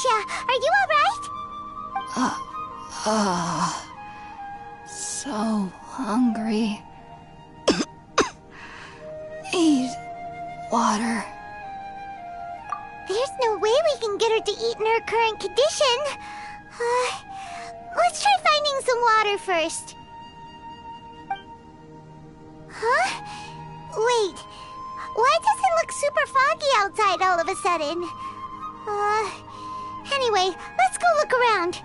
Are you alright? So hungry. Need water. There's no way we can get her to eat in her current condition. Let's try finding some water first. Huh? Wait. Why does it look super foggy outside all of a sudden? Anyway, let's go look around.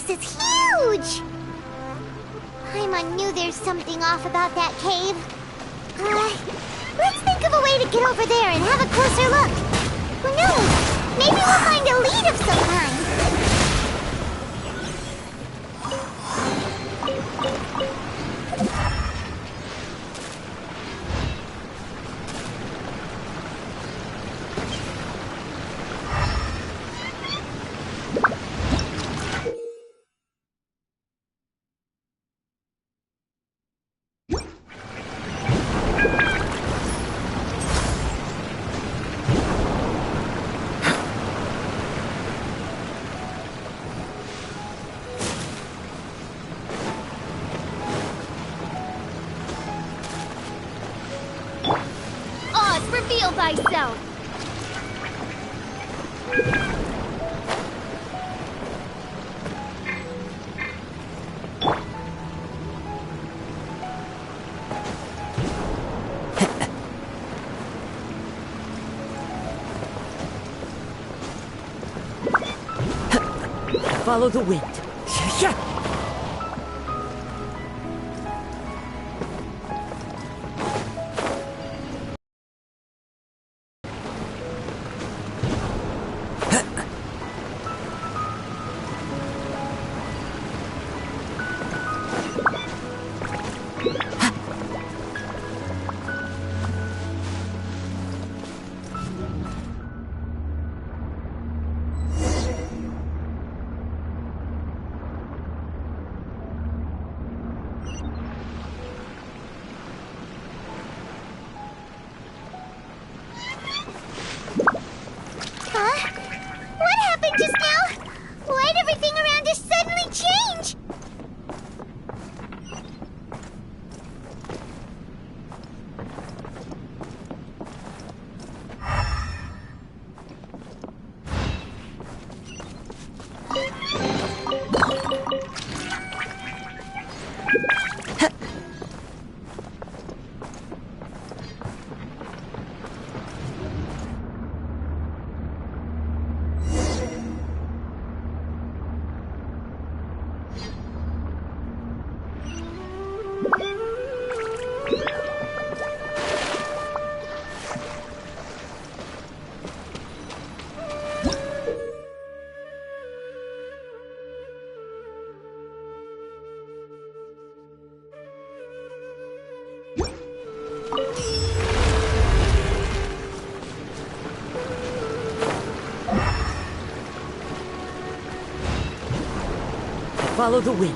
It's huge! Paimon knew there's something off about that cave. Let's think of a way to get over there and have a closer look. Who knows? Maybe we'll find a lead of some kind. Reveal thyself! Follow the wind. Follow the wind.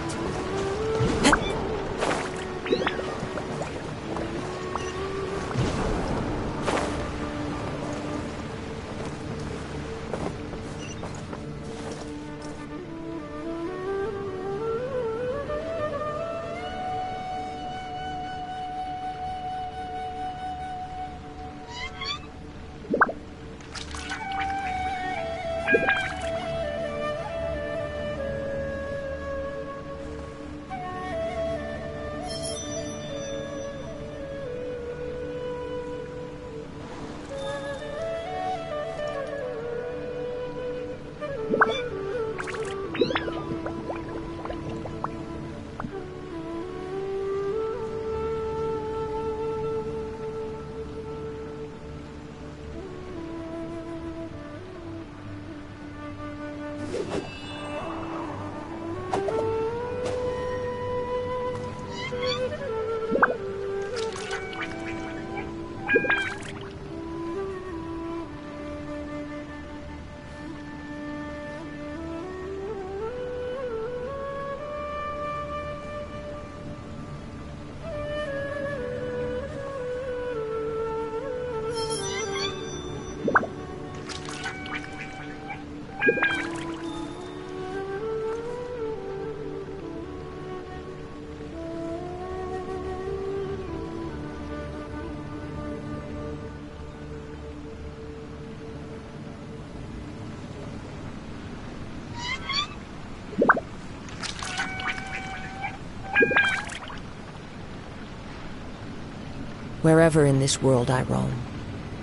Wherever in this world I roam,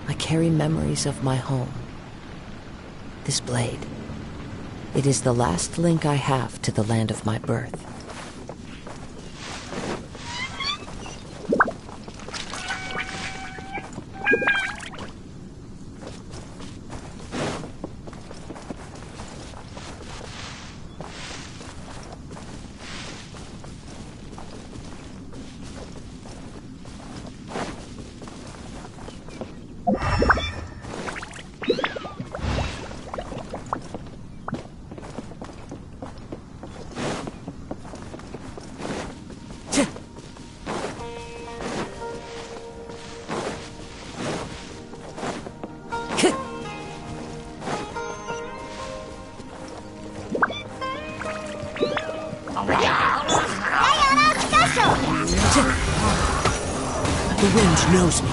I carry memories of my home. This blade, it is the last link I have to the land of my birth. The wind knows me.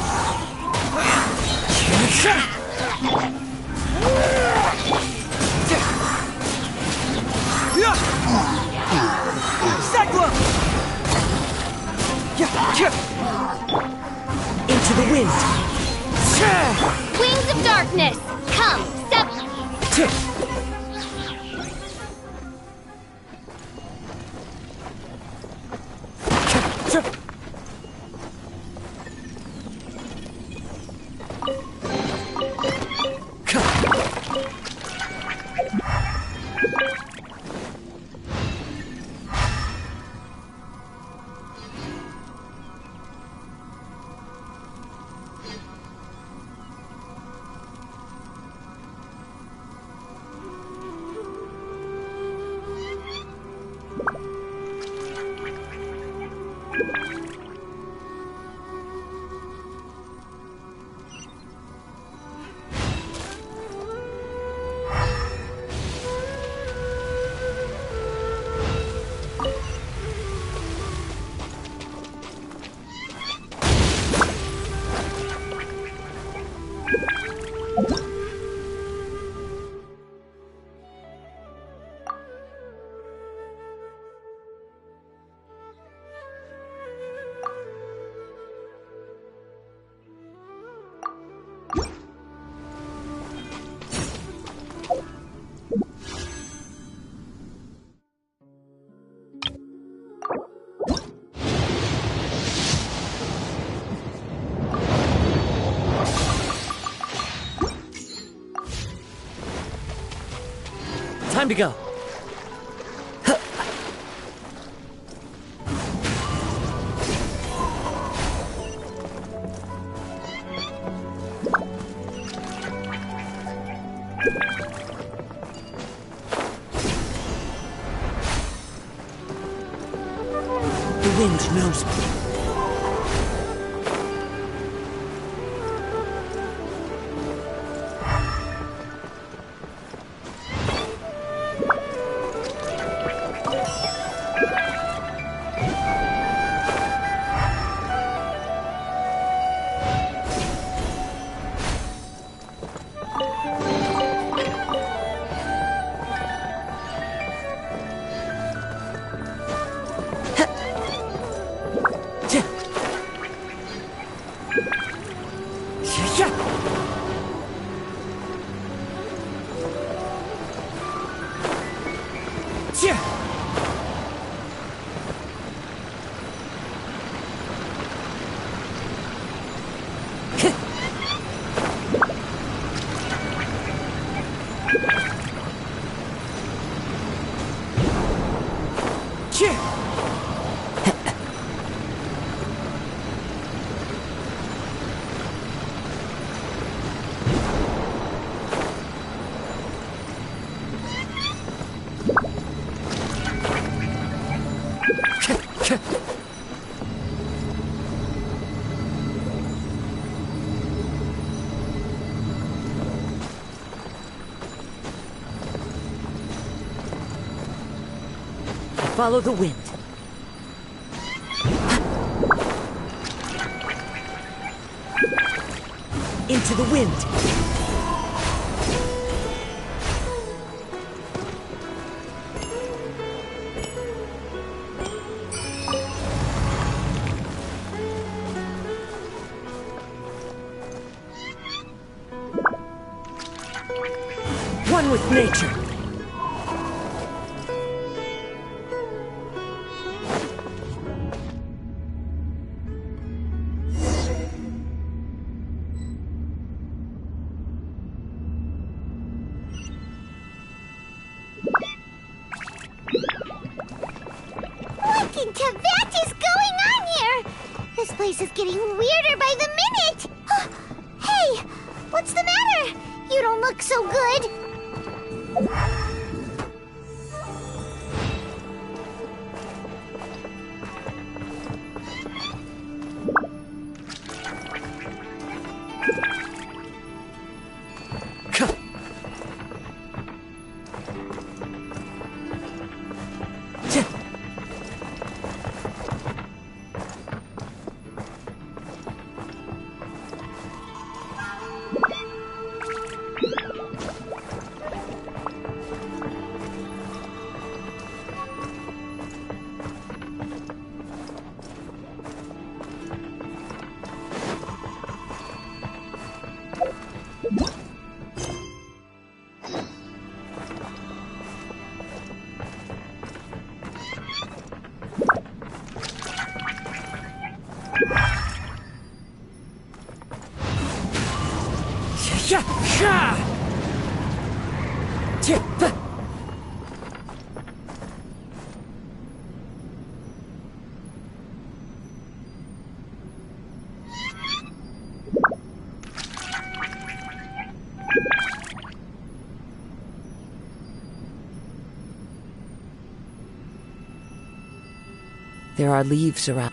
Into the wind. Wings of darkness! Come, step... Time to go. The wind knows me. Follow the wind. Into the wind. One with nature. This is getting weirder by the minute! Hey! What's the matter? You don't look so good. There are leaves around.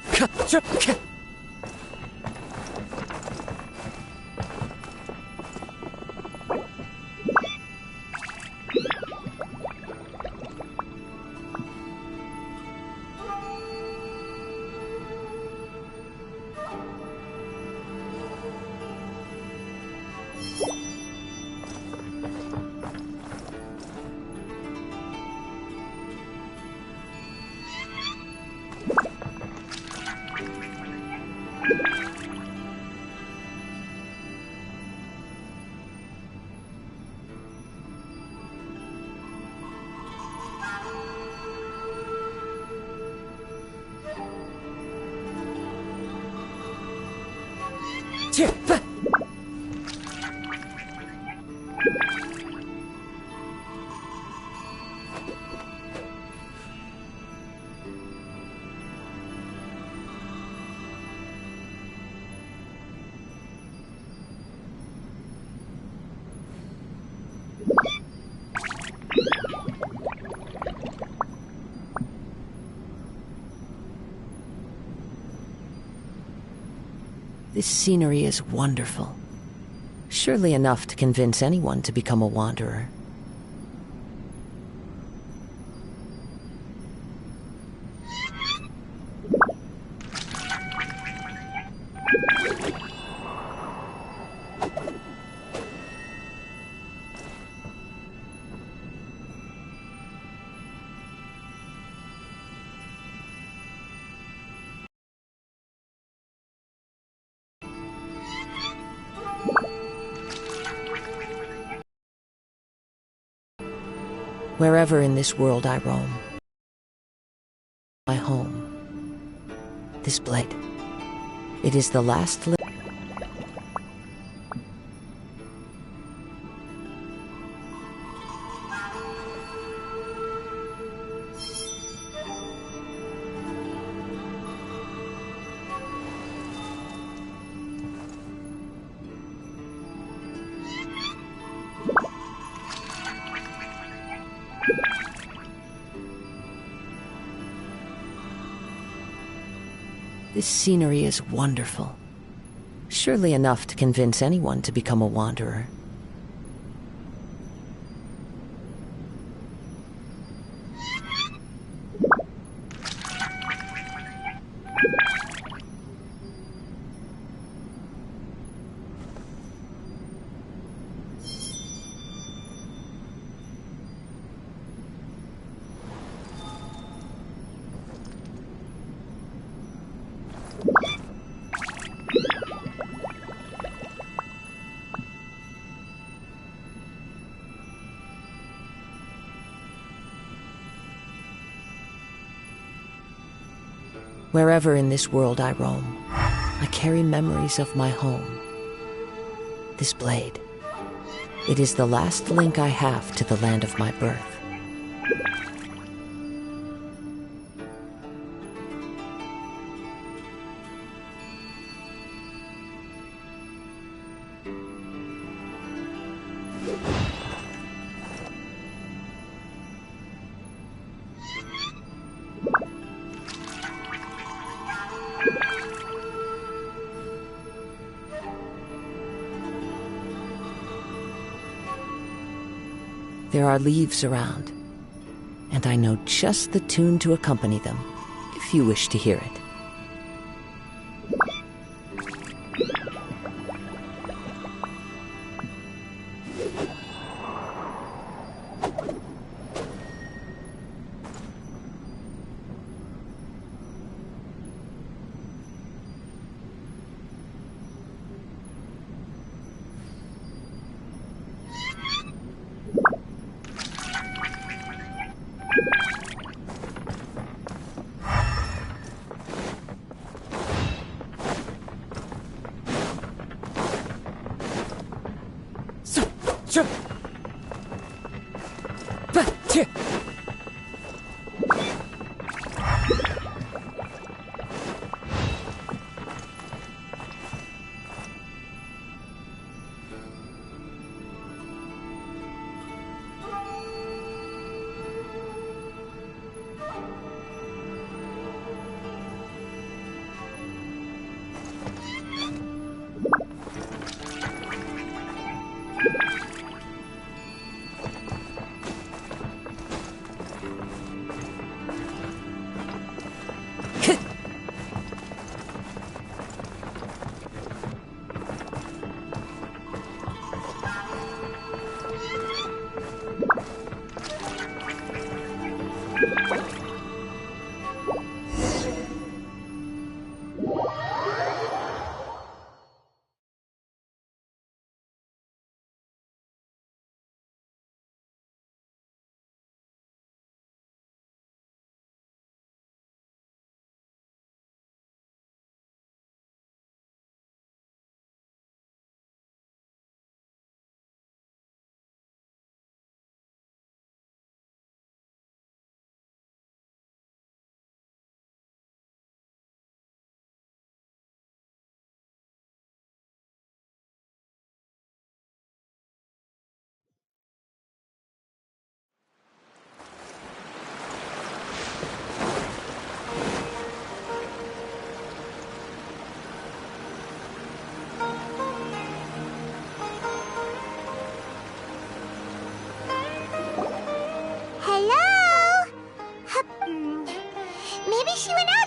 This scenery is wonderful. Surely enough to convince anyone to become a wanderer. Wherever in this world I roam, my home, this blade, it is the last This scenery is wonderful. Surely enough to convince anyone to become a wanderer. Wherever in this world I roam, I carry memories of my home. This blade, it is the last link I have to the land of my birth. There are leaves around, and I know just the tune to accompany them, if you wish to hear it.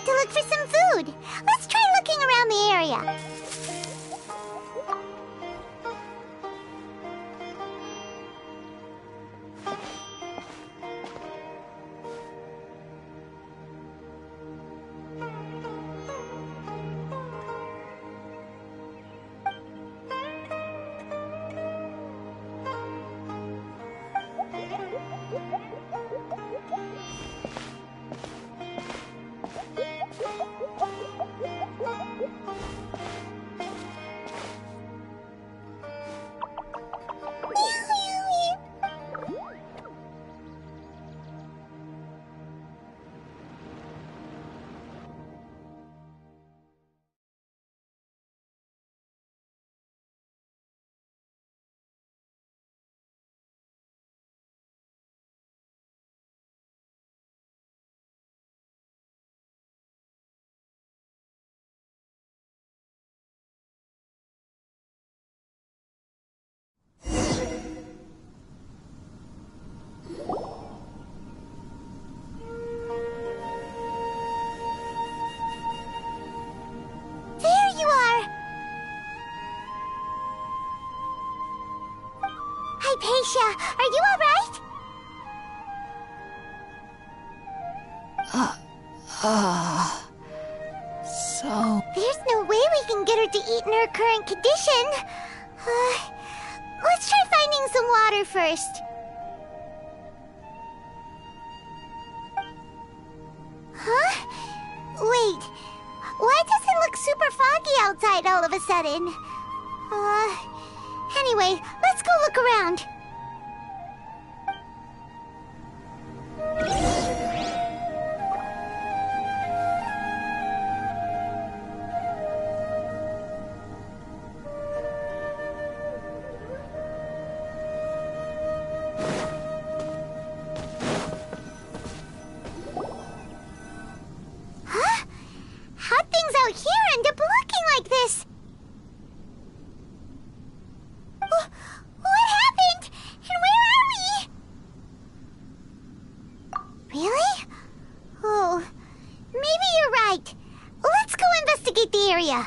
out to look for some food. Let's try looking around the area. Hypatia, are you alright? So... There's no way we can get her to eat in her current condition. Let's try finding some water first. Huh? Wait, why does it look super foggy outside all of a sudden? Anyway, let's go look around. Huh? How'd things out here end up looking like this? What happened? And where are we? Really? Oh, maybe you're right. Let's go investigate the area.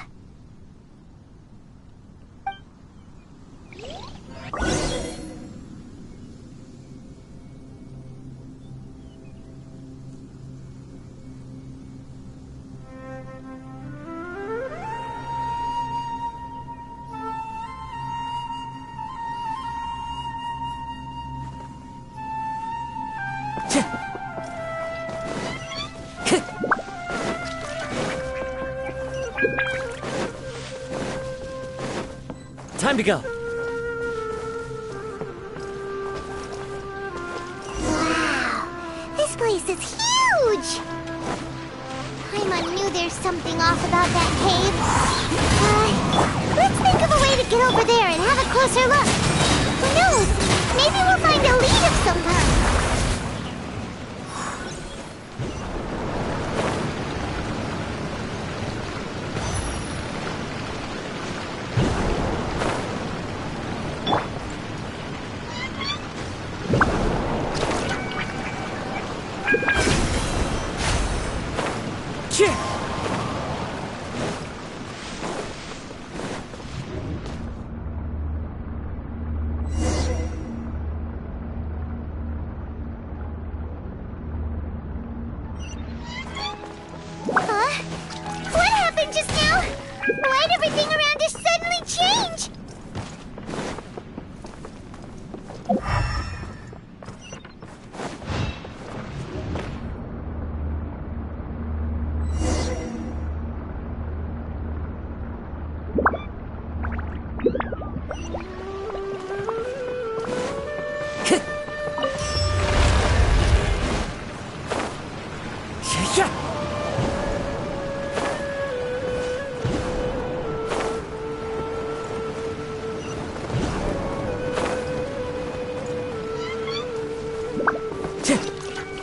Time to go. Wow, this place is huge! I knew there's something off about that cave. Let's think of a way to get over there and have a closer look. Who knows? Maybe we'll find a lead of some kind. Huh? What happened just now? Why'd everything around us suddenly change?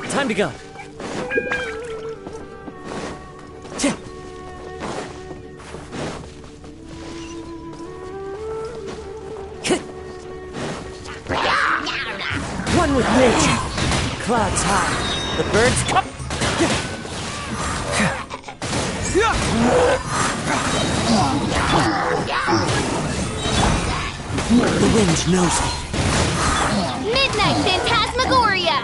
Time to go. One with nature. Clouds high. The birds come. The wind knows me. Midnight Phantasmagoria!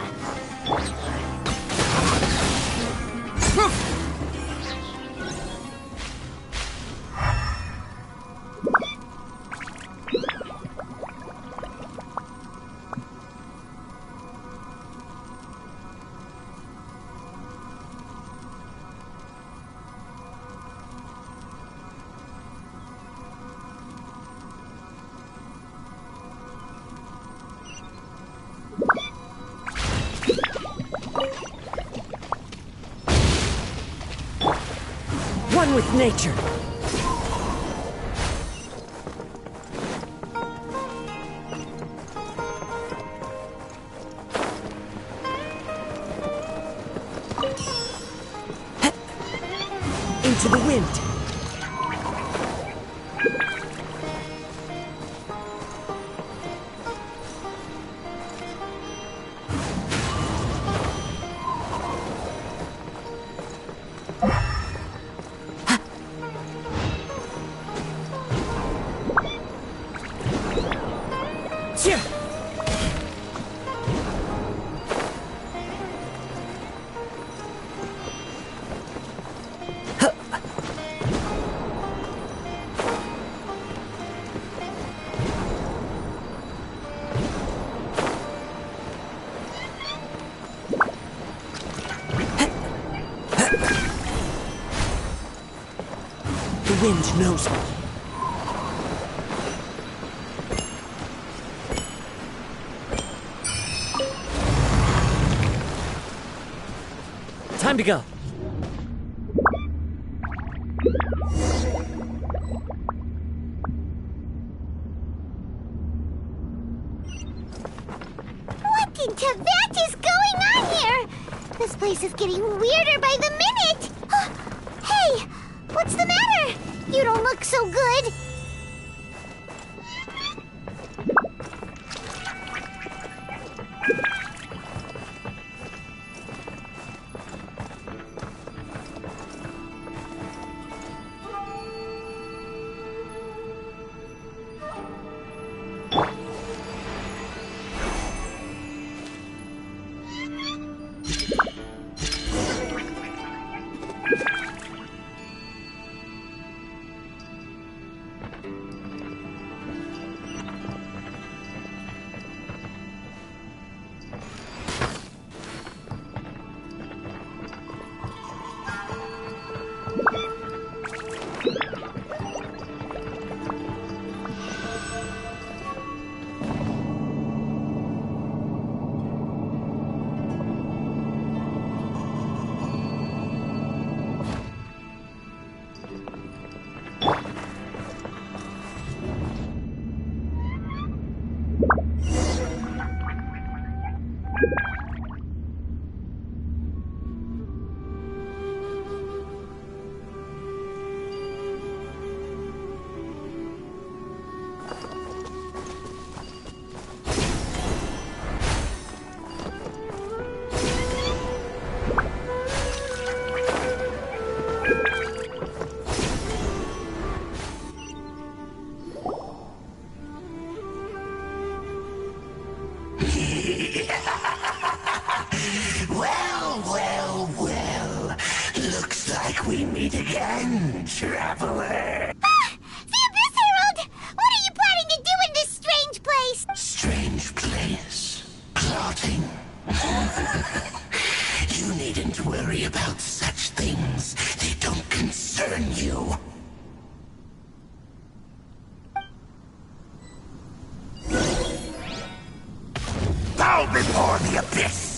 One with nature. Into the wind. The wind knows me. Time to go. What in Tibet is going on here? This place is getting weirder by the minute! Hey! What's the matter? You don't look so good. Well. Looks like we meet again, traveler. The Abyss Herald! What are you planning to do in this strange place? Strange place. Plotting. You needn't worry about such things. They don't concern you. Bow before the Abyss!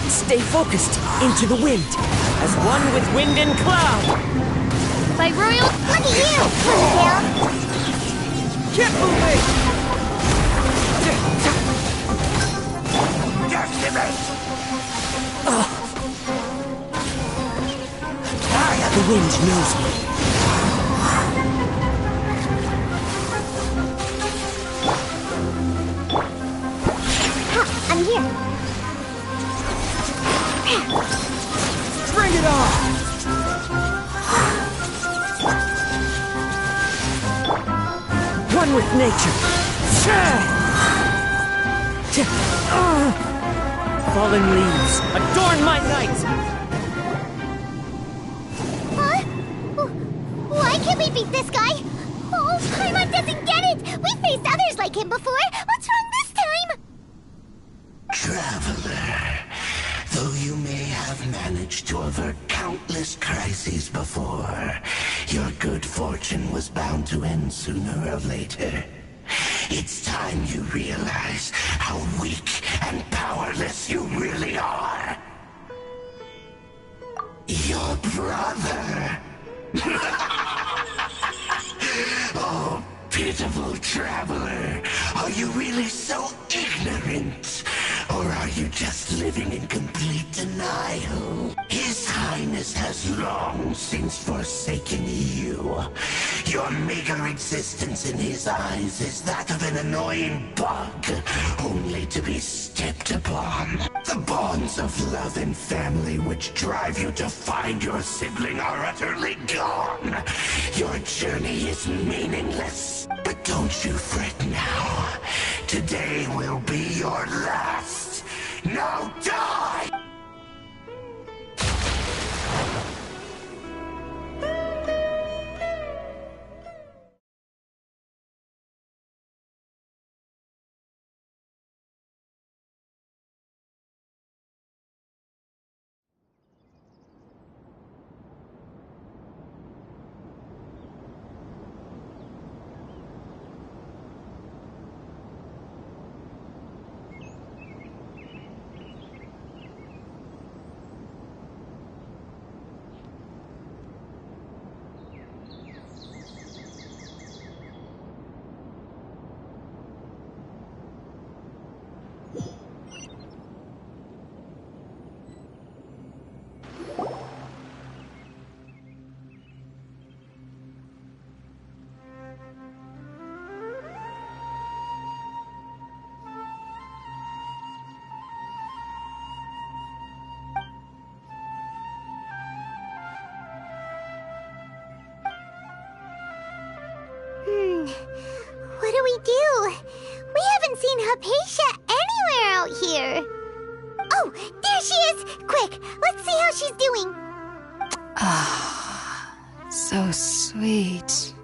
Stay focused into the wind, as one with wind and cloud. By royal... Look at you, Ponytail! Keep moving! Decimate! The wind knows me. I'm here. Bring it on! one with nature. Fallen leaves, adorn my night! Huh? Why can't we beat this guy? Oh, Paimon doesn't get it! We faced others like him before! What's wrong this time? Traveler, though you may have managed to avert countless crises before, your good fortune was bound to end sooner or later. It's time you realize how weak and powerless you really are. Your brother. Oh, pitiful traveler. Are you really so ignorant? Or are you just living in complete denial? His Highness has long since forsaken you. Your meager existence in his eyes is that of an annoying bug, only to be stepped upon. The bonds of love and family which drive you to find your sibling are utterly gone. Your journey is meaningless. But don't you fret now. Today will be your last. Now die! What do we do? We haven't seen Hypatia anywhere out here. Oh, there she is! Quick, let's see how she's doing. Ah, so sweet.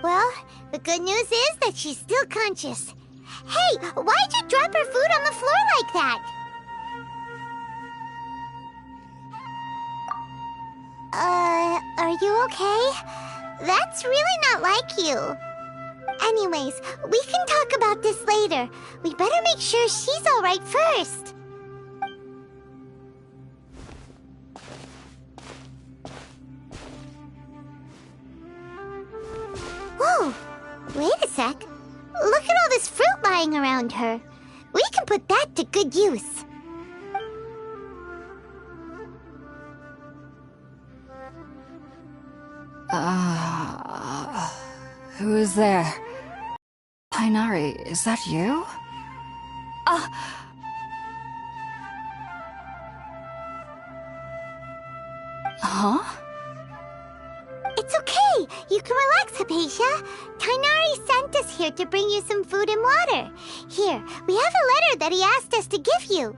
Well, the good news is that she's still conscious. Hey, why'd you drop her food on the floor like that? Are you okay? That's really not like you. Anyways, we can talk about this later. We better make sure she's alright first. Whoa! Wait a sec. Look at all this fruit lying around her. We can put that to good use. Who is there? Tighnari, is that you? Huh? It's okay. You can relax, Hypatia. Tighnari sent us here to bring you some food and water. Here, we have a letter that he asked us to give you.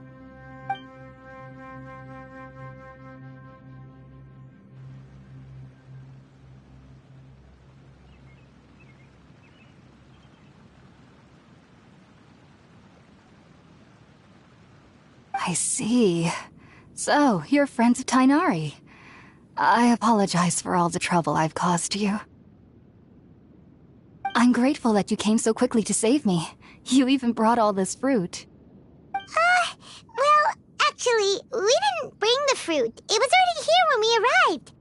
I see. So, you're friends of Tighnari. I apologize for all the trouble I've caused you. I'm grateful that you came so quickly to save me. You even brought all this fruit. Well, actually, we didn't bring the fruit. It was already here when we arrived.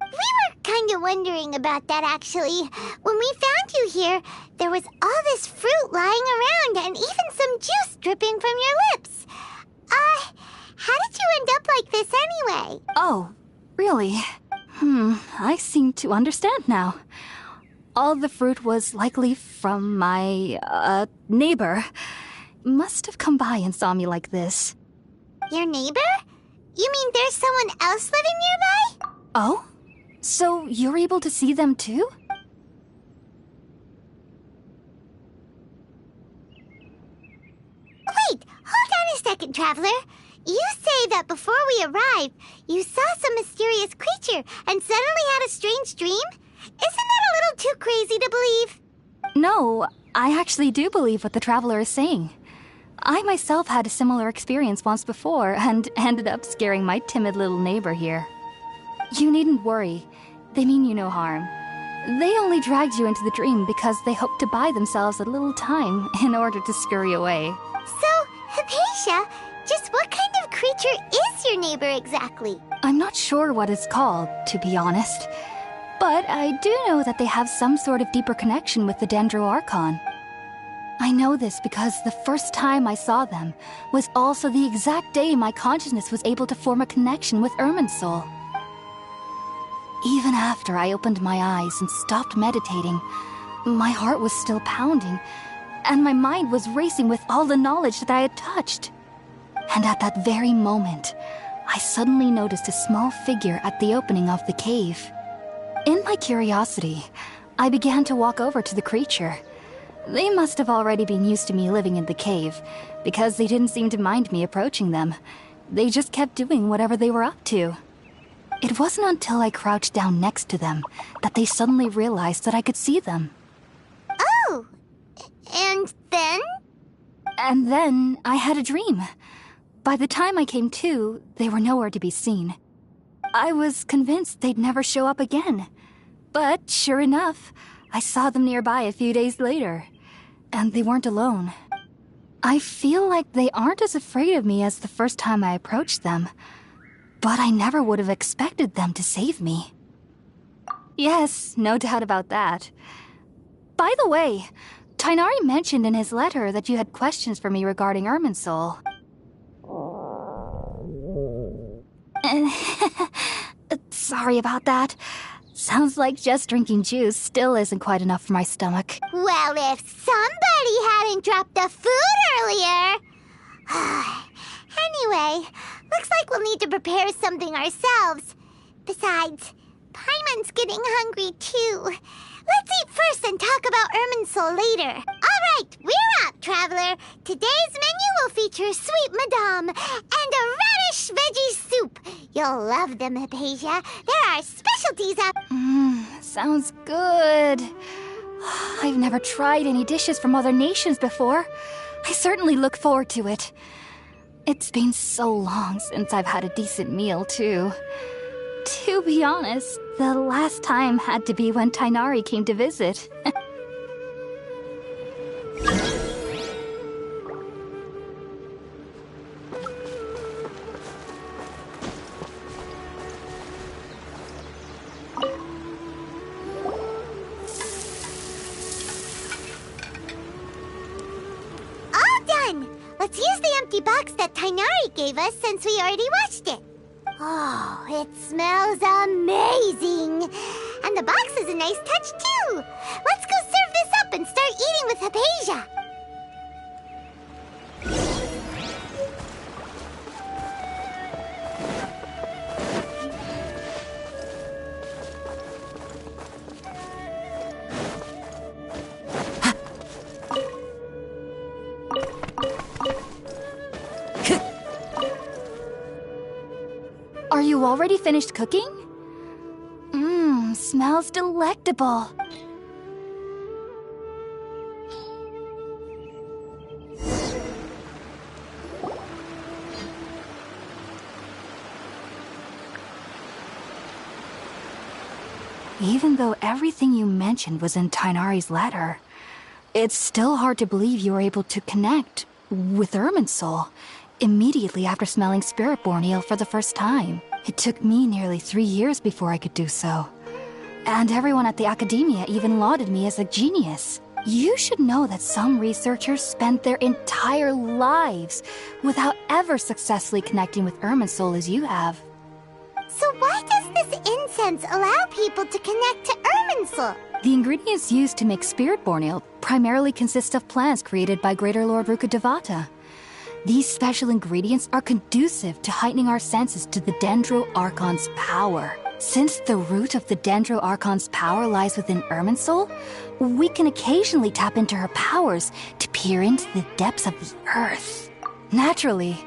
We were kind of wondering about that, actually. When we found you here, there was all this fruit lying around and even some juice dripping from your lips. How did you end up like this anyway? Oh, really? I seem to understand now. All the fruit was likely from my, neighbor. Must have come by and saw me like this. Your neighbor? You mean there's someone else living nearby? Oh? So you're able to see them too? a second, Traveler. You say that before we arrived, you saw some mysterious creature and suddenly had a strange dream? Isn't that a little too crazy to believe? No, I actually do believe what the Traveler is saying. I myself had a similar experience once before and ended up scaring my timid little neighbor here. You needn't worry. They mean you no harm. They only dragged you into the dream because they hoped to buy themselves a little time in order to scurry away. So, Hypatia, just what kind of creature is your neighbor exactly? I'm not sure what it's called, to be honest. But I do know that they have some sort of deeper connection with the Dendro Archon. I know this because the first time I saw them was also the exact day my consciousness was able to form a connection with Irminsul. Even after I opened my eyes and stopped meditating, my heart was still pounding, and my mind was racing with all the knowledge that I had touched. And at that very moment, I suddenly noticed a small figure at the opening of the cave. In my curiosity, I began to walk over to the creature. They must have already been used to me living in the cave, because they didn't seem to mind me approaching them. They just kept doing whatever they were up to. It wasn't until I crouched down next to them that they suddenly realized that I could see them. Oh, and then? And then I had a dream. By the time I came to, they were nowhere to be seen. I was convinced they'd never show up again. But sure enough, I saw them nearby a few days later. And they weren't alone. I feel like they aren't as afraid of me as the first time I approached them. But I never would have expected them to save me. Yes, no doubt about that. By the way, Tighnari mentioned in his letter that you had questions for me regarding Irminsul. Sorry about that. Sounds like just drinking juice still isn't quite enough for my stomach. Well, if somebody hadn't dropped the food earlier... Anyway, looks like we'll need to prepare something ourselves. Besides, Paimon's getting hungry too. Let's eat first and talk about Irminsul later. All right, we're up, Traveler. Today's menu will feature sweet madame and a radish veggie soup. You'll love them, Hypatia. There are specialties up. Sounds good. I've never tried any dishes from other nations before. I certainly look forward to it. It's been so long since I've had a decent meal, too. To be honest, the last time had to be when Tighnari came to visit. All done! Let's use the empty box that Tighnari gave us since we already washed it. Oh, it smells amazing! And the box is a nice touch, too! Let's go serve this up and start eating with Hypatia! Are you already finished cooking? Smells delectable. Even though everything you mentioned was in Tighnari's letter, it's still hard to believe you were able to connect with Irminsul immediately after smelling Spiritborn Ale for the first time. It took me nearly 3 years before I could do so. And everyone at the academia even lauded me as a genius. You should know that some researchers spent their entire lives without ever successfully connecting with Irminsul as you have. So why does this incense allow people to connect to Irminsul? The ingredients used to make Spiritborn Ale primarily consist of plants created by Greater Lord Rukkhadevata. These special ingredients are conducive to heightening our senses to the Dendro Archon's power. Since the root of the Dendro Archon's power lies within Irminsul, we can occasionally tap into her powers to peer into the depths of the earth. Naturally.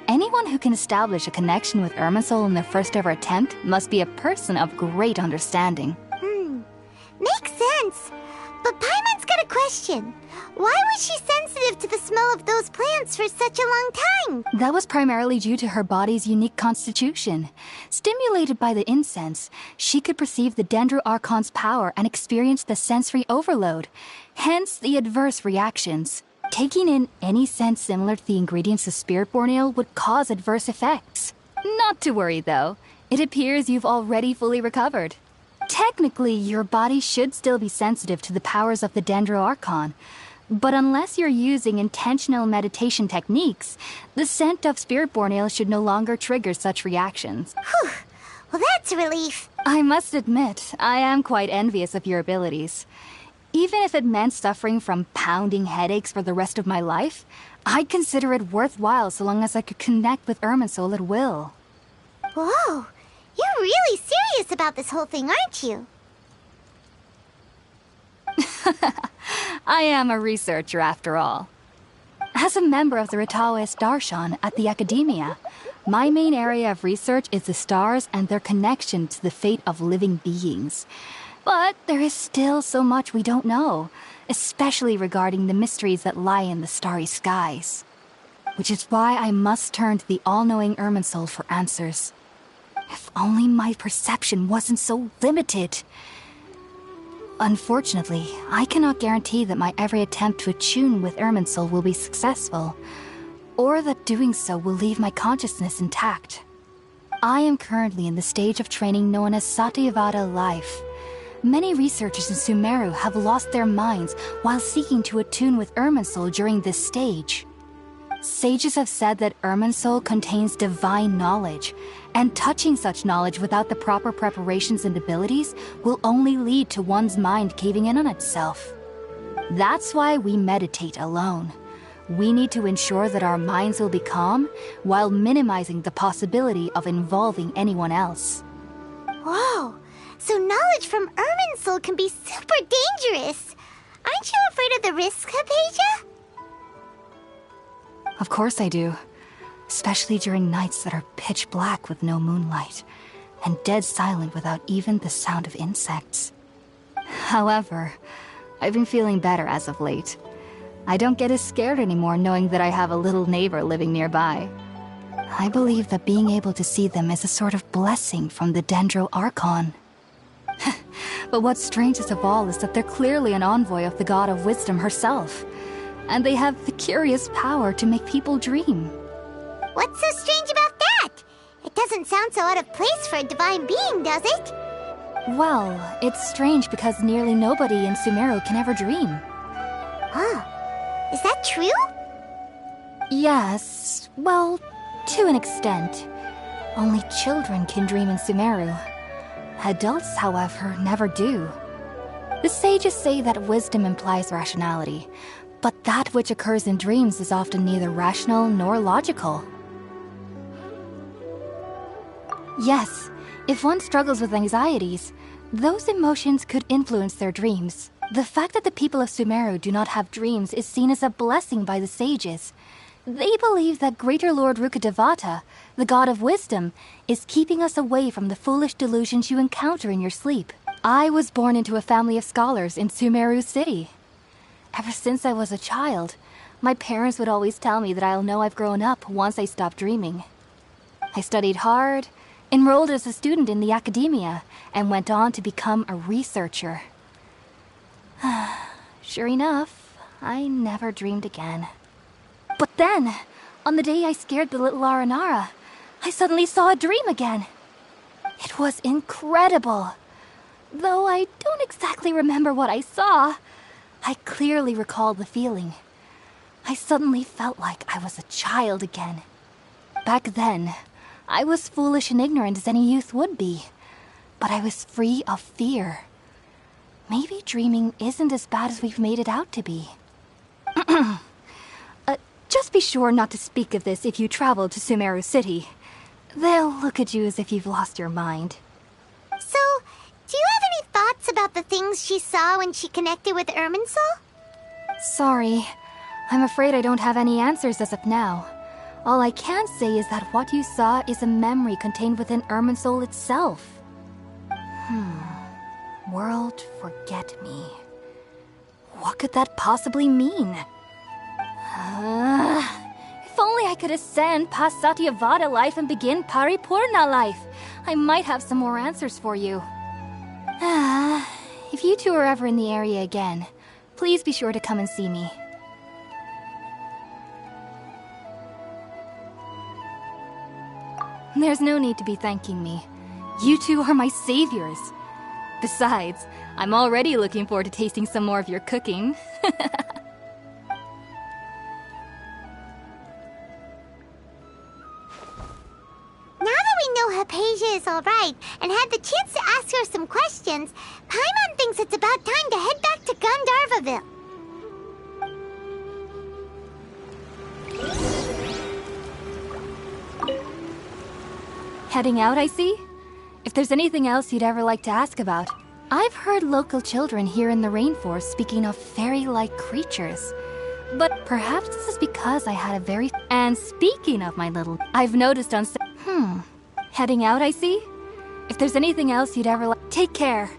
Anyone who can establish a connection with Irminsul in their first ever attempt must be a person of great understanding. Makes sense. But Paimon's got a question. Why was she sensitive to the smell of those plants for such a long time? That was primarily due to her body's unique constitution. Stimulated by the incense, she could perceive the Dendro Archon's power and experience the sensory overload, hence the adverse reactions. Taking in any scent similar to the ingredients of Spiritborn Ale would cause adverse effects. Not to worry, though. It appears you've already fully recovered. Technically, your body should still be sensitive to the powers of the Dendro Archon, but unless you're using intentional meditation techniques, the scent of Spiritborn Ale should no longer trigger such reactions. Whew. Well, that's a relief. I must admit, I am quite envious of your abilities. Even if it meant suffering from pounding headaches for the rest of my life, I'd consider it worthwhile so long as I could connect with Irminsul at will. Whoa. You're really serious about this whole thing, aren't you? I am a researcher after all. As a member of the Ritaoist Darshan at the Academia, my main area of research is the stars and their connection to the fate of living beings. But there is still so much we don't know, especially regarding the mysteries that lie in the starry skies. Which is why I must turn to the all-knowing Irminsul for answers. If only my perception wasn't so limited. Unfortunately, I cannot guarantee that my every attempt to attune with Irminsul will be successful, or that doing so will leave my consciousness intact. I am currently in the stage of training known as Satyavada life. Many researchers in Sumeru have lost their minds while seeking to attune with Irminsul during this stage. Sages have said that Irminsul contains divine knowledge, and touching such knowledge without the proper preparations and abilities will only lead to one's mind caving in on itself. That's why we meditate alone. We need to ensure that our minds will be calm while minimizing the possibility of involving anyone else. Whoa. So knowledge from Irminsul can be super dangerous. Aren't you afraid of the risks, Hypatia? Of course I do. Especially during nights that are pitch black with no moonlight, and dead silent without even the sound of insects. However, I've been feeling better as of late. I don't get as scared anymore knowing that I have a little neighbor living nearby. I believe that being able to see them is a sort of blessing from the Dendro Archon. But what's strangest of all is that they're clearly an envoy of the God of Wisdom herself, and they have the curious power to make people dream. What's so strange about that? It doesn't sound so out of place for a divine being, does it? Well, it's strange because nearly nobody in Sumeru can ever dream. Huh. Is that true? Yes, well, to an extent. Only children can dream in Sumeru. Adults, however, never do. The sages say that wisdom implies rationality, but that which occurs in dreams is often neither rational nor logical. Yes, if one struggles with anxieties, those emotions could influence their dreams. The fact that the people of Sumeru do not have dreams is seen as a blessing by the sages. They believe that Greater Lord Rukkhadevata, the God of Wisdom, is keeping us away from the foolish delusions you encounter in your sleep. I was born into a family of scholars in Sumeru City. Ever since I was a child, my parents would always tell me that I'll know I've grown up once I stop dreaming. I studied hard, enrolled as a student in the Academia, and went on to become a researcher. Sure enough, I never dreamed again. But then, on the day I scared the little Aranara, I suddenly saw a dream again. It was incredible. Though I don't exactly remember what I saw, I clearly recall the feeling. I suddenly felt like I was a child again. Back then, I was foolish and ignorant as any youth would be, but I was free of fear. Maybe dreaming isn't as bad as we've made it out to be. Just be sure not to speak of this if you travel to Sumeru City. They'll look at you as if you've lost your mind. So, do you have any thoughts about the things she saw when she connected with Irminsul? Sorry. I'm afraid I don't have any answers as of now. All I can say is that what you saw is a memory contained within Irminsul itself. World forget me. What could that possibly mean? If only I could ascend past Satyavada life and begin Paripurna life. I might have some more answers for you. If you two are ever in the area again, please be sure to come and see me. There's no need to be thanking me. You two are my saviors. Besides, I'm already looking forward to tasting some more of your cooking. Now that we know Hypatia is alright and had the chance to ask her some questions, Paimon thinks it's about time to head back to Gandharvaville. Heading out, I see? If there's anything else you'd ever like to ask about, I've heard local children here in the rainforest speaking of fairy-like creatures. But perhaps this is because I had a very... And speaking of my little... I've noticed on... Heading out, I see? If there's anything else you'd ever like... Take care.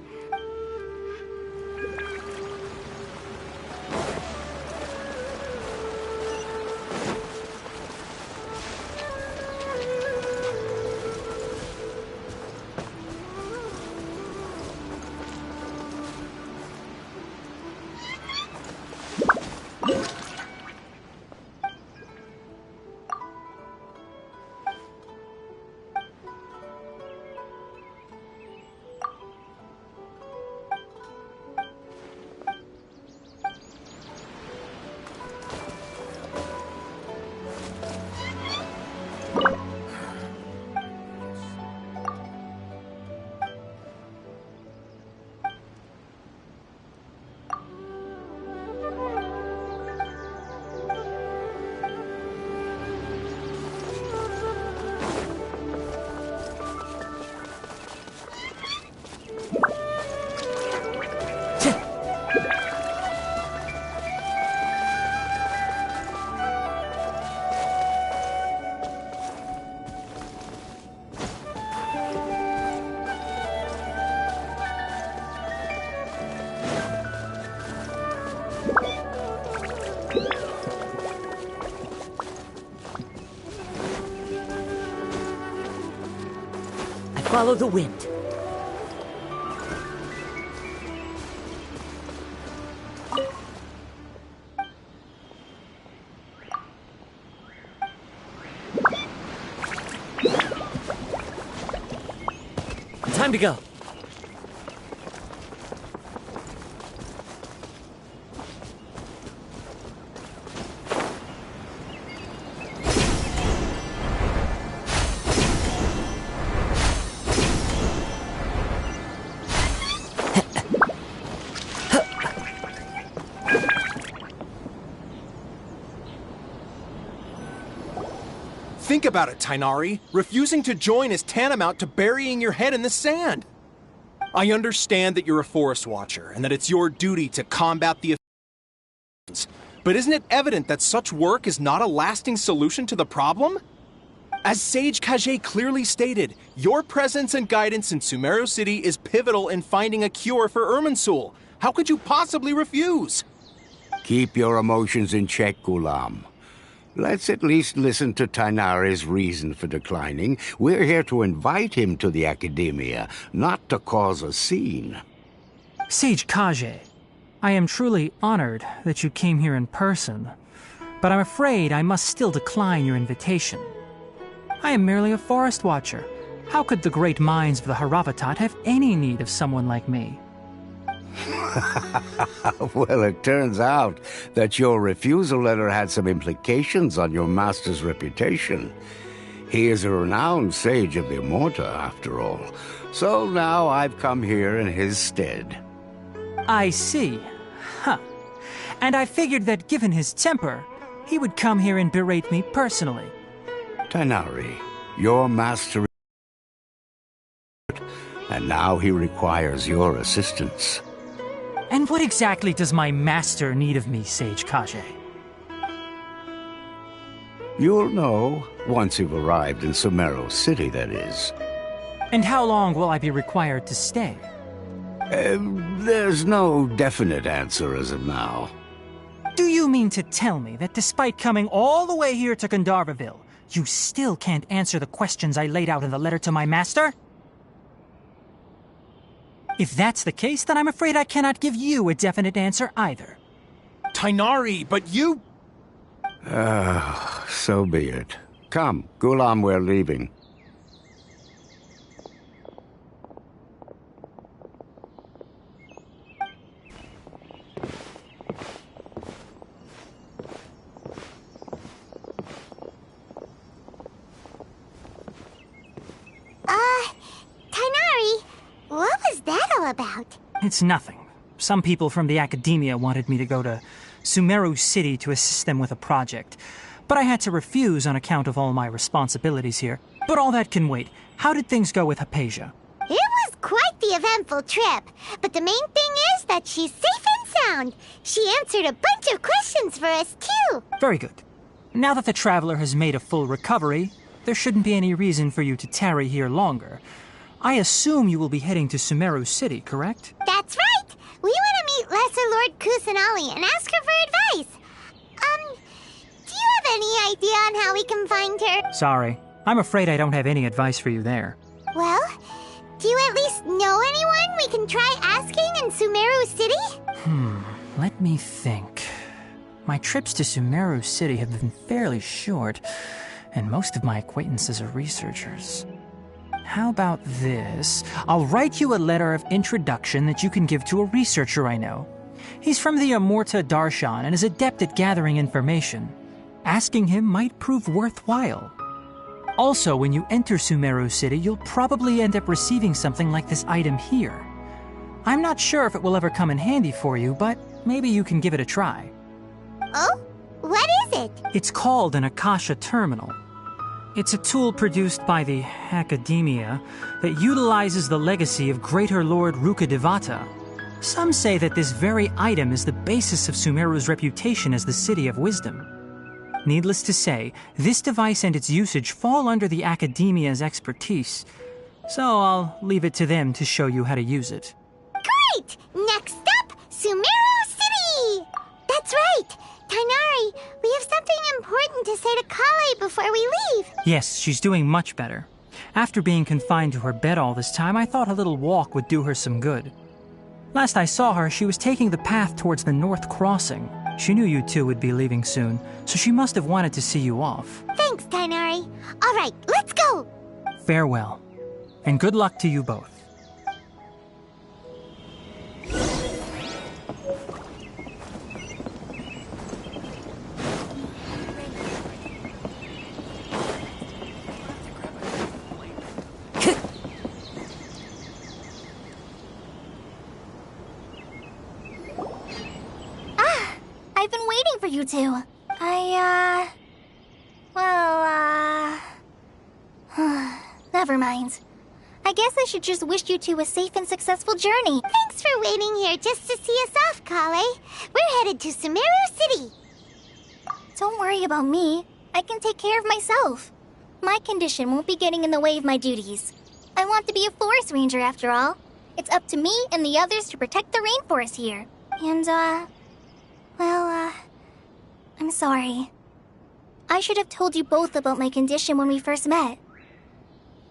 Follow the wind. Time to go. Think about it, Tighnari. Refusing to join is tantamount to burying your head in the sand. I understand that you're a forest watcher and that it's your duty to combat the effects, but isn't it evident that such work is not a lasting solution to the problem? As Sage Kage clearly stated, your presence and guidance in Sumeru City is pivotal in finding a cure for Irminsul. How could you possibly refuse? Keep your emotions in check, Ghulam. Let's at least listen to Tighnari's reason for declining. We're here to invite him to the Academia, not to cause a scene. Sage Kage, I am truly honored that you came here in person, but I'm afraid I must still decline your invitation. I am merely a forest watcher. How could the great minds of the Haravatat have any need of someone like me? Well, it turns out that your refusal letter had some implications on your master's reputation. He is a renowned sage of the Immorta, after all. So now I've come here in his stead. I see. Huh. And I figured that given his temper, he would come here and berate me personally. Tighnari, your master is... and now he requires your assistance. And what exactly does my master need of me, Sage Kage? You'll know once you've arrived in Sumeru City, that is. And how long will I be required to stay? There's no definite answer as of now. Do you mean to tell me that despite coming all the way here to Gandharvaville, you still can't answer the questions I laid out in the letter to my master? If that's the case, then I'm afraid I cannot give you a definite answer either. Tighnari, but you... So be it. Come, Gulam, we're leaving. Tighnari, what was that all about? It's nothing. Some people from the academia wanted me to go to Sumeru City to assist them with a project, but I had to refuse on account of all my responsibilities here. But all that can wait. How did things go with Hypatia? It was quite the eventful trip, but the main thing is that she's safe and sound. She answered a bunch of questions for us, too. Very good. Now that the traveler has made a full recovery, there shouldn't be any reason for you to tarry here longer. I assume you will be heading to Sumeru City, correct? That's right. We want to meet Lesser Lord Kusanali and ask her for advice. Do you have any idea on how we can find her? Sorry. I'm afraid I don't have any advice for you there. Well, do you at least know anyone we can try asking in Sumeru City? Let me think. My trips to Sumeru City have been fairly short, and most of my acquaintances are researchers. How about this? I'll write you a letter of introduction that you can give to a researcher I know. He's from the Amurta Darshan and is adept at gathering information. Asking him might prove worthwhile. Also, when you enter Sumeru City, you'll probably end up receiving something like this item here. I'm not sure if it will ever come in handy for you, but maybe you can give it a try. Oh? What is it? It's called an Akasha Terminal. It's a tool produced by the academia that utilizes the legacy of Greater Lord Rukadevata. Some say that this very item is the basis of Sumeru's reputation as the City of Wisdom. Needless to say, this device and its usage fall under the academia's expertise, so I'll leave it to them to show you how to use it. Great! Next up, Sumeru City! That's right! Tighnari, we have something important to say to Kale before we leave. Yes, she's doing much better. After being confined to her bed all this time, I thought a little walk would do her some good. Last I saw her, she was taking the path towards the North Crossing. She knew you two would be leaving soon, so she must have wanted to see you off. Thanks, Tighnari. All right, let's go! Farewell, and good luck to you both. I've been waiting for you two. Never mind. I guess I should just wish you two a safe and successful journey. Thanks for waiting here just to see us off, Kale. We're headed to Sumeru City. Don't worry about me. I can take care of myself. My condition won't be getting in the way of my duties. I want to be a forest ranger after all. It's up to me and the others to protect the rainforest here. And, I'm sorry. I should have told you both about my condition when we first met.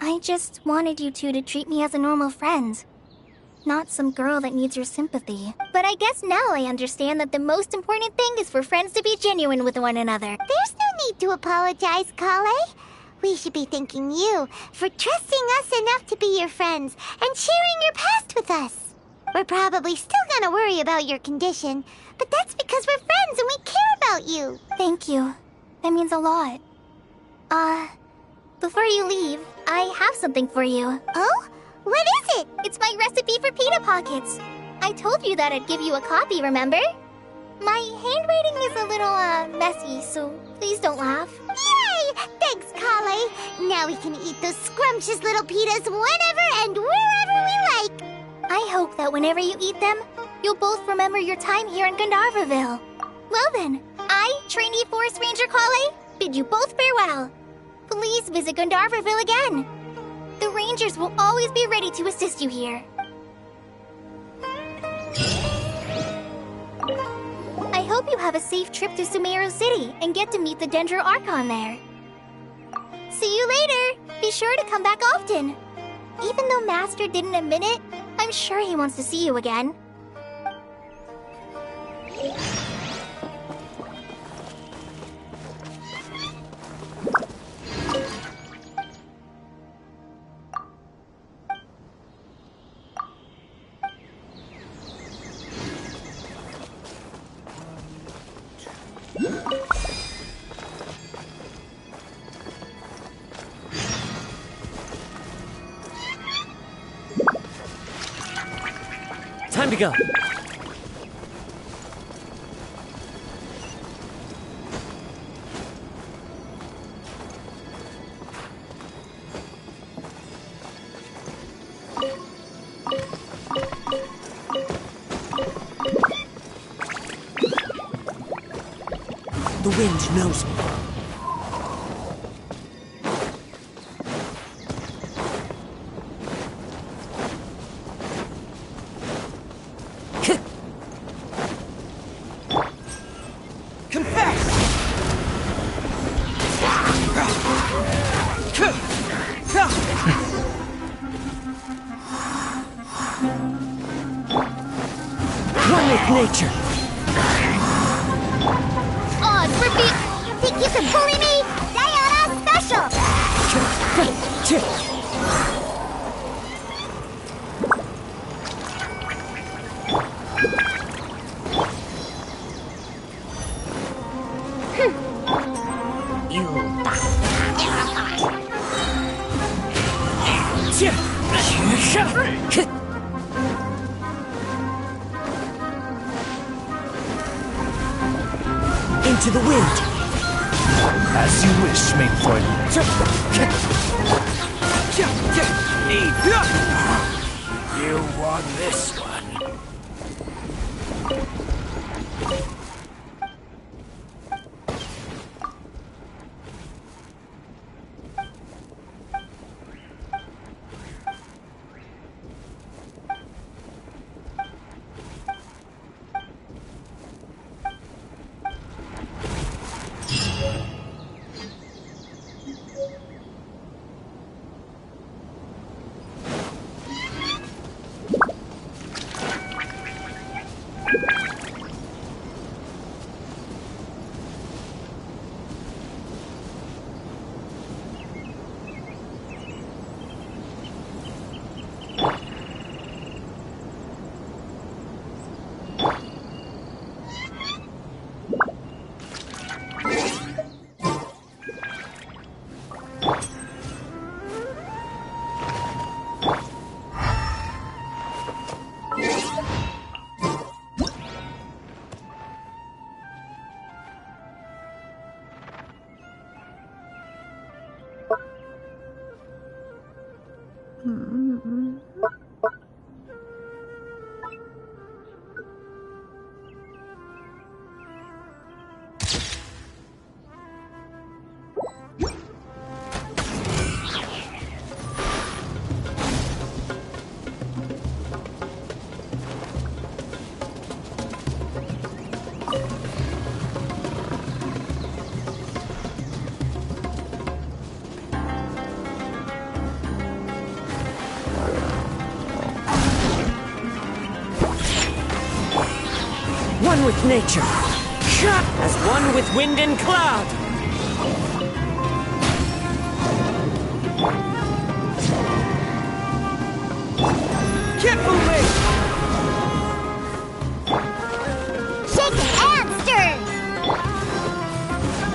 I just wanted you two to treat me as a normal friend. Not some girl that needs your sympathy. But I guess now I understand that the most important thing is for friends to be genuine with one another. There's no need to apologize, Kale. We should be thanking you for trusting us enough to be your friends and sharing your past with us. We're probably still gonna worry about your condition, but that's because we're friends and we care about you. Thank you. That means a lot. Before you leave, I have something for you. Oh? What is it? It's my recipe for pita pockets. I told you that I'd give you a copy, remember? My handwriting is a little, messy, so please don't laugh. Yay! Thanks, Kale. Now we can eat those scrumptious little pitas whenever and wherever we like. I hope that whenever you eat them, you'll both remember your time here in Gandharvaville. Well then, I, trainee Forest Ranger Kale, bid you both farewell. Please visit Gandharvaville again. The Rangers will always be ready to assist you here. I hope you have a safe trip to Sumeru City and get to meet the Dendro Archon there. See you later! Be sure to come back often. Even though Master didn't admit it, I'm sure he wants to see you again. Time to go. The wind knows me. Nature. On, repeat! You think you can bully me? Diana Special! Into the wind. As you wish, mate friend. You won this one. One with nature, as one with wind and cloud. Carefully! Shaken and stirred!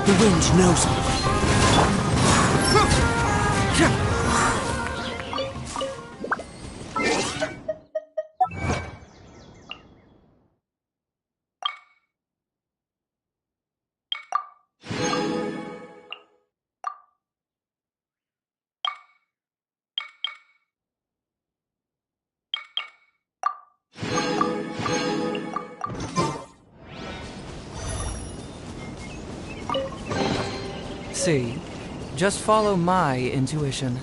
The wind knows me. see. Just follow my intuition.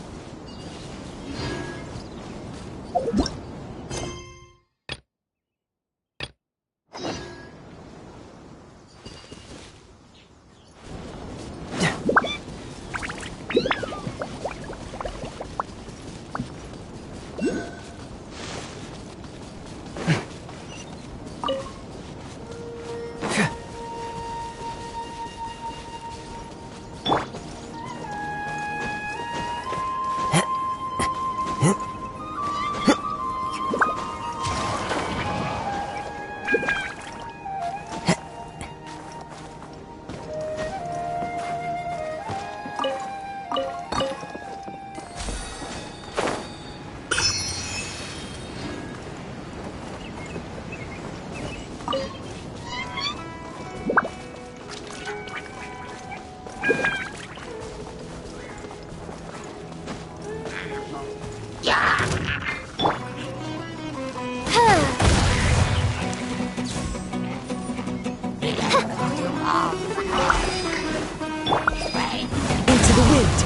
Into the wind.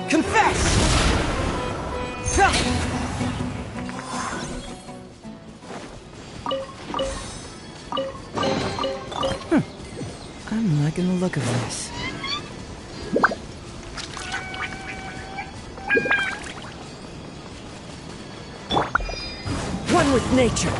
Confess! I'm liking the look of this. One with nature.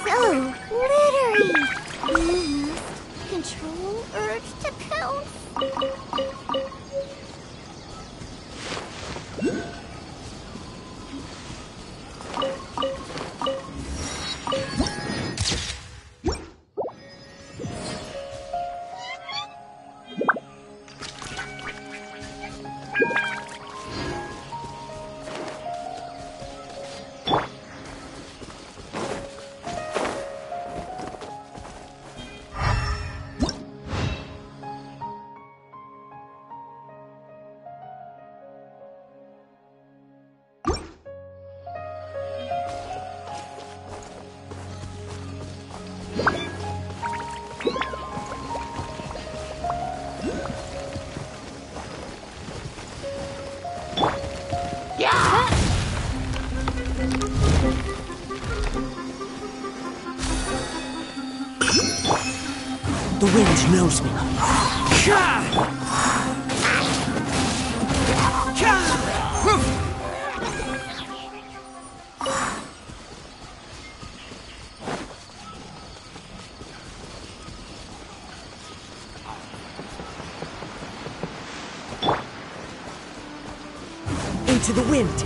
So glittery. Control urge to pounce. The wind knows me. Into the wind.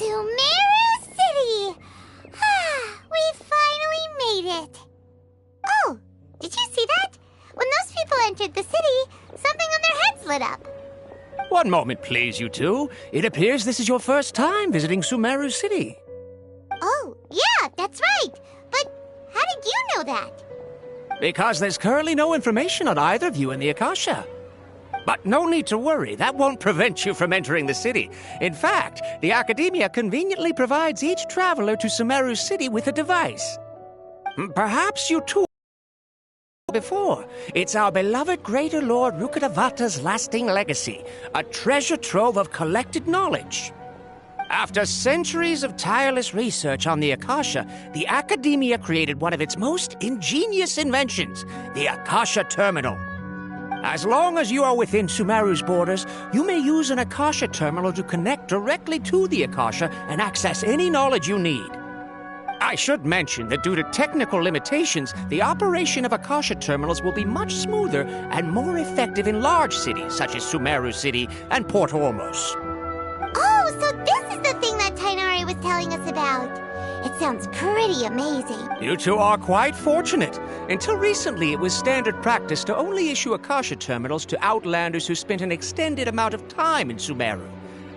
Sumeru City! We finally made it! Oh, did you see that? When those people entered the city, something on their heads lit up. One moment, please, you two. It appears this is your first time visiting Sumeru City. Oh, yeah, that's right. But how did you know that? Because there's currently no information on either of you in the Akasha. But no need to worry, that won't prevent you from entering the city. In fact, the Academia conveniently provides each traveler to Sumeru City with a device. Perhaps you two before. It's our beloved Greater Lord Rukkhadevata's lasting legacy, a treasure trove of collected knowledge. After centuries of tireless research on the Akasha, the Academia created one of its most ingenious inventions, the Akasha Terminal. As long as you are within Sumeru's borders, you may use an Akasha Terminal to connect directly to the Akasha and access any knowledge you need. I should mention that due to technical limitations, the operation of Akasha Terminals will be much smoother and more effective in large cities such as Sumeru City and Port Ormos. Oh, so this is the thing that Tainari was telling us about. It sounds pretty amazing. You two are quite fortunate. Until recently, it was standard practice to only issue Akasha Terminals to outlanders who spent an extended amount of time in Sumeru.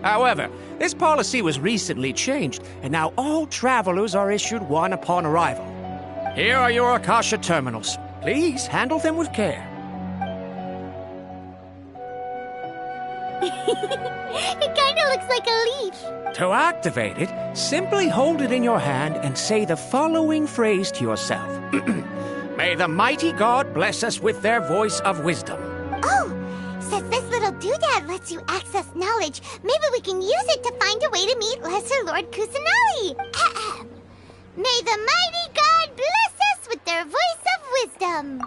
However, this policy was recently changed, and now all travelers are issued one upon arrival. Here are your Akasha Terminals. Please handle them with care. It kinda looks like a leaf. To activate it, simply hold it in your hand and say the following phrase to yourself. May the mighty God bless us with their voice of wisdom. Oh, since this little doodad lets you access knowledge, maybe we can use it to find a way to meet Lesser Lord Kusanali. May the mighty God bless us with their voice of wisdom.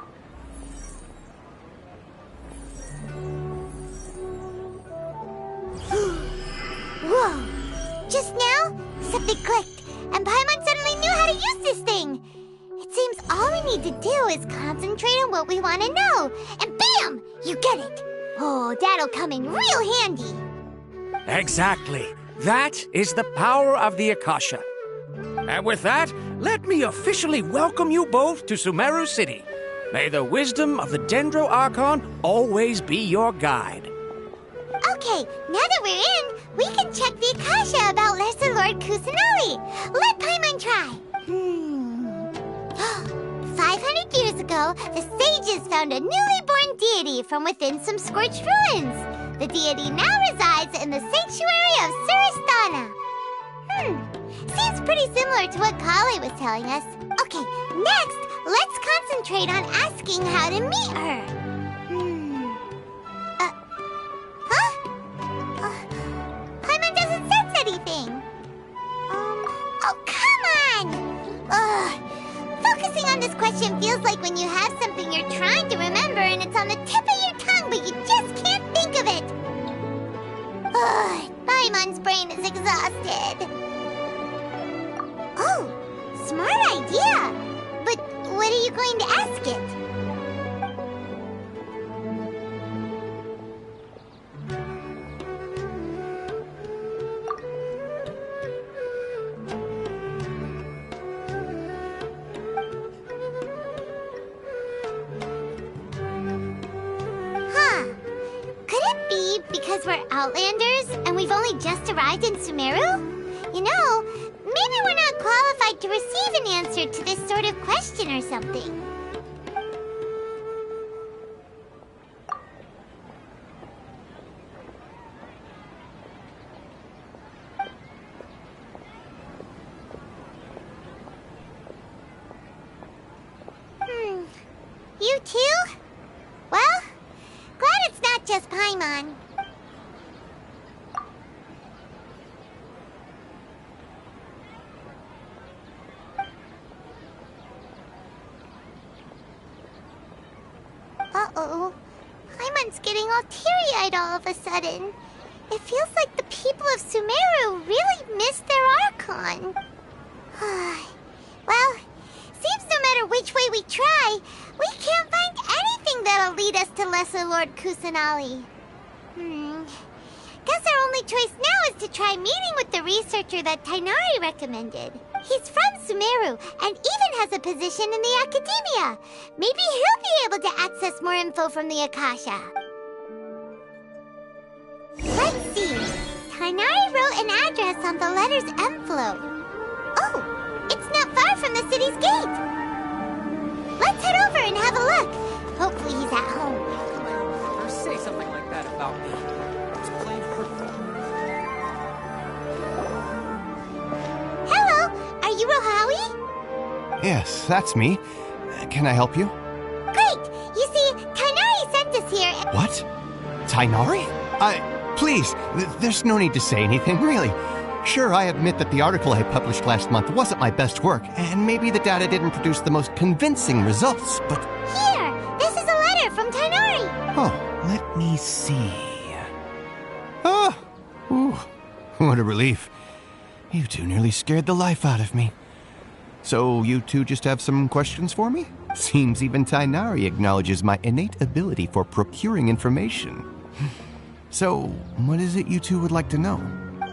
Whoa! Just now, something clicked, and Paimon suddenly knew how to use this thing. It seems all we need to do is concentrate on what we want to know, and bam! You get it. Oh, that'll come in real handy. Exactly. That is the power of the Akasha. And with that, let me officially welcome you both to Sumeru City. May the wisdom of the Dendro Archon always be your guide. Okay, now that we're in, we can check the Akasha about Lesser Lord Kusanali. Let Paimon try. 500 years ago, the sages found a newly born deity from within some scorched ruins. The deity now resides in the sanctuary of Suristana. Seems pretty similar to what Kali was telling us. Okay, next, let's concentrate on asking how to meet her. Paimon doesn't sense anything. Oh, come on! Ugh. Focusing on this question feels like when you have something you're trying to remember and it's on the tip of your tongue, but you just can't think of it. Ugh, Paimon's brain is exhausted. Oh, smart idea. But what are you going to ask it? Because we're Outlanders and we've only just arrived in Sumeru? You know, maybe we're not qualified to receive an answer to this sort of question or something. You too? Well, glad it's not just Paimon. Uh-oh. Paimon's getting all teary-eyed all of a sudden. It feels like the people of Sumeru really miss their Archon. Well, seems no matter which way we try, we can't find anything that'll lead us to Lesser Lord Kusanali. Guess our only choice now is to try meeting with the researcher that Tainari recommended. He's from Sumeru and even has a position in the Academia. Maybe he'll be able to access more info from the Akasha. Let's see. Tainari wrote an address on the letter's envelope. Oh, it's not far from the city's gate. Let's head over and have a look. Hopefully he's at home. Or say something like that about me. It's plain hurtful. Hello, are you Rohawi? Yes, that's me. Can I help you? Great! is here. What? Tainari? Please, there's no need to say anything, really. Sure, I admit that the article I published last month wasn't my best work, and maybe the data didn't produce the most convincing results, but... Here! This is a letter from Tainari! Oh, let me see... Oh! Ooh, what a relief. You two nearly scared the life out of me. So, you two just have some questions for me? Seems even Tainari acknowledges my innate ability for procuring information. So, what is it you two would like to know?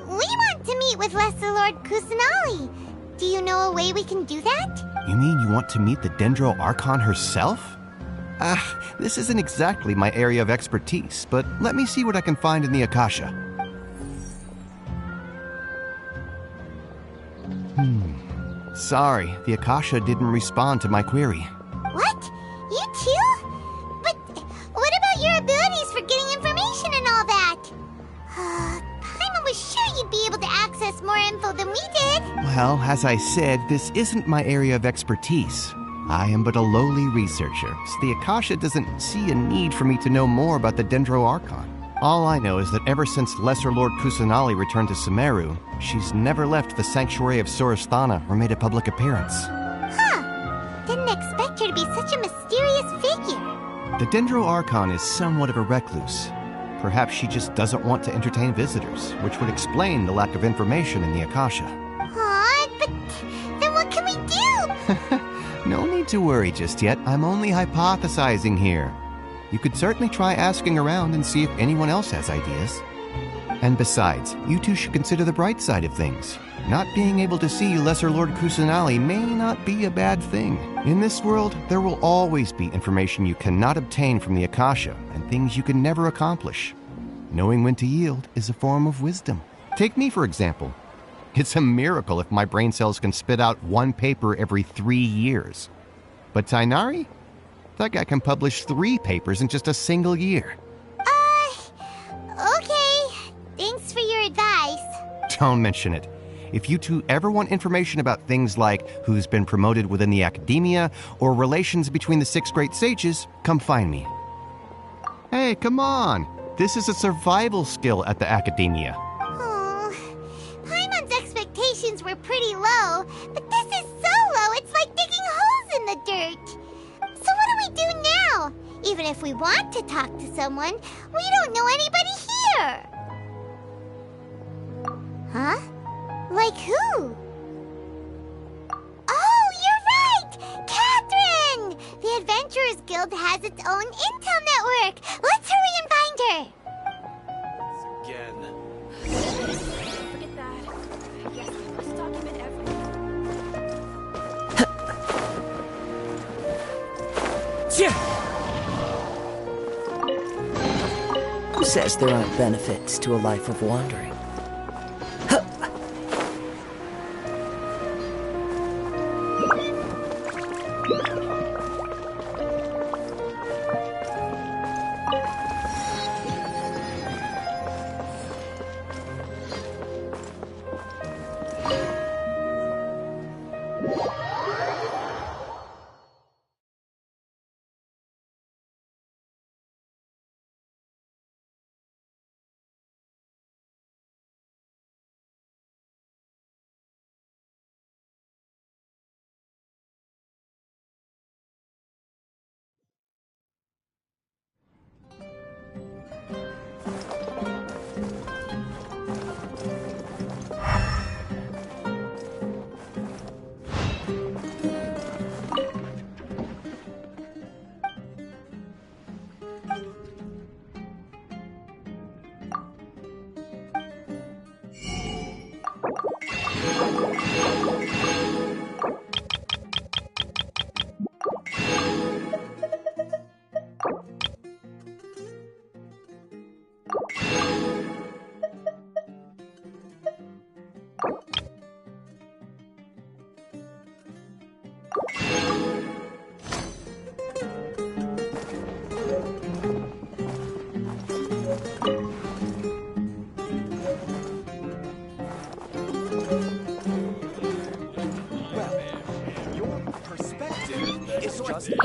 We want to meet with Lesser Lord Kusanali. Do you know a way we can do that? You mean you want to meet the Dendro Archon herself? This isn't exactly my area of expertise, but let me see what I can find in the Akasha. Sorry, the Akasha didn't respond to my query. What? You too? But what about your abilities for getting information and all that? Paimon was sure you'd be able to access more info than we did. Well, as I said, this isn't my area of expertise. I am but a lowly researcher, so the Akasha doesn't see a need for me to know more about the Dendro Archon. All I know is that ever since Lesser Lord Kusanali returned to Sumeru, she's never left the Sanctuary of Sorasthana or made a public appearance. Huh. Didn't expect her to be such a mysterious figure. The Dendro Archon is somewhat of a recluse. Perhaps she just doesn't want to entertain visitors, which would explain the lack of information in the Akasha. But then what can we do? No need to worry just yet. I'm only hypothesizing here. You could certainly try asking around and see if anyone else has ideas. And besides, you two should consider the bright side of things. Not being able to see Lesser Lord Kusanali may not be a bad thing. In this world, there will always be information you cannot obtain from the Akasha, and things you can never accomplish. Knowing when to yield is a form of wisdom. Take me, for example. It's a miracle if my brain cells can spit out one paper every 3 years. But Tainari? That guy can publish 3 papers in just a single year. Okay. Thanks for your advice. Don't mention it. If you two ever want information about things like who's been promoted within the academia or relations between the 6 great sages, come find me. Hey, come on. This is a survival skill at the academia. Paimon's expectations were pretty low, but this is so low it's like digging holes in the dirt. So what do we do now? Even if we want to talk to someone, we don't know anybody here. Huh? Like who? Oh, you're right! Catherine! The Adventurers Guild has its own intel network. Let's hurry and find her. Again. Forget that. Yes, we must document everything. Who says there aren't benefits to a life of wandering?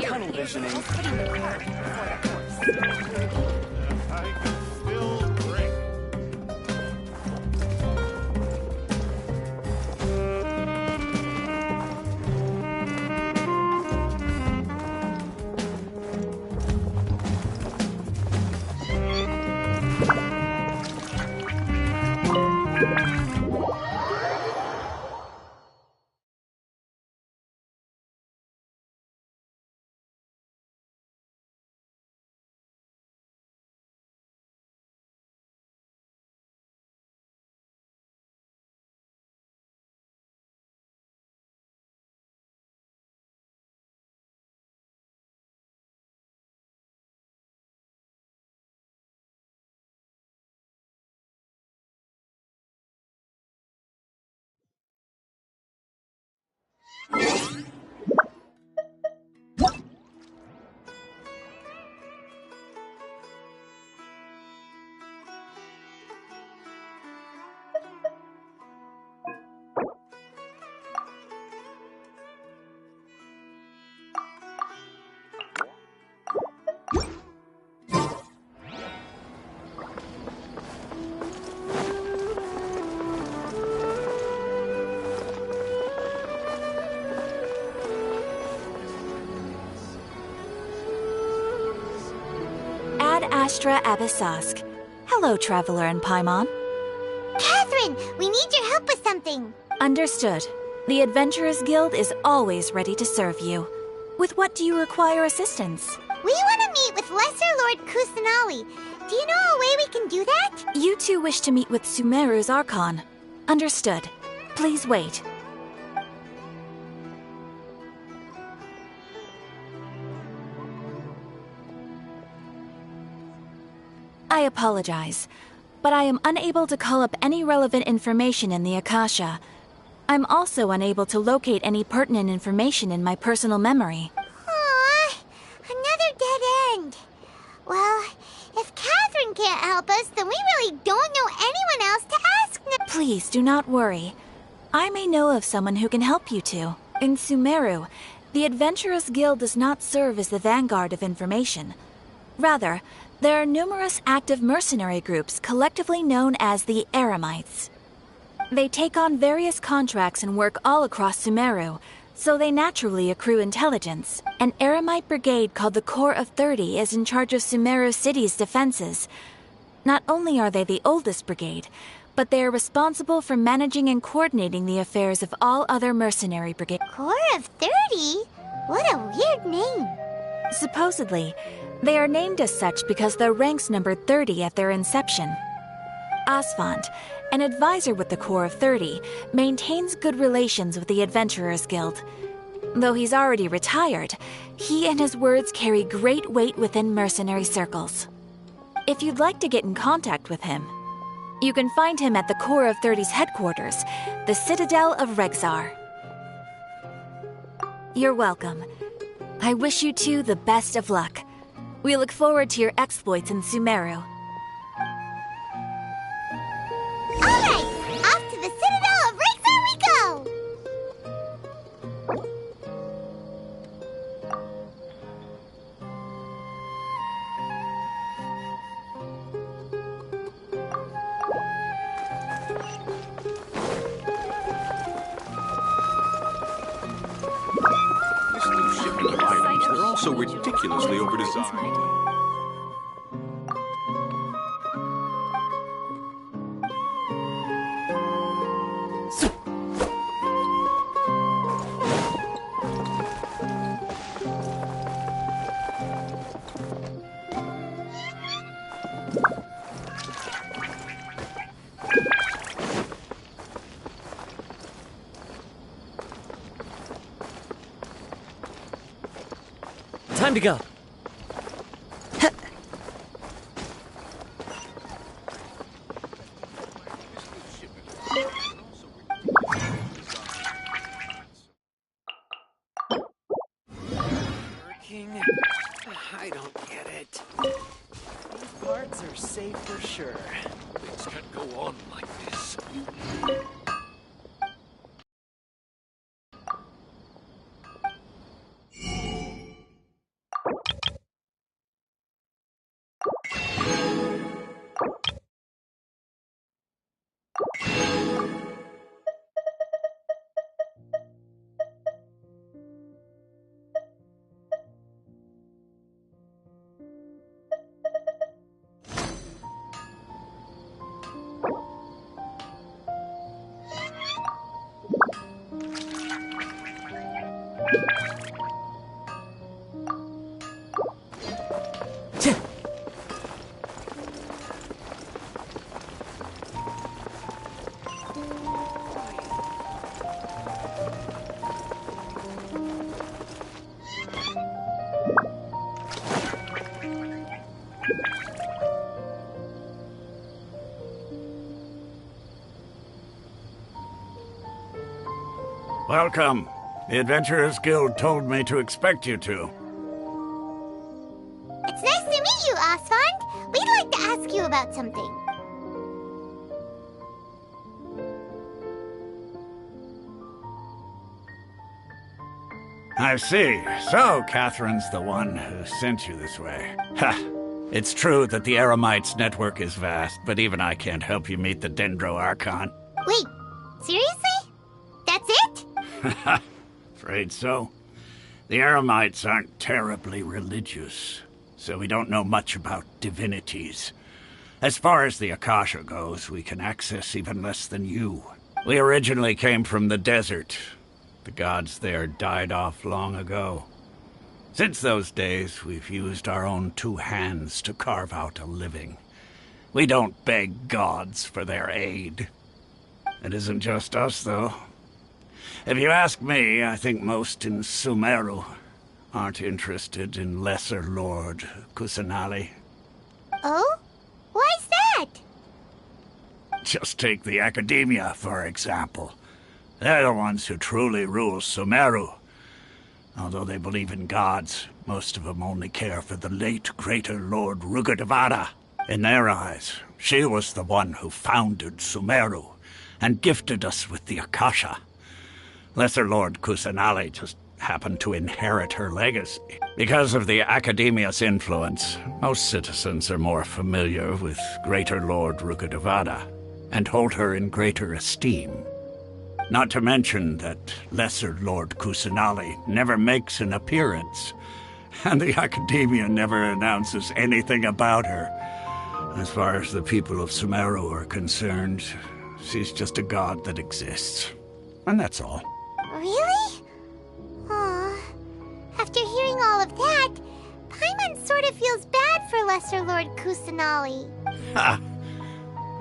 Tunnel visioning. Ad Astra Abyssosk. Hello, Traveler and Paimon. Catherine, we need your help with something. Understood. The Adventurers Guild is always ready to serve you. With what do you require assistance? We want to meet with Lesser Lord Kusanali. Do you know a way we can do that? You two wish to meet with Sumeru's Archon. Understood. Please wait. I apologize, but I am unable to call up any relevant information in the Akasha. I'm also unable to locate any pertinent information in my personal memory. Aww, another dead end. Well, if Catherine can't help us, then we really don't know anyone else to ask now. Please do not worry. I may know of someone who can help you two. In Sumeru, the Adventurers Guild does not serve as the vanguard of information. Rather, there are numerous active mercenary groups collectively known as the Eremites. They take on various contracts and work all across Sumeru, so they naturally accrue intelligence. An Eremite brigade called the Corps of 30 is in charge of Sumeru City's defenses. Not only are they the oldest brigade, but they are responsible for managing and coordinating the affairs of all other mercenary brigades. Corps of 30? What a weird name. Supposedly, they are named as such because their ranks numbered 30 at their inception. Asfant, an advisor with the Corps of 30, maintains good relations with the Adventurers Guild. Though he's already retired, he and his words carry great weight within mercenary circles. If you'd like to get in contact with him, you can find him at the Corps of 30's headquarters, the Citadel of Rexar. You're welcome. I wish you two the best of luck. We look forward to your exploits in Sumeru. Alright, off to the Citadel of Rexar we go! This new shipment of items, they're also ridiculously overdesigned. Time to go. Working? I don't get it. These parts are safe for sure. Things can't go on like this. Welcome. The Adventurers Guild told me to expect you two. It's nice to meet you, Osfond. We'd like to ask you about something. I see. So, Catherine's the one who sent you this way. Ha! It's true that the Eremites network is vast, but even I can't help you meet the Dendro Archon. Wait, seriously? That's it? Afraid so. The Eremites aren't terribly religious, so we don't know much about divinities. As far as the Akasha goes, we can access even less than you. We originally came from the desert. The gods there died off long ago. Since those days, we've used our own two hands to carve out a living. We don't beg gods for their aid. It isn't just us, though. If you ask me, I think most in Sumeru aren't interested in Lesser Lord Kusanali. Oh? Why's that? Just take the Academia, for example. They're the ones who truly rule Sumeru. Although they believe in gods, most of them only care for the late Greater Lord Rukkhadevata. In their eyes, she was the one who founded Sumeru and gifted us with the Akasha. Lesser Lord Kusanali just happened to inherit her legacy. Because of the Academia's influence, most citizens are more familiar with Greater Lord Rukkhadevata and hold her in greater esteem. Not to mention that Lesser Lord Kusanali never makes an appearance, and the Academia never announces anything about her. As far as the people of Sumeru are concerned, she's just a god that exists. And that's all. Really? Aw. After hearing all of that, Paimon sort of feels bad for Lesser Lord Kusanali. Ha!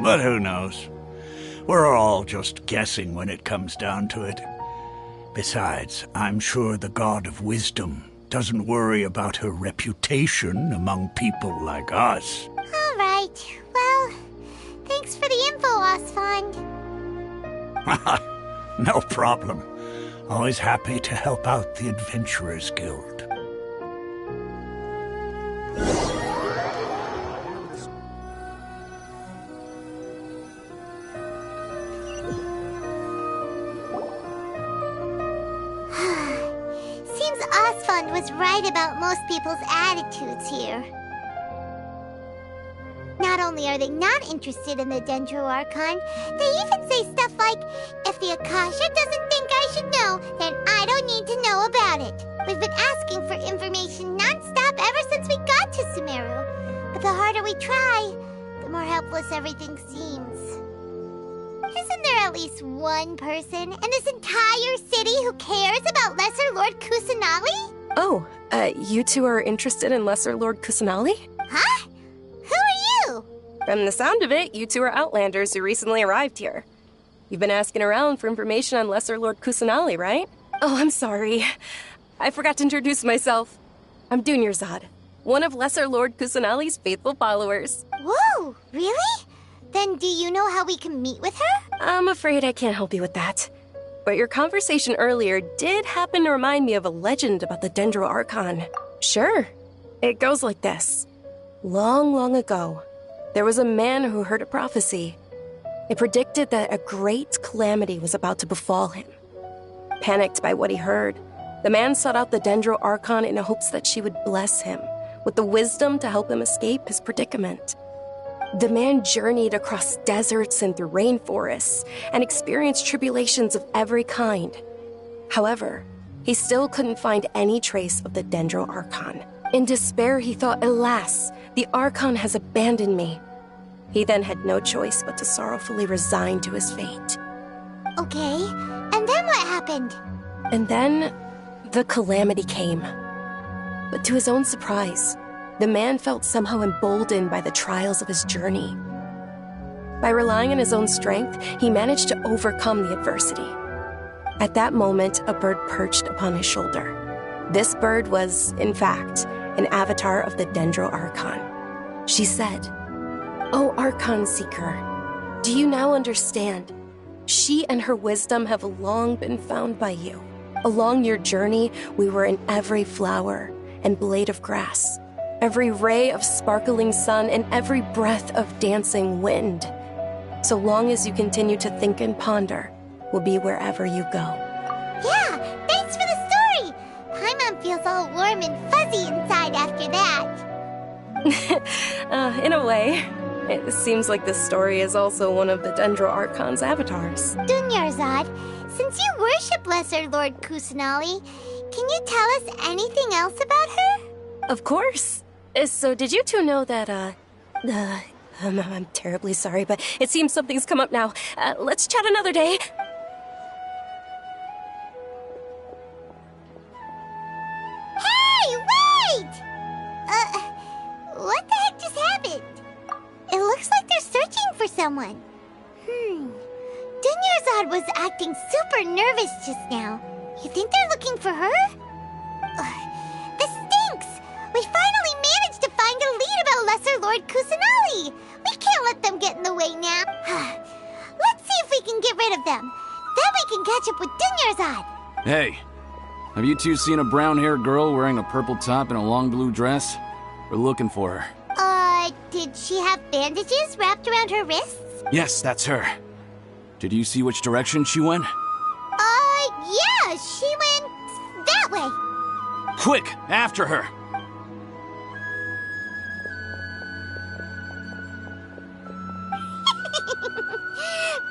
But who knows? We're all just guessing when it comes down to it. Besides, I'm sure the God of Wisdom doesn't worry about her reputation among people like us. All right. Well, thanks for the info, Osfond. No problem. Always happy to help out the Adventurers Guild. Seems Osfond was right about most people's attitudes here. Not only are they not interested in the Dendro Archon, they even say stuff like, if the Akasha doesn't think I should know, then I don't need to know about it. We've been asking for information non-stop ever since we got to Sumeru. But the harder we try, the more helpless everything seems. Isn't there at least one person in this entire city who cares about Lesser Lord Kusanali? Oh, you two are interested in Lesser Lord Kusanali? Huh? Who are you? From the sound of it, you two are Outlanders who recently arrived here. You've been asking around for information on Lesser Lord Kusanali, right? Oh, I'm sorry. I forgot to introduce myself. I'm Dunyarzad, one of Lesser Lord Kusanali's faithful followers. Whoa, really? Then do you know how we can meet with her? I'm afraid I can't help you with that. But your conversation earlier did happen to remind me of a legend about the Dendro Archon. Sure. It goes like this. Long, long ago, there was a man who heard a prophecy. It predicted that a great calamity was about to befall him. Panicked by what he heard, the man sought out the Dendro Archon in hopes that she would bless him with the wisdom to help him escape his predicament. The man journeyed across deserts and through rainforests and experienced tribulations of every kind. However, he still couldn't find any trace of the Dendro Archon. In despair, he thought, alas, the Archon has abandoned me. He then had no choice but to sorrowfully resign to his fate. Okay, and then what happened? And then, The calamity came. But to his own surprise, the man felt somehow emboldened by the trials of his journey. By relying on his own strength, he managed to overcome the adversity. At that moment, a bird perched upon his shoulder. This bird was, in fact, an avatar of the Dendro Archon. She said, "O Archon Seeker, do you now understand? She and her wisdom have long been found by you. Along your journey, we were in every flower and blade of grass, every ray of sparkling sun, and every breath of dancing wind. So long as you continue to think and ponder, we'll be wherever you go." Yeah, thanks for the story! Paimon feels all warm and fuzzy inside after that. In a way. It seems like this story is also one of the Dendro Archon's avatars. Dunyarzad, since you worship Lesser Lord Kusanali, can you tell us anything else about her? Of course. So did you two know that, I'm terribly sorry, but it seems something's come up now. Let's chat another day. Hey, wait! What the heck just happened? It looks like they're searching for someone. Dunyarzad was acting super nervous just now. You think they're looking for her? This stinks! We finally managed to find a lead about Lesser Lord Kusanali! We can't let them get in the way now. Let's see if we can get rid of them. Then we can catch up with Dunyarzad. Hey, have you two seen a brown-haired girl wearing a purple top and a long blue dress? We're looking for her. Did she have bandages wrapped around her wrists? Yes, that's her. Did you see which direction she went? Yeah, she went that way. Quick, after her!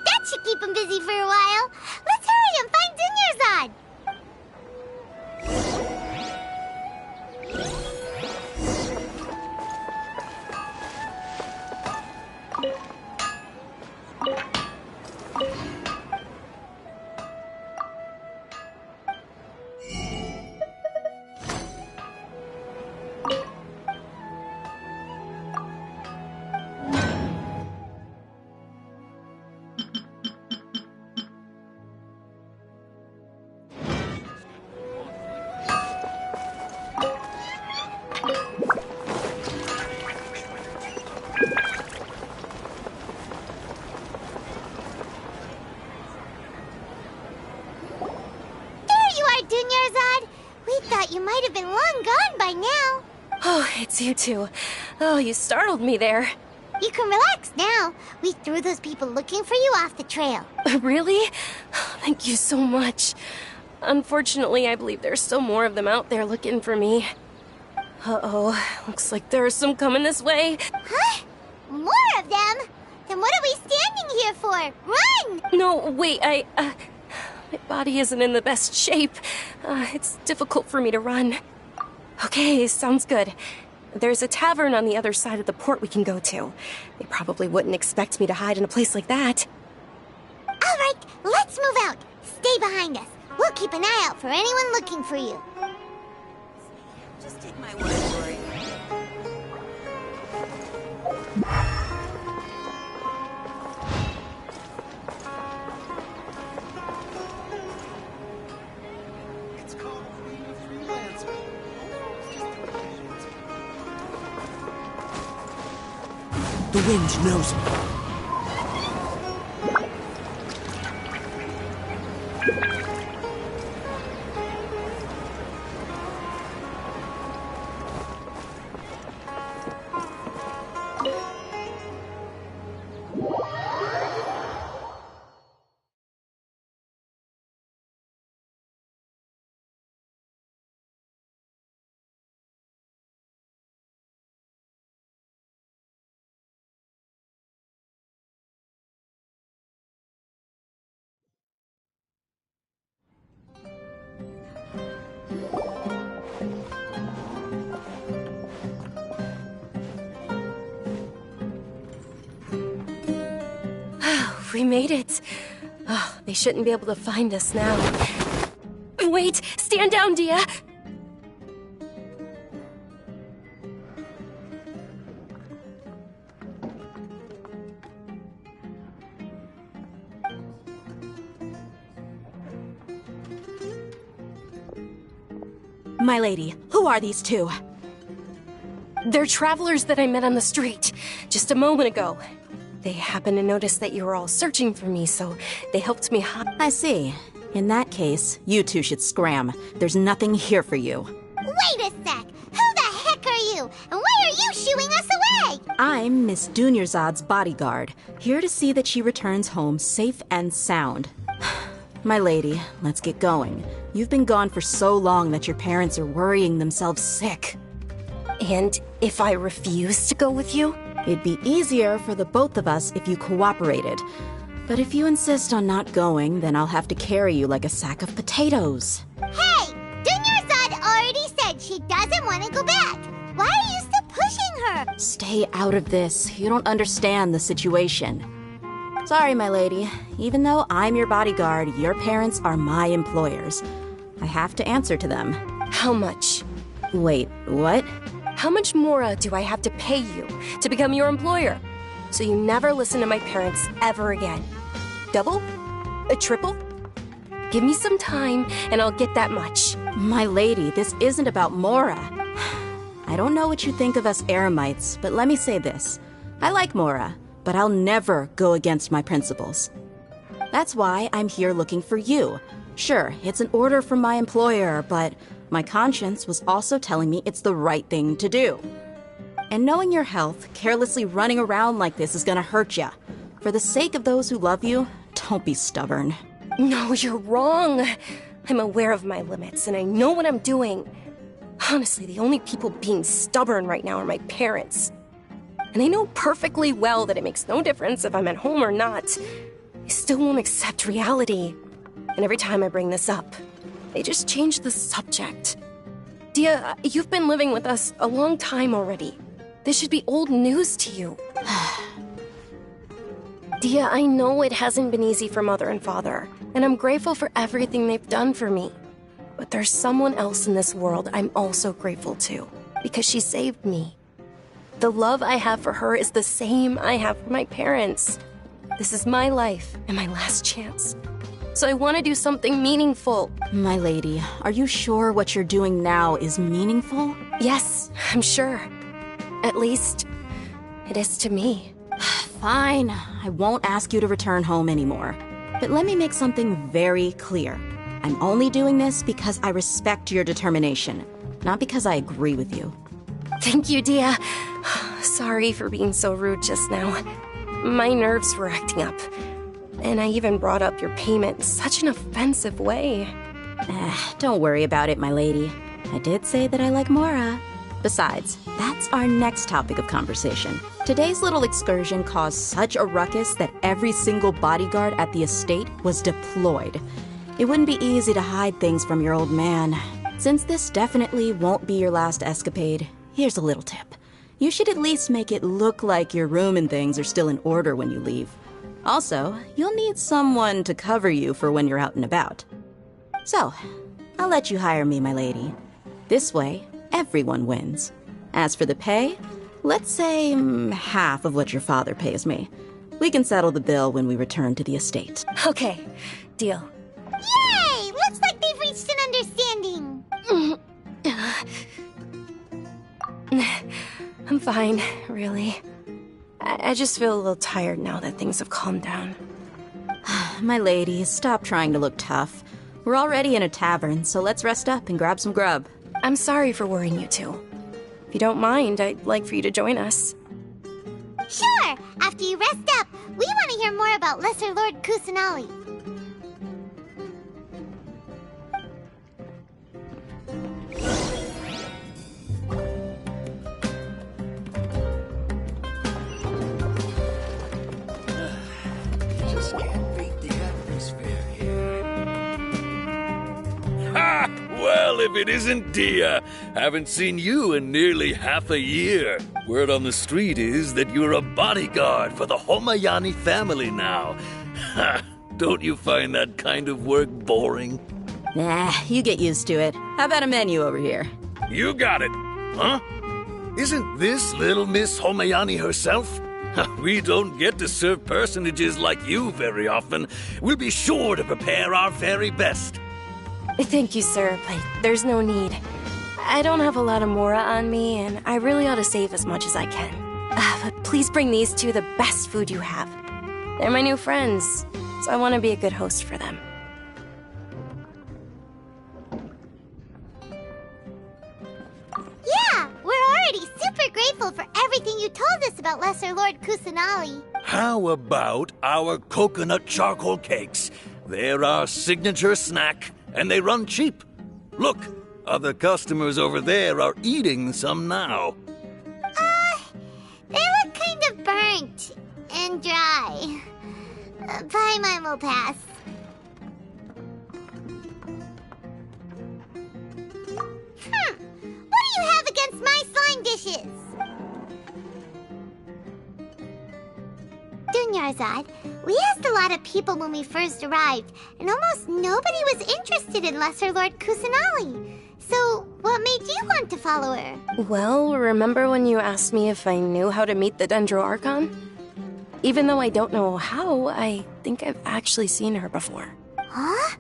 That should keep him busy for a while. Let's hurry and find Dunyarzad. You might have been long gone by now. Oh, it's you two. Oh, you startled me there. You can relax now. We threw those people looking for you off the trail. Really? Thank you so much. Unfortunately, I believe there's still more of them out there looking for me. Uh-oh, looks like there are some coming this way. Huh? More of them? Then what are we standing here for? Run! No, wait, my body isn't in the best shape. It's difficult for me to run. Okay, sounds good. There's a tavern on the other side of the port we can go to. They probably wouldn't expect me to hide in a place like that. All right, let's move out. Stay behind us. We'll keep an eye out for anyone looking for you. Just take my word for it. The wind knows me. We made it. Oh, they shouldn't be able to find us now. Wait, stand down, Dia. My lady, who are these two? They're travelers that I met on the street just a moment ago. They happened to notice that you were all searching for me, so they helped me hide. I see. In that case, you two should scram. There's nothing here for you. Wait a sec! Who the heck are you? And why are you shooing us away? I'm Miss Dunyarzad's bodyguard, here to see that she returns home safe and sound. My lady, let's get going. You've been gone for so long that your parents are worrying themselves sick. And if I refuse to go with you? It'd be easier for the both of us if you cooperated. But if you insist on not going, then I'll have to carry you like a sack of potatoes. Hey! Dunyarzad already said she doesn't want to go back. Why are you still pushing her? Stay out of this. You don't understand the situation. Sorry, my lady. Even though I'm your bodyguard, your parents are my employers. I have to answer to them. How much? Wait, what? How much more do I have to pay you to become your employer? So you never listen to my parents ever again. Double? A triple? Give me some time and I'll get that much. My lady, this isn't about Mora. I don't know what you think of us Eremites, but let me say this. I like Mora, but I'll never go against my principles. That's why I'm here looking for you. Sure, it's an order from my employer, but my conscience was also telling me it's the right thing to do. And knowing your health, carelessly running around like this is gonna hurt ya. For the sake of those who love you, don't be stubborn. No, you're wrong. I'm aware of my limits, and I know what I'm doing. Honestly, the only people being stubborn right now are my parents. And I know perfectly well that it makes no difference if I'm at home or not. They still won't accept reality. And every time I bring this up, they just change the subject. Dia, you've been living with us a long time already. This should be old news to you. Dia, I know it hasn't been easy for Mother and Father, and I'm grateful for everything they've done for me. But there's someone else in this world I'm also grateful to, because she saved me. The love I have for her is the same I have for my parents. This is my life and my last chance. So I want to do something meaningful. My lady, are you sure what you're doing now is meaningful? Yes, I'm sure. At least, it is to me. Fine, I won't ask you to return home anymore. But let me make something very clear. I'm only doing this because I respect your determination, not because I agree with you. Thank you, Dia. Sorry for being so rude just now. My nerves were acting up. And I even brought up your payment in such an offensive way. Don't worry about it, my lady. I did say that I like Mora. Besides, that's our next topic of conversation. Today's little excursion caused such a ruckus that every single bodyguard at the estate was deployed. It wouldn't be easy to hide things from your old man. Since this definitely won't be your last escapade, here's a little tip. You should at least make it look like your room and things are still in order when you leave. Also, you'll need someone to cover you for when you're out and about. So, I'll let you hire me, my lady. This way, everyone wins. As for the pay, let's say half of what your father pays me. We can settle the bill when we return to the estate. Okay, deal. Yay! Looks like they've reached an understanding. I'm fine, really. I just feel a little tired now that things have calmed down. My lady, stop trying to look tough. We're already in a tavern, so let's rest up and grab some grub. I'm sorry for worrying you two. If you don't mind, I'd like for you to join us. Sure! After you rest up, we want to hear more about Lesser Lord Kusanali. Just can't beat the atmosphere here. Ha! Well, if it isn't Dia, haven't seen you in nearly half a year. Word on the street is that you're a bodyguard for the Homayani family now. Ha! Don't you find that kind of work boring? Nah, you get used to it. How about a menu over here? You got it. Huh? Isn't this little Miss Homayani herself? We don't get to serve personages like you very often. We'll be sure to prepare our very best. Thank you, sir, but there's no need. I don't have a lot of Mora on me, and I really ought to save as much as I can. But please bring these two the best food you have. They're my new friends, so I want to be a good host for them. Yeah, we're already super grateful for everything you told us about Lesser Lord Kusanali. How about our coconut charcoal cakes? They're our signature snack, and they run cheap. Look, other customers over there are eating some now. They look kind of burnt and dry. Buy mine will pass. What do you have against my slime dishes? Dunyarzad, we asked a lot of people when we first arrived, and almost nobody was interested in Lesser Lord Kusanali. So, what made you want to follow her? Well, remember when you asked me if I knew how to meet the Dendro Archon? Even though I don't know how, I think I've actually seen her before. Huh?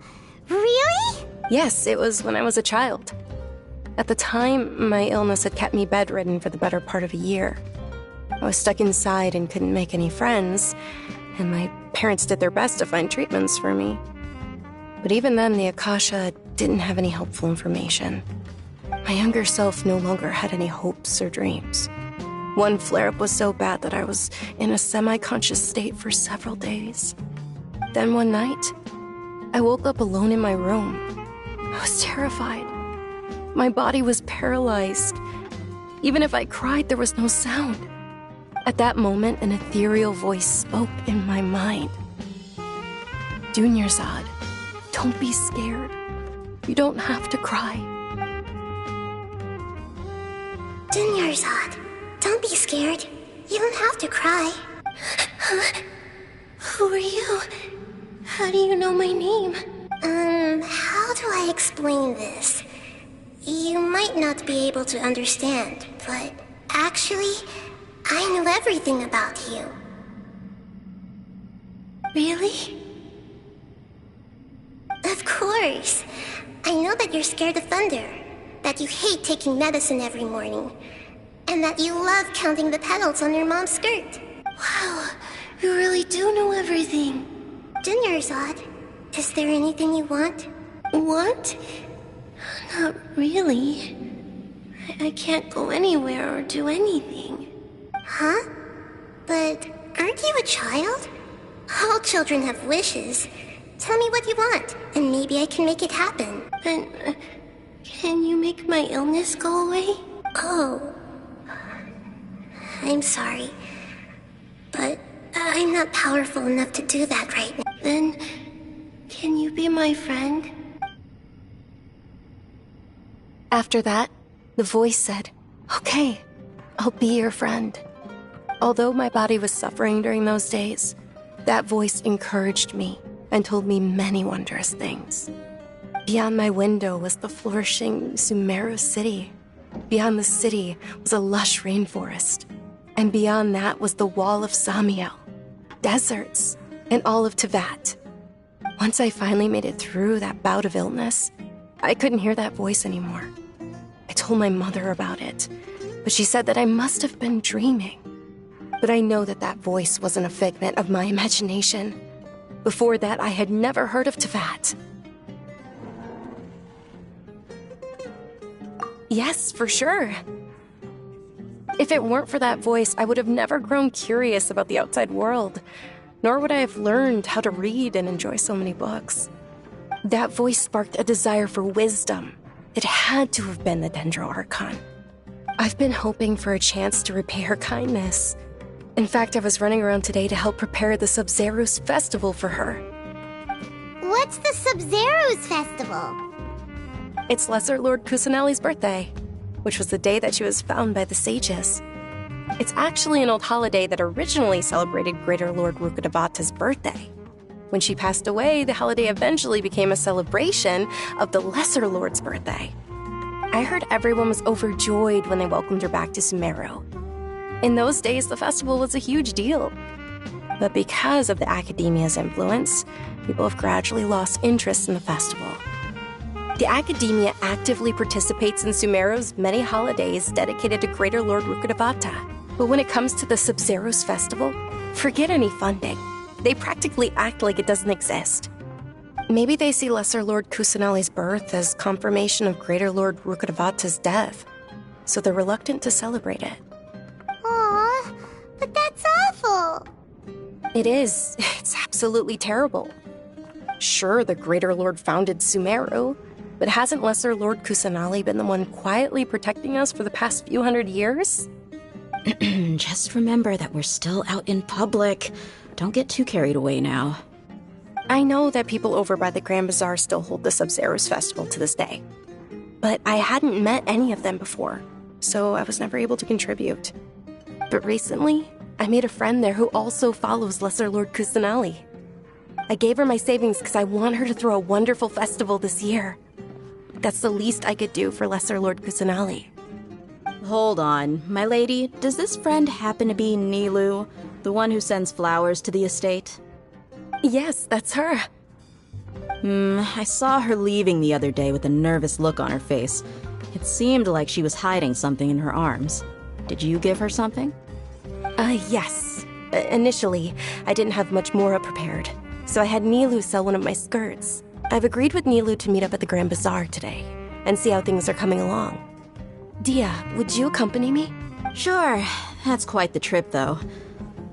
Really? Yes, it was when I was a child. At the time, my illness had kept me bedridden for the better part of a year. I was stuck inside and couldn't make any friends, and my parents did their best to find treatments for me. But even then, the Akasha didn't have any helpful information. My younger self no longer had any hopes or dreams. One flare-up was so bad that I was in a semi-conscious state for several days. Then one night, I woke up alone in my room. I was terrified. My body was paralyzed. Even if I cried, there was no sound. At that moment, an ethereal voice spoke in my mind. Dunyarzad, don't be scared. You don't have to cry. Dunyarzad, don't be scared. You don't have to cry. Who are you? How do you know my name? How do I explain this? You might not be able to understand, but actually, I know everything about you. Really? Of course. I know that you're scared of thunder, that you hate taking medicine every morning, and that you love counting the petals on your mom's skirt. Wow, you really do know everything. Dunyarzad, is there anything you want? Want? Not really. I can't go anywhere or do anything. Huh? But aren't you a child? All children have wishes. Tell me what you want, and maybe I can make it happen. But, can you make my illness go away? Oh. I'm sorry. But I'm not powerful enough to do that right now. Then, can you be my friend? After that, the voice said, "Okay, I'll be your friend." Although my body was suffering during those days, that voice encouraged me and told me many wondrous things. Beyond my window was the flourishing Sumeru city. Beyond the city was a lush rainforest. And beyond that was the wall of Samiel, deserts, and all of Tevat. Once I finally made it through that bout of illness, I couldn't hear that voice anymore. I told my mother about it, but she said that I must have been dreaming. But I know that that voice wasn't a figment of my imagination. Before that, I had never heard of Tevat. Yes, for sure. If it weren't for that voice, I would have never grown curious about the outside world, nor would I have learned how to read and enjoy so many books. That voice sparked a desire for wisdom. It had to have been the Dendro Archon. I've been hoping for a chance to repay her kindness. In fact, I was running around today to help prepare the Sub-Zerus festival for her. What's the Sub-Zerus festival? It's Lesser Lord Kusanali's birthday, which was the day that she was found by the sages. It's actually an old holiday that originally celebrated Greater Lord Rukkhadevata's birthday. When she passed away, the holiday eventually became a celebration of the Lesser Lord's birthday. I heard everyone was overjoyed when they welcomed her back to Sumeru. In those days, the festival was a huge deal. But because of the Academia's influence, people have gradually lost interest in the festival. The Academia actively participates in Sumeru's many holidays dedicated to Greater Lord Rukkhadevata. But when it comes to the Sub-Zero's festival, forget any funding. They practically act like it doesn't exist. Maybe they see Lesser Lord Kusanali's birth as confirmation of Greater Lord Rukkhadevata's death, so they're reluctant to celebrate it. Aw, but that's awful. It is. It's absolutely terrible. Sure, the Greater Lord founded Sumeru, but hasn't Lesser Lord Kusanali been the one quietly protecting us for the past few hundred years? Just remember that we're still out in public. Don't get too carried away now. I know that people over by the Grand Bazaar still hold the Sub-Zero's festival to this day. But I hadn't met any of them before, so I was never able to contribute. But recently, I made a friend there who also follows Lesser Lord Kusanali. I gave her my savings because I want her to throw a wonderful festival this year. That's the least I could do for Lesser Lord Kusanali. Hold on, my lady. Does this friend happen to be Nilu, the one who sends flowers to the estate? Yes, that's her. I saw her leaving the other day with a nervous look on her face. It seemed like she was hiding something in her arms. Did you give her something? Yes. Initially, I didn't have much Mora prepared, so I had Nilu sell one of my skirts. I've agreed with Nilu to meet up at the Grand Bazaar today and see how things are coming along. Dia, would you accompany me? Sure. That's quite the trip, though.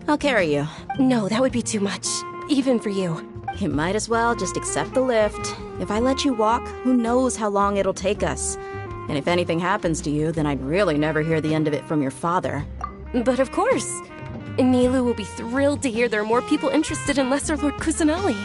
I'll carry you. No, that would be too much. Even for you. You might as well just accept the lift. If I let you walk, who knows how long it'll take us. And if anything happens to you, then I'd really never hear the end of it from your father. But of course. Nilu will be thrilled to hear there are more people interested in Lesser Lord Kusanali.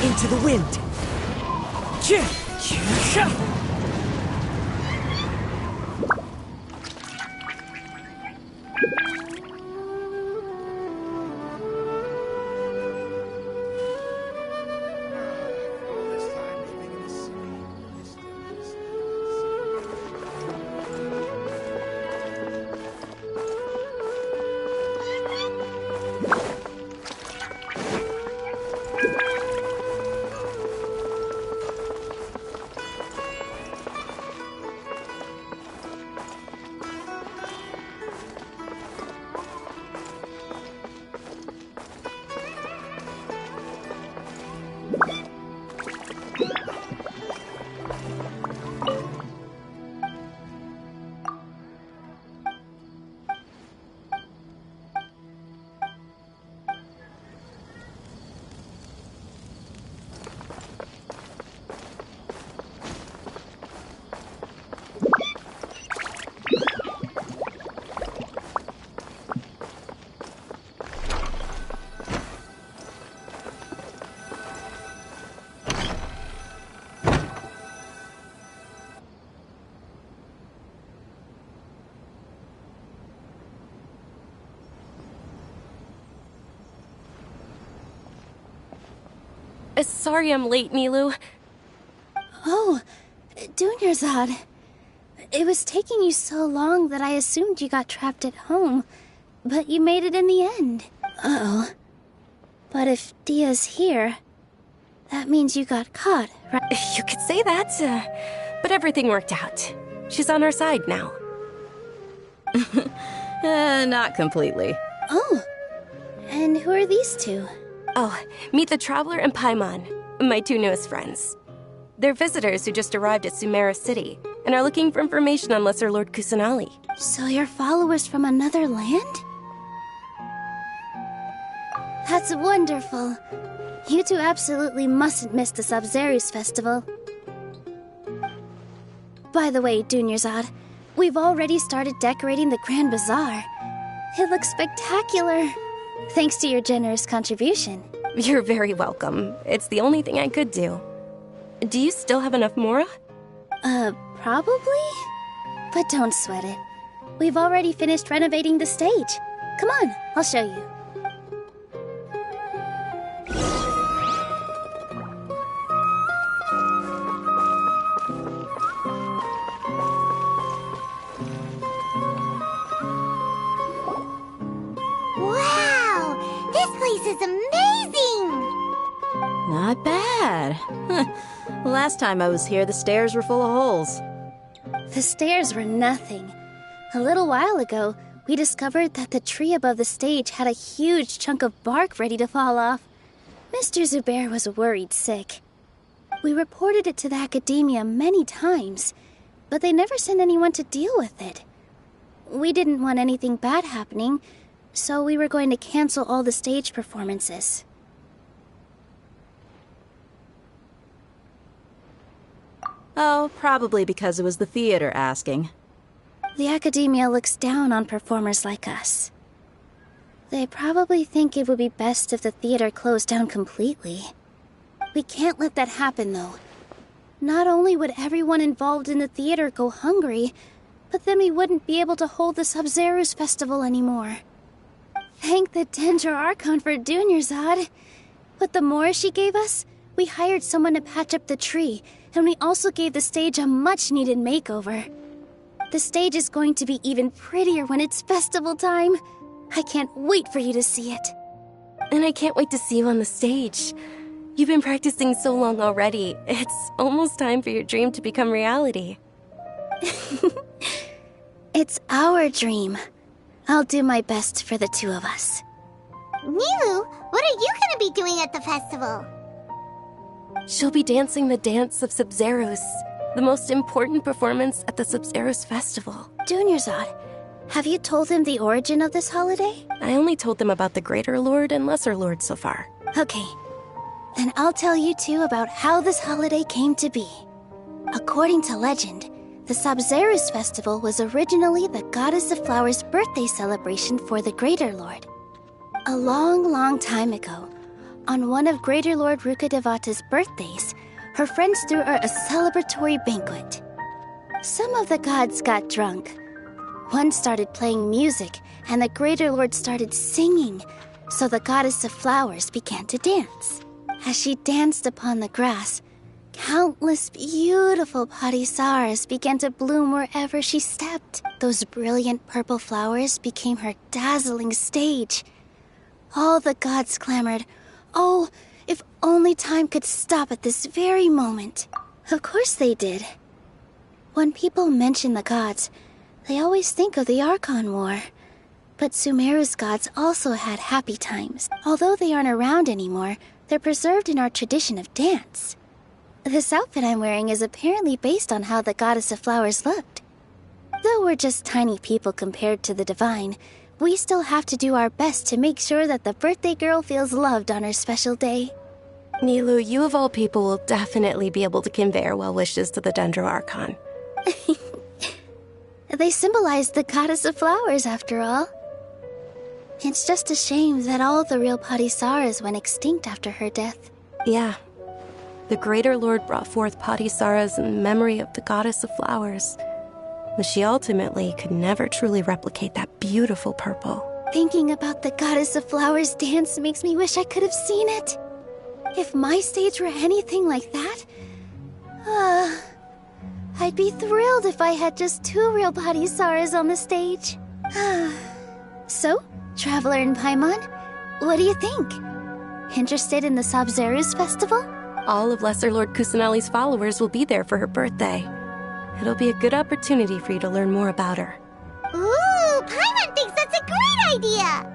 Into the wind. Sorry I'm late, Nilu. Oh, Dunyarzad. It was taking you so long that I assumed you got trapped at home, but you made it in the end. Uh-oh. But if Dia's here, that means you got caught, right? You could say that, but everything worked out. She's on our side now. Not completely. Oh, and who are these two? Oh, meet the Traveler and Paimon, my two newest friends. They're visitors who just arrived at Sumeru City and are looking for information on Lesser Lord Kusanali. So you're followers from another land? That's wonderful. You two absolutely mustn't miss the Sub-Zerus festival. By the way, Dunyarzad, we've already started decorating the Grand Bazaar. It looks spectacular. Thanks to your generous contribution. You're very welcome. It's the only thing I could do. Do you still have enough Mora? Probably? But don't sweat it. We've already finished renovating the stage. Come on, I'll show you. Wow! This place is amazing! Not bad. Last time I was here, the stairs were full of holes. The stairs were nothing. A little while ago, we discovered that the tree above the stage had a huge chunk of bark ready to fall off. Mr. Zubair was worried sick. We reported it to the academia many times, but they never sent anyone to deal with it. We didn't want anything bad happening, so we were going to cancel all the stage performances. Oh, probably because it was the theater asking. The academia looks down on performers like us. They probably think it would be best if the theater closed down completely. We can't let that happen, though. Not only would everyone involved in the theater go hungry, but then we wouldn't be able to hold the Sub-Zerus festival anymore. Thank the Dendro Archon for Dunyarzad. With the Mora she gave us, we hired someone to patch up the tree, and we also gave the stage a much-needed makeover. The stage is going to be even prettier when it's festival time. I can't wait for you to see it. And I can't wait to see you on the stage. You've been practicing so long already. It's almost time for your dream to become reality. It's our dream. I'll do my best for the two of us. Nilu, what are you gonna be doing at the festival? She'll be dancing the dance of Sub-Zerus, the most important performance at the Sub-Zerus festival. Dunyarzad, have you told them the origin of this holiday? I only told them about the Greater Lord and Lesser Lord so far. Okay, then I'll tell you two about how this holiday came to be. According to legend, the Sub-Zerus festival was originally the Goddess of Flowers' birthday celebration for the Greater Lord. A long, long time ago, on one of Greater Lord Rukkhadevata's birthdays, her friends threw her a celebratory banquet. Some of the gods got drunk. One started playing music, and the Greater Lord started singing, so the Goddess of Flowers began to dance. As she danced upon the grass, countless beautiful parisaras began to bloom wherever she stepped. Those brilliant purple flowers became her dazzling stage. All the gods clamored, "Oh, if only time could stop at this very moment." Of course they did. When people mention the gods, they always think of the Archon War. But Sumeru's gods also had happy times. Although they aren't around anymore, they're preserved in our tradition of dance. This outfit I'm wearing is apparently based on how the Goddess of Flowers looked. Though we're just tiny people compared to the divine, we still have to do our best to make sure that the birthday girl feels loved on her special day. Nilu, you of all people will definitely be able to convey our well wishes to the Dendro Archon. They symbolize the Goddess of Flowers, after all. It's just a shame that all the real Parisaras went extinct after her death. Yeah. The Greater Lord brought forth Parisaras in memory of the Goddess of Flowers, but she ultimately could never truly replicate that beautiful purple. Thinking about the Goddess of Flowers dance makes me wish I could have seen it. If my stage were anything like that, I'd be thrilled if I had just two real Parisaras on the stage. So, Traveler and Paimon, what do you think? Interested in the Sabzeruz festival? All of Lesser Lord Kusanali's followers will be there for her birthday. It'll be a good opportunity for you to learn more about her. Ooh, Paimon thinks that's a great idea!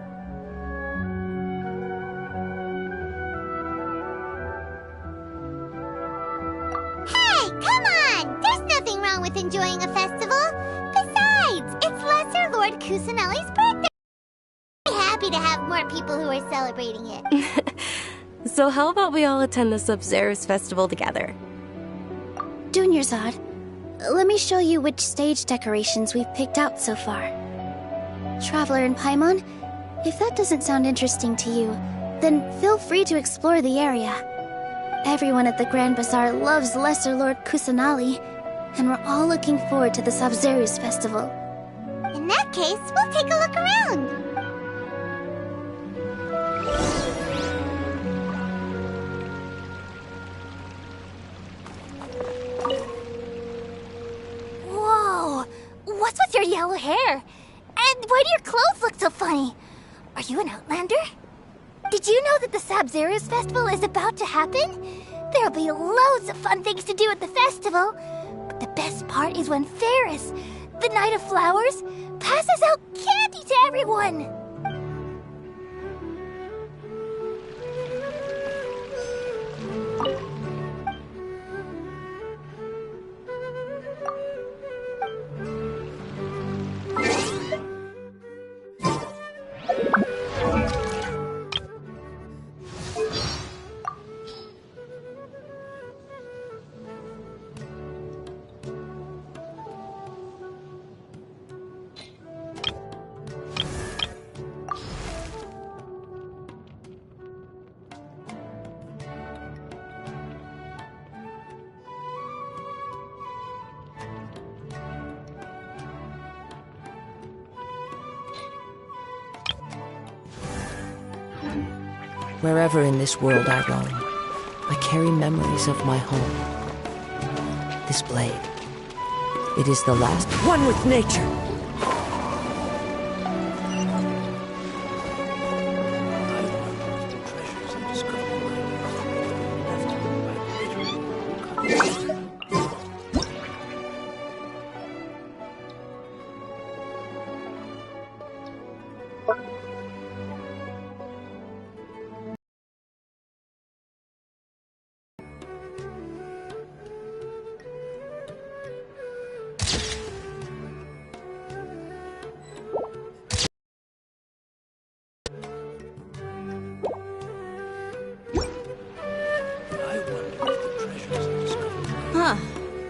Hey, come on! There's nothing wrong with enjoying a festival. Besides, it's Lesser Lord Kusanali's birthday. I'm happy to have more people who are celebrating it. So how about we all attend the Sabzeruz festival together? Dunyarzad, let me show you which stage decorations we've picked out so far. Traveler and Paimon, if that doesn't sound interesting to you, then feel free to explore the area. Everyone at the Grand Bazaar loves Lesser Lord Kusanali, and we're all looking forward to the Sabzeruz festival. In that case, we'll take a look around. Whoa! What's with your yellow hair? And why do your clothes look so funny? Are you an Outlander? Did you know that the Sabzeruz festival is about to happen? There'll be loads of fun things to do at the festival. But the best part is when Ferris, the Knight of Flowers, passes out candy to everyone! Wherever in this world I roam, I carry memories of my home. This blade, it is the last one with nature.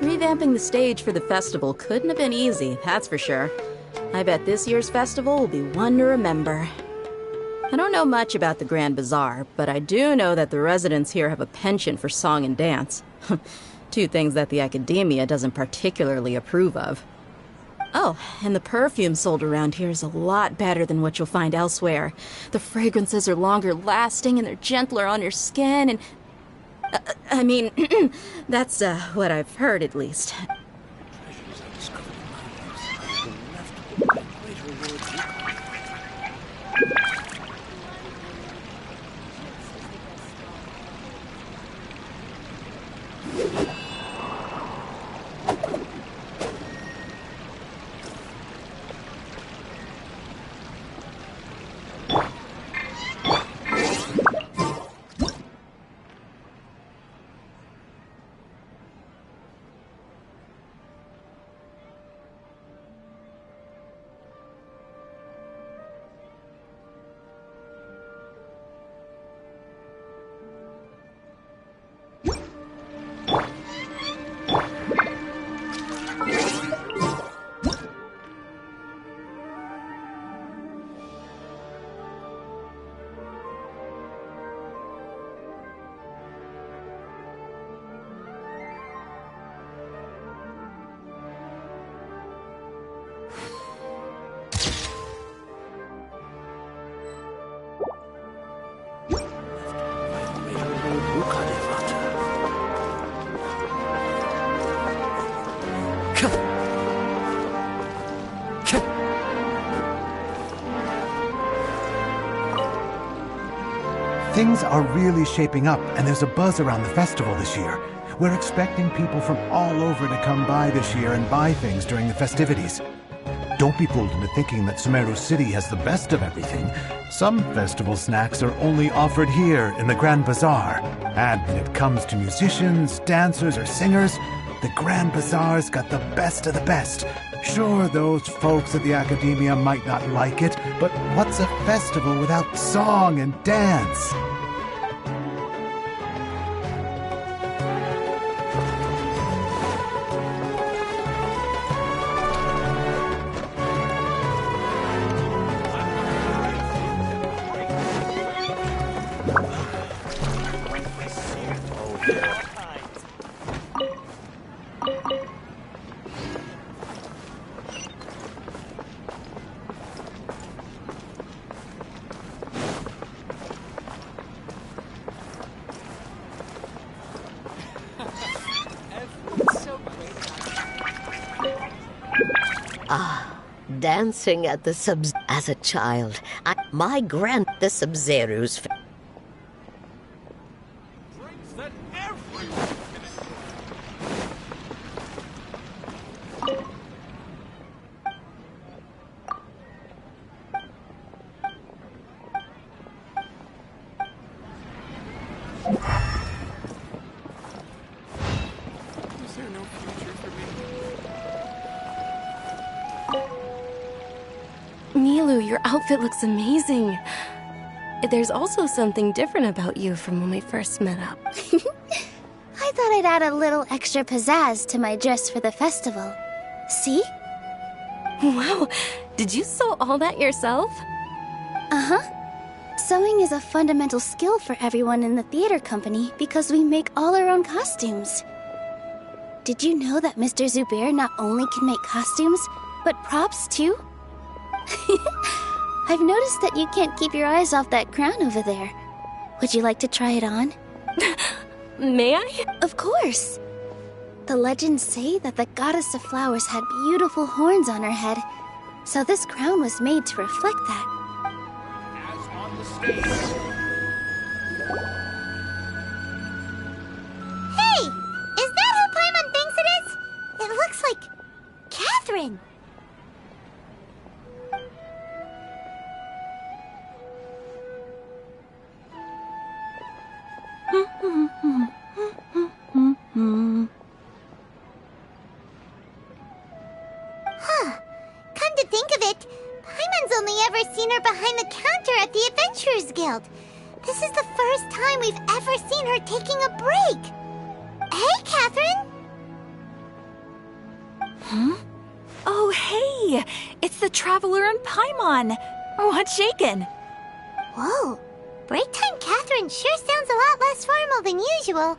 Revamping the stage for the festival couldn't have been easy, that's for sure. I bet this year's festival will be one to remember. I don't know much about the Grand Bazaar, but I do know that the residents here have a penchant for song and dance. Two things that the academia doesn't particularly approve of. Oh, and the perfume sold around here is a lot better than what you'll find elsewhere. The fragrances are longer lasting and they're gentler on your skin and... I mean, that's what I've heard at least. Things are really shaping up, and there's a buzz around the festival this year. We're expecting people from all over to come by this year and buy things during the festivities. Don't be fooled into thinking that Sumeru City has the best of everything. Some festival snacks are only offered here in the Grand Bazaar. And when it comes to musicians, dancers, or singers, the Grand Bazaar's got the best of the best. Sure, those folks at the Academia might not like it, but what's a festival without song and dance? Dancing at the subs as a child. The Sub-Zeru's. Milu, your outfit looks amazing. There's also something different about you from when we first met up. I thought I'd add a little extra pizzazz to my dress for the festival. See? Wow, did you sew all that yourself? Uh-huh. Sewing is a fundamental skill for everyone in the theater company because we make all our own costumes. Did you know that Mr. Zubair not only can make costumes, but props too? I've noticed that you can't keep your eyes off that crown over there. Would you like to try it on? May I? Of course. The legends say that the goddess of flowers had beautiful horns on her head, so this crown was made to reflect that. As on the stage. Hey! Is that who Paimon thinks it is? It looks like Catherine. Huh. Come to think of it, Paimon's only ever seen her behind the counter at the Adventurers Guild. This is the first time we've ever seen her taking a break. Hey, Catherine! Huh? Oh, hey! It's the Traveler and Paimon! What's shaken? Whoa. Break time Catherine sure sounds a lot less formal than usual.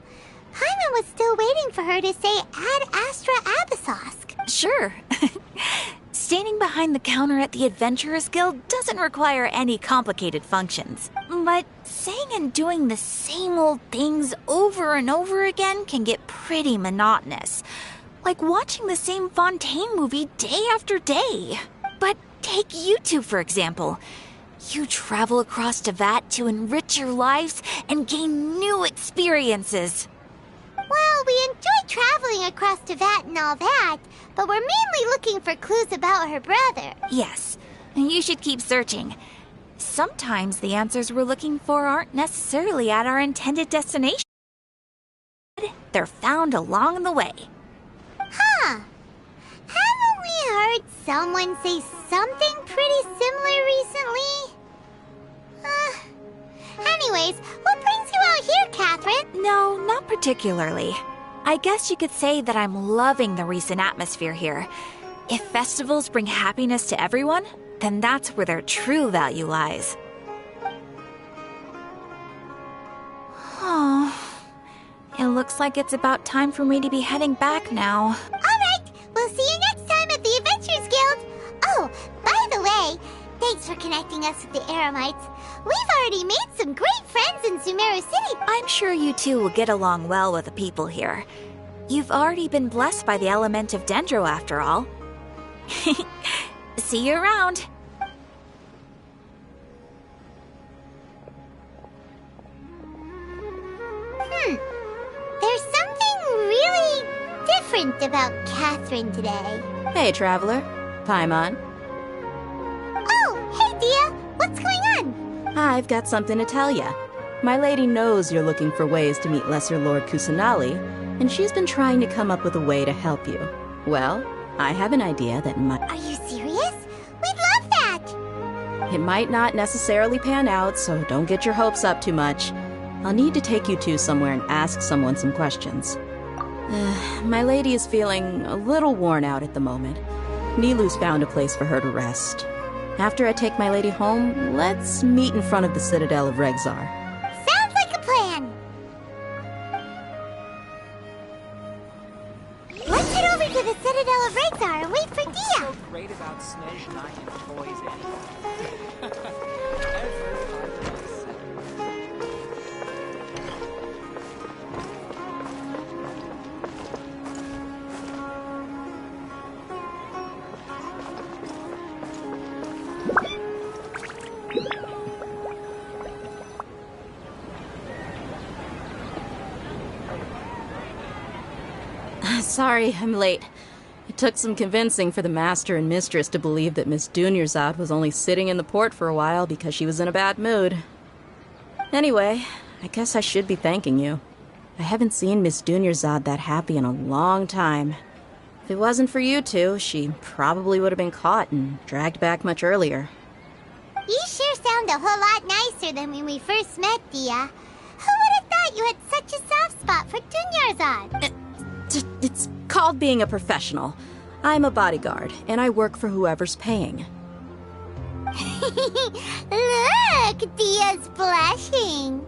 Paimon was still waiting for her to say Ad Astra Abyssosque. Sure. Standing behind the counter at the Adventurers Guild doesn't require any complicated functions. But saying and doing the same old things over and over again can get pretty monotonous. Like watching the same Fontaine movie day after day. But take you two, for example. You travel across Teyvat to enrich your lives and gain new experiences. Well, we enjoy traveling across Teyvat and all that, but we're mainly looking for clues about her brother. Yes, you should keep searching. Sometimes the answers we're looking for aren't necessarily at our intended destination. They're found along the way. Huh. Haven't we heard someone say something pretty similar recently? Anyways, what brings you out here, Catherine? No, not particularly. I guess you could say that I'm loving the recent atmosphere here. If festivals bring happiness to everyone, then that's where their true value lies. Oh, it looks like it's about time for me to be heading back now. Alright, we'll see you next time at the Adventurers Guild. Oh, by the way, thanks for connecting us with the Eremites. We've already made some great friends in Sumeru City. I'm sure you two will get along well with the people here. You've already been blessed by the element of Dendro after all. See you around. asked about Catherine today. Hey, Traveler. Paimon. Oh, hey, Dia! What's going on? I've got something to tell ya. My lady knows you're looking for ways to meet Lesser Lord Kusanali, and she's been trying to come up with a way to help you. Well, I have an idea that might... Are you serious? We'd love that! It might not necessarily pan out, so don't get your hopes up too much. I'll need to take you two somewhere and ask someone some questions. My lady is feeling a little worn out at the moment. Nilu's found a place for her to rest. After I take my lady home, let's meet in front of the Citadel of Regzar. Sounds like a plan! Let's head over to the Citadel of Regzar and wait for Dia! What's so great about Snezh Nine toys anyway? Sorry, I'm late. It took some convincing for the master and mistress to believe that Miss Dunyarzad was only sitting in the port for a while because she was in a bad mood. Anyway, I guess I should be thanking you. I haven't seen Miss Dunyarzad that happy in a long time. If it wasn't for you two, she probably would have been caught and dragged back much earlier. You sure sound a whole lot nicer than when we first met, Dia. Who would have thought you had such a soft spot for Dunyarzad? It's called being a professional. I'm a bodyguard, and I work for whoever's paying. Look, Dia's blushing.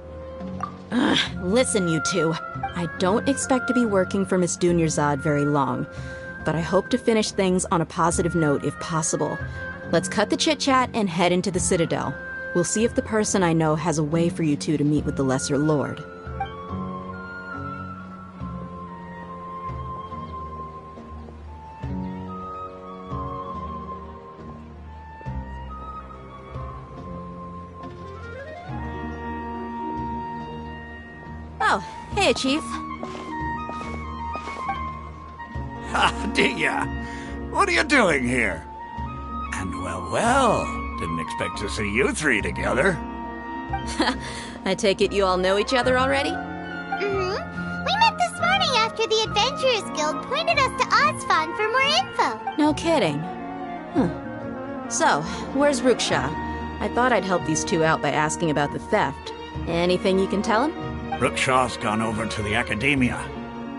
Listen, you two. I don't expect to be working for Miss Dunyarzad very long, but I hope to finish things on a positive note if possible. Let's cut the chit-chat and head into the Citadel. We'll see if the person I know has a way for you two to meet with the Lesser Lord. Oh, hey, Chief. Ah, Dia! What are you doing here? And well, didn't expect to see you three together. I take it you all know each other already? Mm-hmm. We met this morning after the Adventurers Guild pointed us to Ozfon for more info. No kidding. So, where's Ruksha? I thought I'd help these two out by asking about the theft. Anything you can tell him? Ruksha's gone over to the Academia.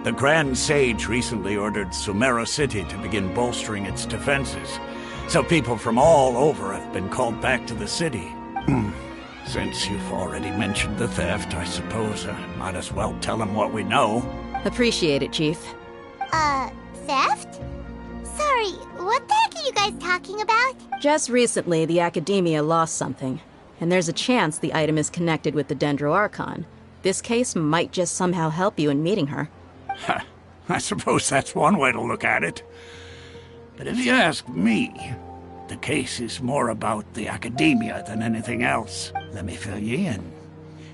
The Grand Sage recently ordered Sumeru City to begin bolstering its defenses, so people from all over have been called back to the city. Since you've already mentioned the theft, I suppose I might as well tell them what we know. Appreciate it, Chief. Theft? Sorry, what the heck are you guys talking about? Just recently, the Academia lost something, and there's a chance the item is connected with the Dendro Archon. This case might just somehow help you in meeting her. I suppose that's one way to look at it. But if you ask me, the case is more about the Academia than anything else. Let me fill you in.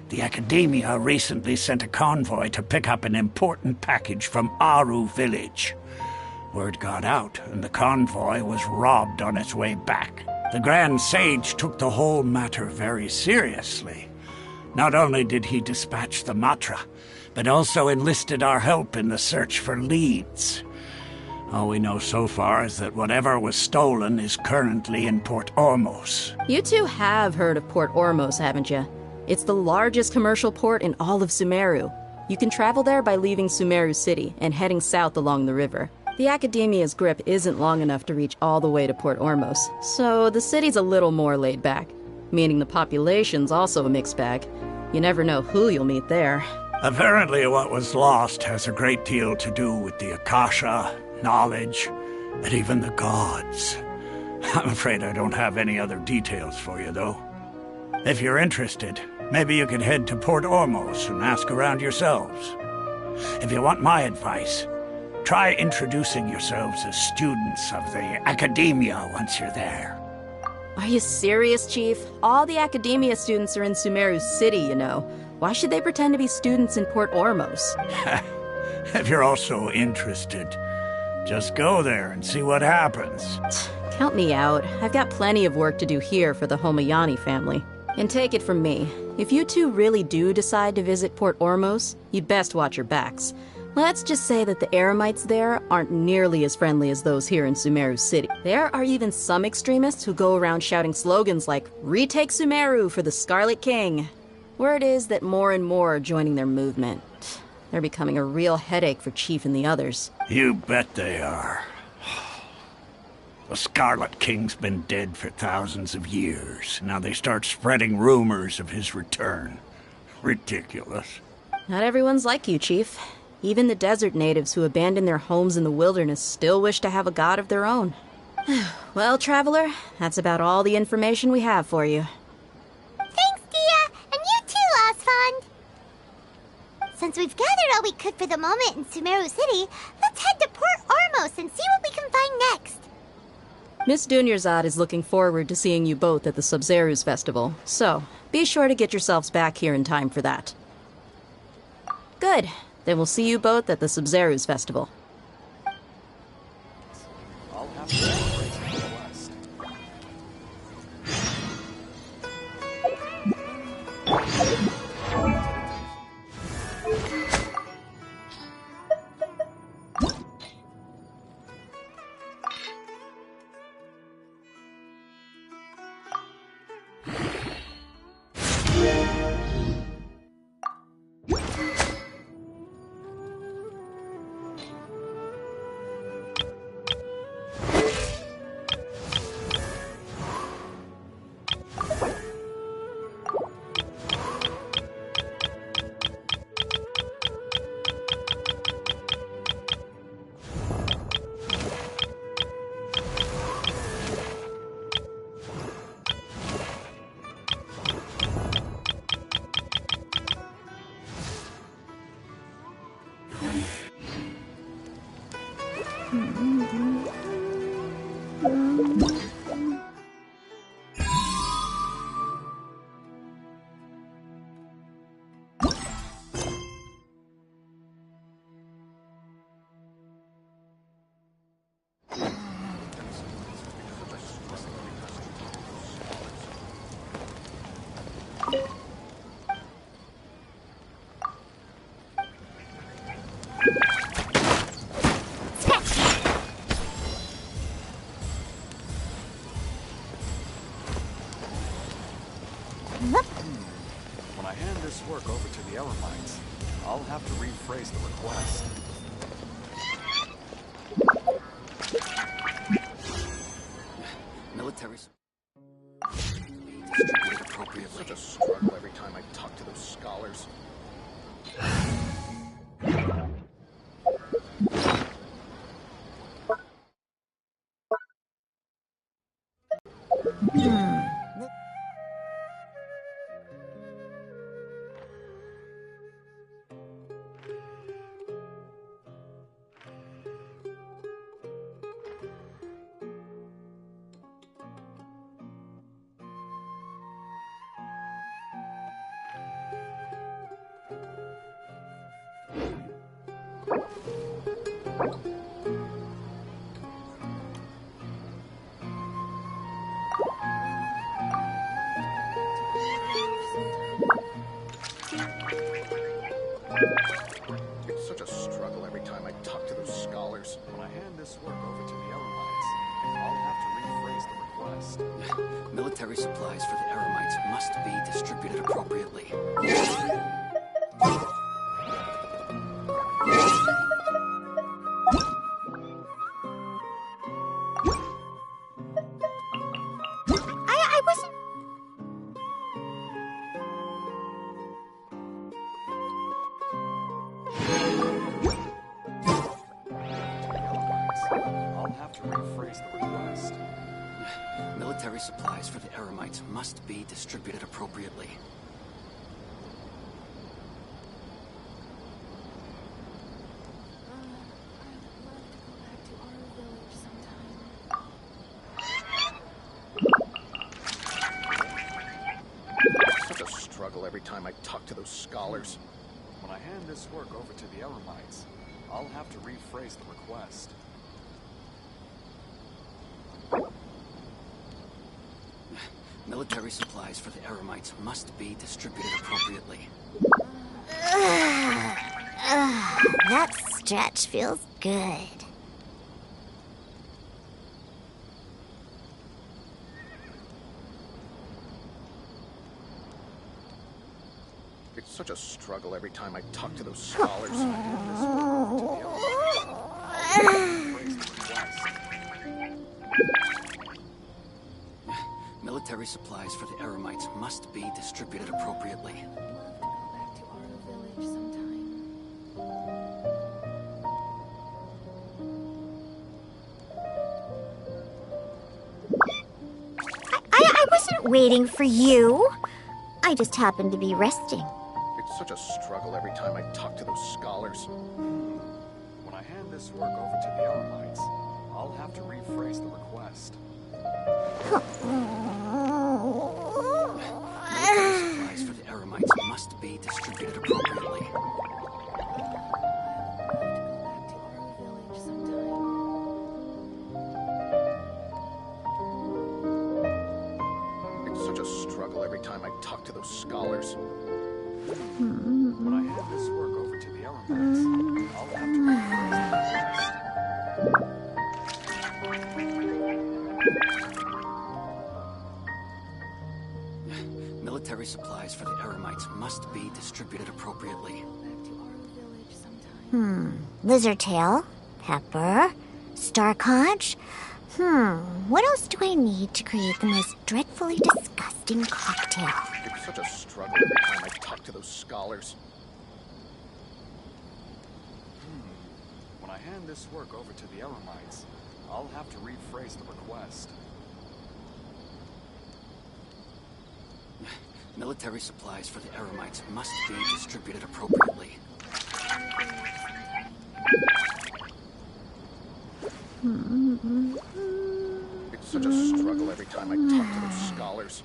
The Academia recently sent a convoy to pick up an important package from Aru village. Word got out, and the convoy was robbed on its way back. The Grand Sage took the whole matter very seriously. Not only did he dispatch the Matra, but also enlisted our help in the search for leads. All we know so far is that whatever was stolen is currently in Port Ormos. You two have heard of Port Ormos, haven't you? It's the largest commercial port in all of Sumeru. You can travel there by leaving Sumeru City and heading south along the river. The Academia's grip isn't long enough to reach all the way to Port Ormos, so the city's a little more laid back, meaning the population's also a mixed bag. You never know who you'll meet there. Apparently what was lost has a great deal to do with the Akasha, knowledge, and even the gods. I'm afraid I don't have any other details for you, though. If you're interested, maybe you could head to Port Ormos and ask around yourselves. If you want my advice, try introducing yourselves as students of the Academia once you're there. Are you serious, Chief? All the Academia students are in Sumeru City, you know. Why should they pretend to be students in Port Ormos? If you're also interested, Just go there and see what happens. Count me out. I've got plenty of work to do here for the Homayani family. And take it from me, if you two really do decide to visit Port Ormos, you'd best watch your backs. Let's just say that the Eremites there aren't nearly as friendly as those here in Sumeru City. There are even some extremists who go around shouting slogans like, "Retake Sumeru for the Scarlet King." Word is that more and more are joining their movement. They're becoming a real headache for Chief and the others. You bet they are. The Scarlet King's been dead for thousands of years. Now they start spreading rumors of his return. Ridiculous. Not everyone's like you, Chief. Even the desert natives who abandoned their homes in the wilderness still wish to have a god of their own. Well, Traveler, that's about all the information we have for you. Thanks, Dia! And you too, Osfond! Since we've gathered all we could for the moment in Sumeru City, let's head to Port Ormos and see what we can find next. Miss Dunyarzad is looking forward to seeing you both at the Sub-Zerus Festival, so be sure to get yourselves back here in time for that. Good. Then we'll see you both at the Sub-Zerus Festival. When I hand this work over to the Eremites, I'll have to rephrase the request. Military distributed appropriately. Such a struggle every time I talk to those scholars. It's such a struggle every time I talk to those scholars. When I hand this work over to the Eremites, I'll have to rephrase the request. Military supplies for the Eremites must be distributed appropriately. I wasn't... I'll have to rephrase the request. Military supplies for the Eremites must be distributed appropriately. It's such a struggle every time I talk to those scholars. When I hand this work over to the Eremites, I'll have to rephrase the request. Military supplies for the Eremites must be distributed appropriately. That stretch feels good. It's such a struggle every time I talk to those scholars. Military supplies for the Eremites must be distributed appropriately. I wasn't waiting for you. I just happened to be resting. It's such a struggle every time I talk to those scholars. When I hand this work over to the Eremites, I'll have to rephrase the request. Military supplies for the Eremites must be distributed appropriately. It's such a struggle every time I talk to those scholars. When I hand this work over to the Eremites, I'll have to rephrase the request. Military supplies for the Eremites must be distributed appropriately. Lizardtail, pepper, star conch. What else do I need to create the most dreadfully disgusting cocktail? It's such a struggle every time I talk to those scholars. When I hand this work over to the Eremites, I'll have to rephrase the request. Military supplies for the Eremites must be distributed appropriately. It's such a struggle every time I talk to those scholars.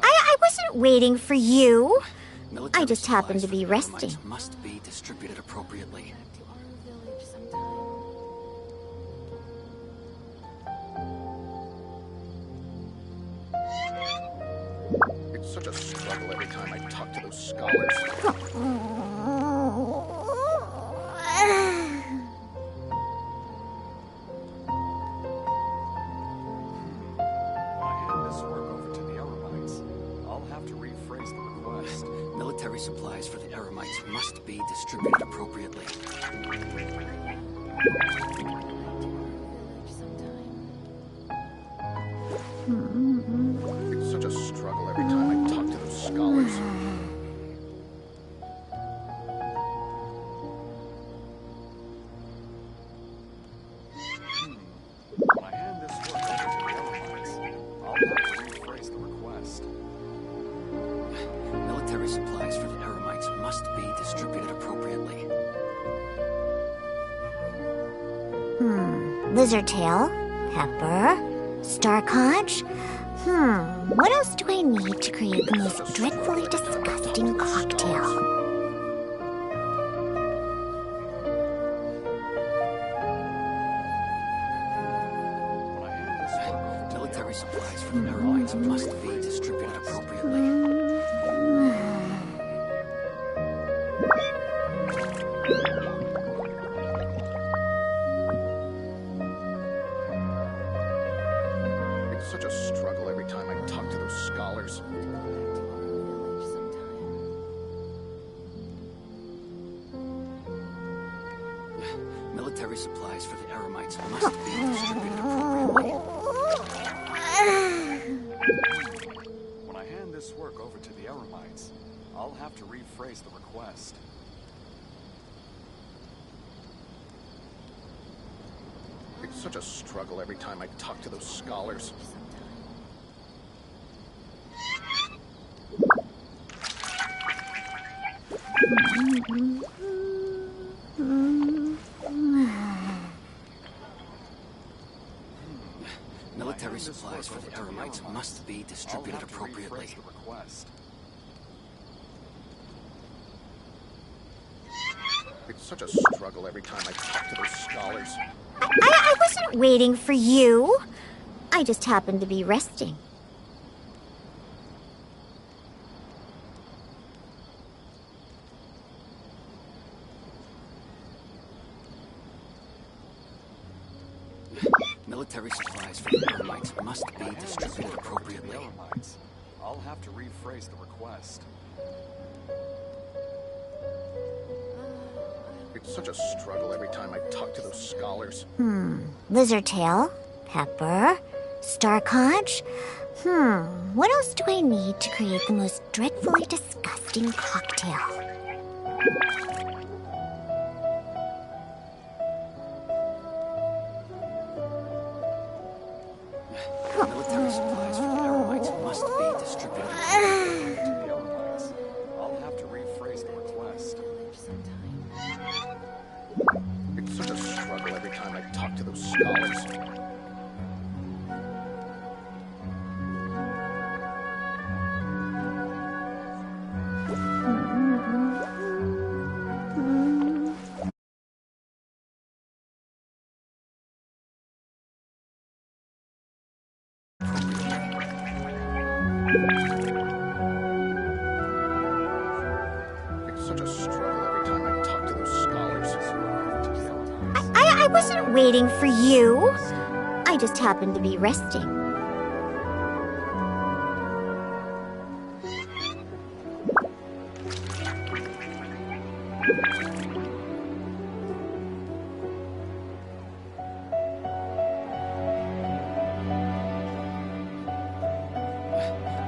I wasn't waiting for you. Military I just happened to be supplies for the resting. Eremites must be distributed appropriately. It's such a struggle every time I talk to those scholars. Military supplies for the Eremites must be distributed appropriately. It's such a struggle every time I talk to those scholars. When I hand this work over to the Eremites, I'll have to rephrase the request. Military supplies for the Eremites must be distributed appropriately. Lizardtail, pepper, star conch. What else do I need to create the most dreadfully disgusting cocktail? Military supplies for the Eremites must be distributed appropriately. It's such a struggle every time I talk to those scholars. Military supplies for the Eremites must be distributed appropriately. When I hand this work over to the Eremites, I'll have to rephrase the request. It's such a struggle every time I talk to those scholars. Military supplies for the Eremites must be distributed appropriately. It's such a struggle every time I talk to those scholars. I wasn't waiting for you. I just happened to be resting. Military supplies for the Eremites must be distributed appropriately. I'll have to rephrase the request. It's such a struggle every time I talk to those scholars. Lizardtail, Pepper, Starconch. What else do I need to create the most dreadfully disgusting cocktail? Military supplies for the Eremites must be distributed appropriately. I'll have to rephrase the request. It's such a struggle every time I talk to those scholars. It's such a struggle every time I talk to those scholars. I wasn't waiting for you. I just happened to be resting.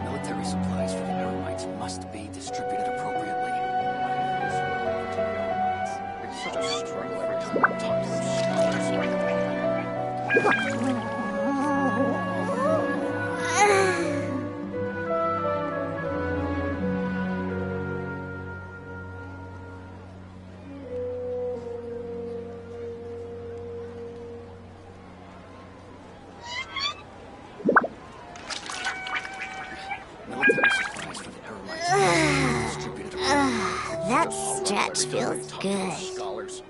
Military supplies for the Eremites must be distributed appropriately. It's such a struggle every time I talk to those scholars. Military supplies for the Eremites must be distributed appropriately. That stretch feels good. Scholars.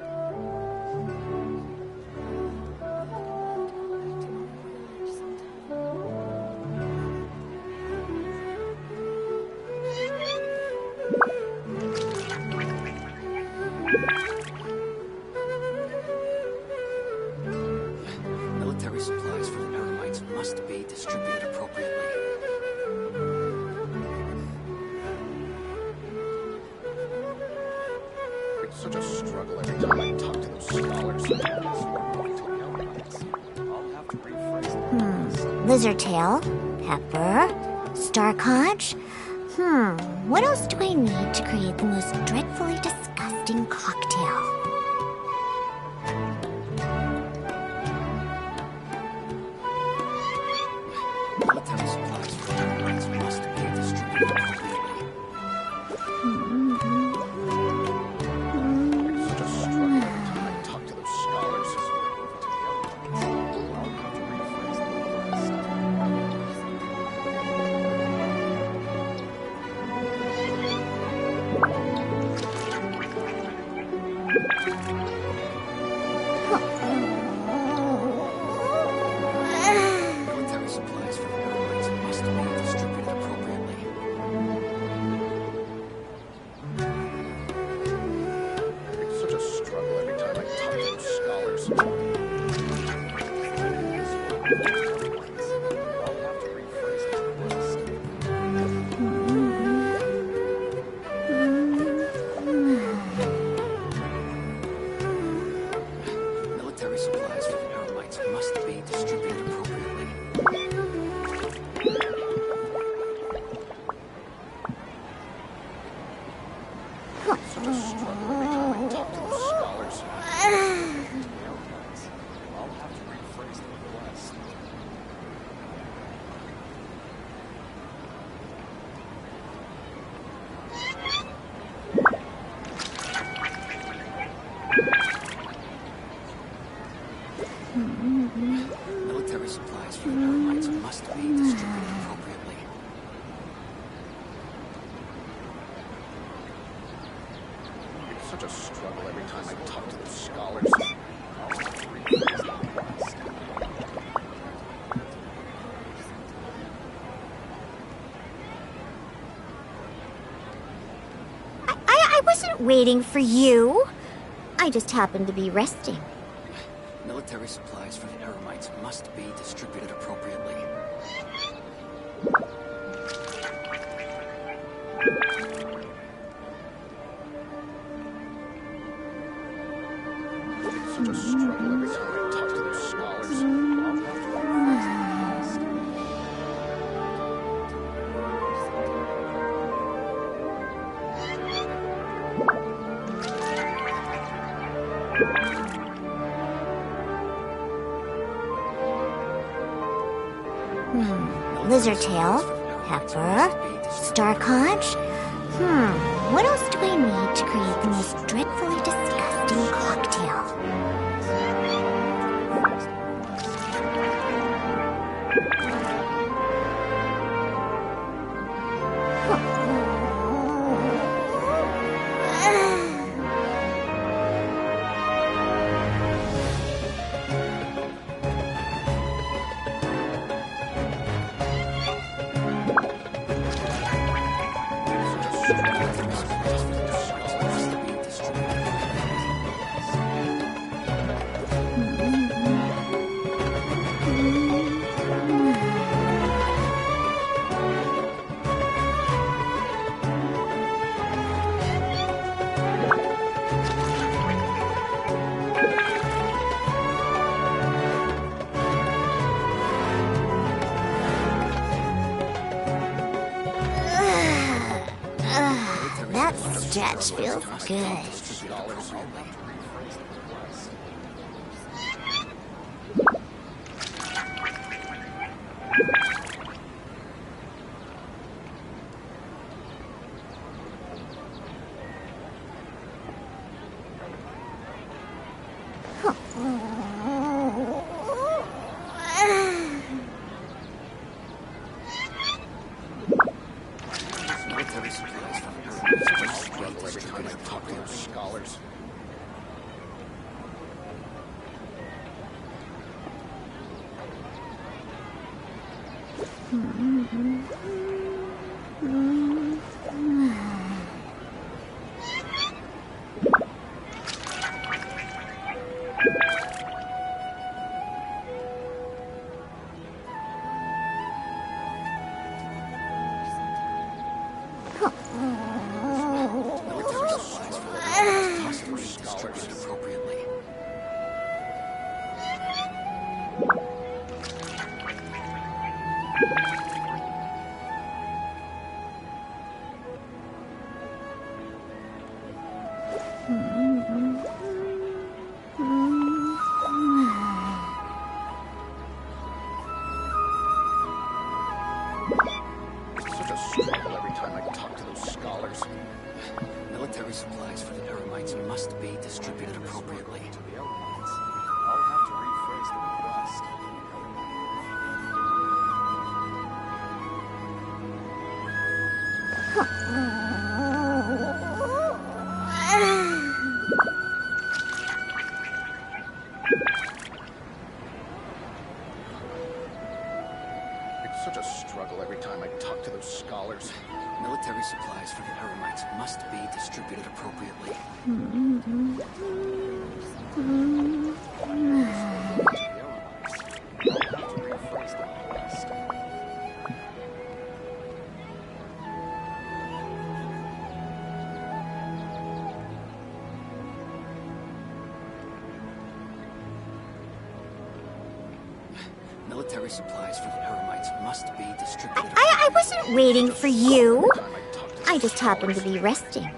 Military supplies for the Eremites must be distributed appropriately. It's such a struggle every time I talk to those scholars. I'll have to rephrase the request. Lizardtail, Pepper, Starconch. What else do I need to create the most dreadfully disgusting cocktail? Military supplies for the Eremites must be distributed appropriately. It's such a struggle every time I talk to those scholars. Military supplies for the Eremites must be distributed appropriately. It's such a struggle every time I talk to those scholars. I'll have to rephrase the request. Military supplies for the Eremites must be distributed appropriately. Such a struggle every time I talk to those scholars. I'll have to rephrase the request. for the Eremites must be distributed appropriately. It's such a struggle every time I talk to those scholars. I wasn't waiting for you. I just happened to be resting. Military supplies for the Eremites must be distributed appropriately. It's such a struggle every time I talk to those scholars. Lizardtail, Heifer, Starconch. What else do I need to create the most dreadfully disgusting cocktail? That stretch feels good. Military supplies for the Eremites must be distributed appropriately. Scholars. Military supplies for the Eremites must be distributed appropriately. It's such a struggle every time I talk to those scholars. Military supplies for the Eremites must be distributed appropriately. To the Eremites, I'll have to rephrase the request. It's such a struggle every time I talk to those scholars. Military supplies for the Eremites must be distributed appropriately. Military supplies for the Eremites must be distributed. I wasn't waiting for you. I just happened to be resting.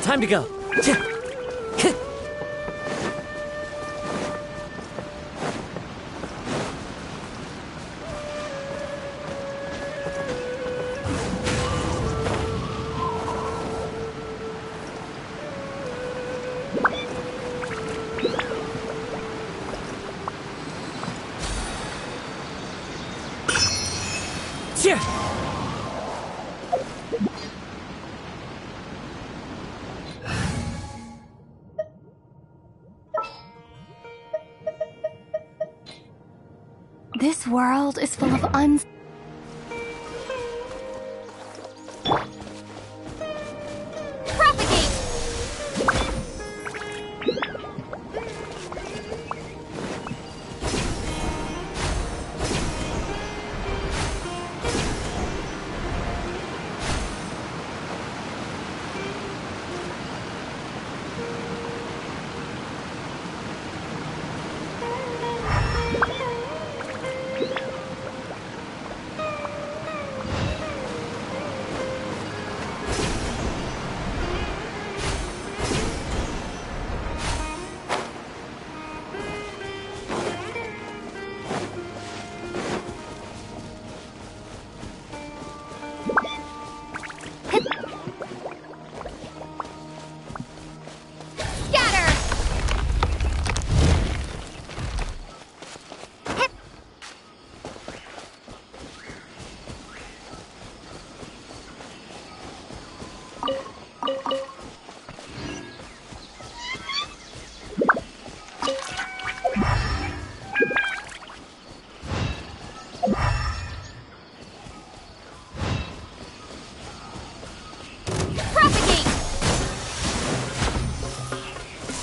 Time to go. This world is full of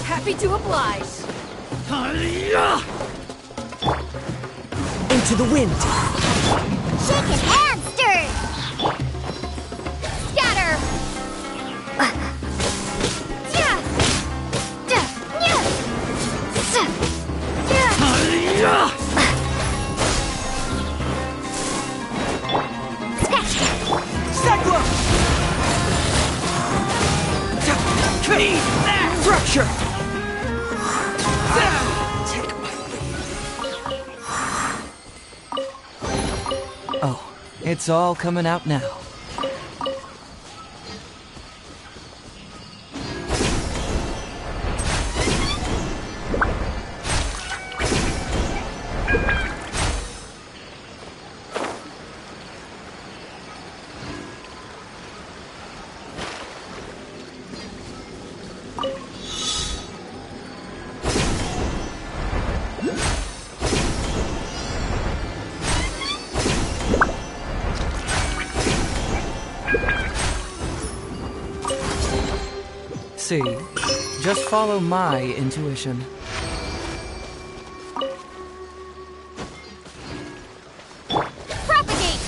Happy to oblige. Into the wind. Shaken and stirred. Scatter. Cyclone. Fracture. Oh, it's all coming out now. See, just follow my intuition. Propagate.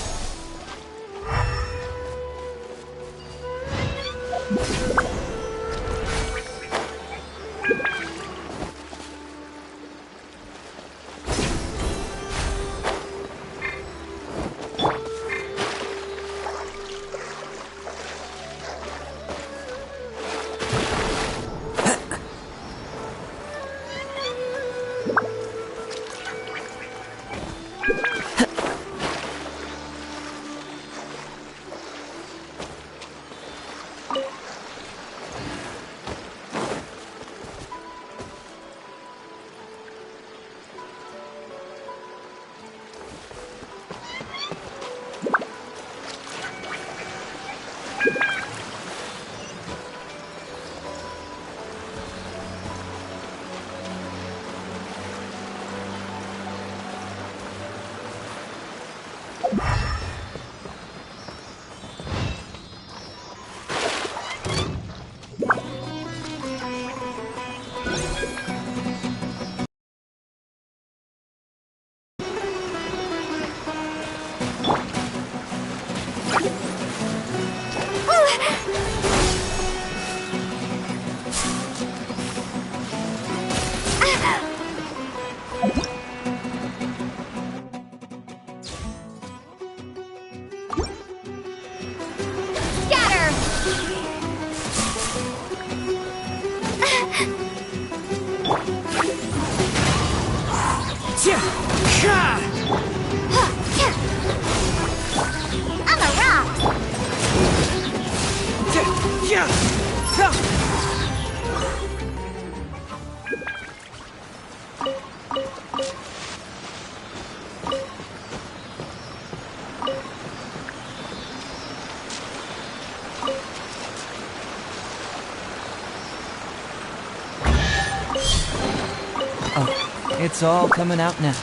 Oh, it's all coming out now.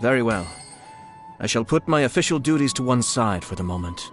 Very well. I shall put my official duties to one side for the moment.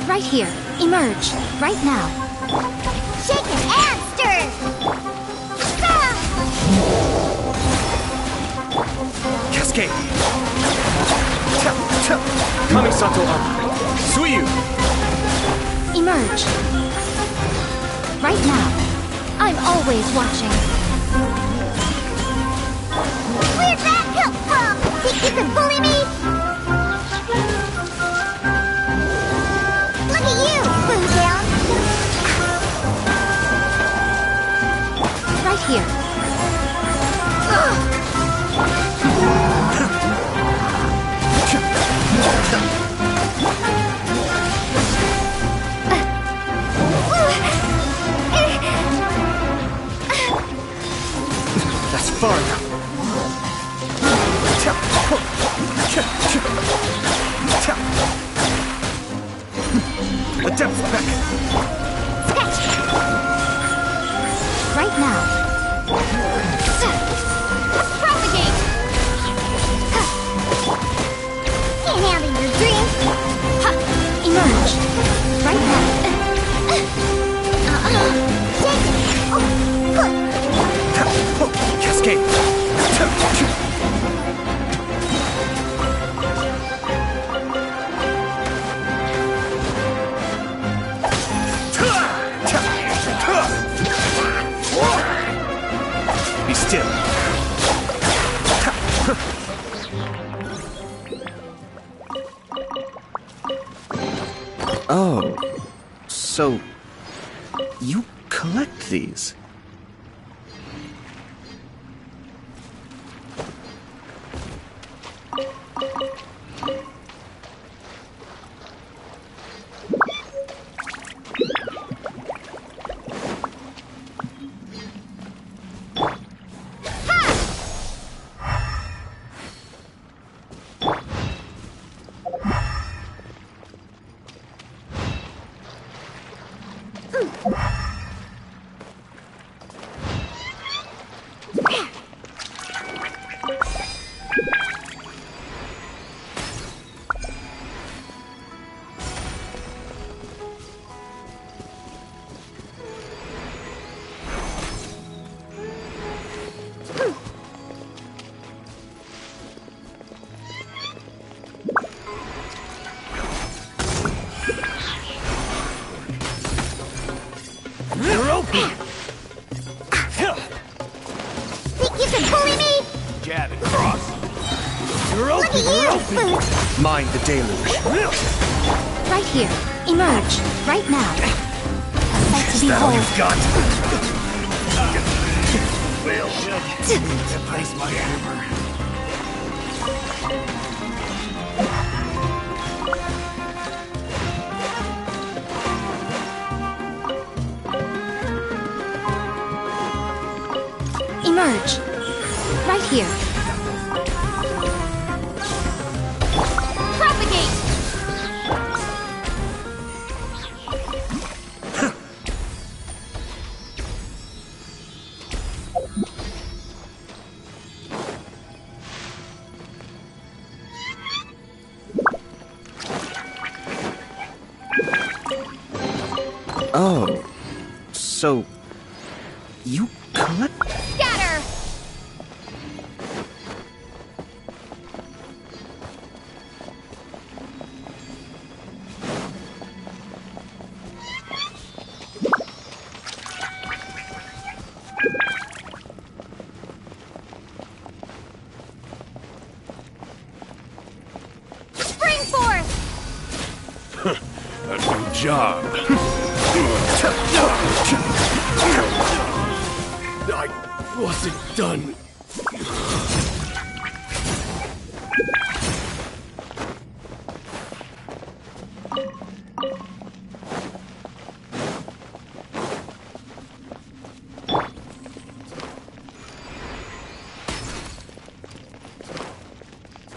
Right here. Emerge. Right now. Shaken and stirred! Cascade! Kamisato up! Suyu! Emerge. Right now. I'm always watching. Where'd that come from? Think you can bully me? Look at you, Boo Down. Right here. That's far enough. The depth's back. Right now. Propagate! Can't handle your dreams. Emerge. Right now. Cascade! Be still. Oh, so you collect these? Think you can bully me? Jab and cross. Look at you, Boo! Mind the deluge. Right here. Emerge. Right now. A sight to Is that all behold. you've got? Well, To place my hammer. Emerge. Right here. Propagate! Oh, so you collect? Scatter! Spring forth! A good job. I wasn't done.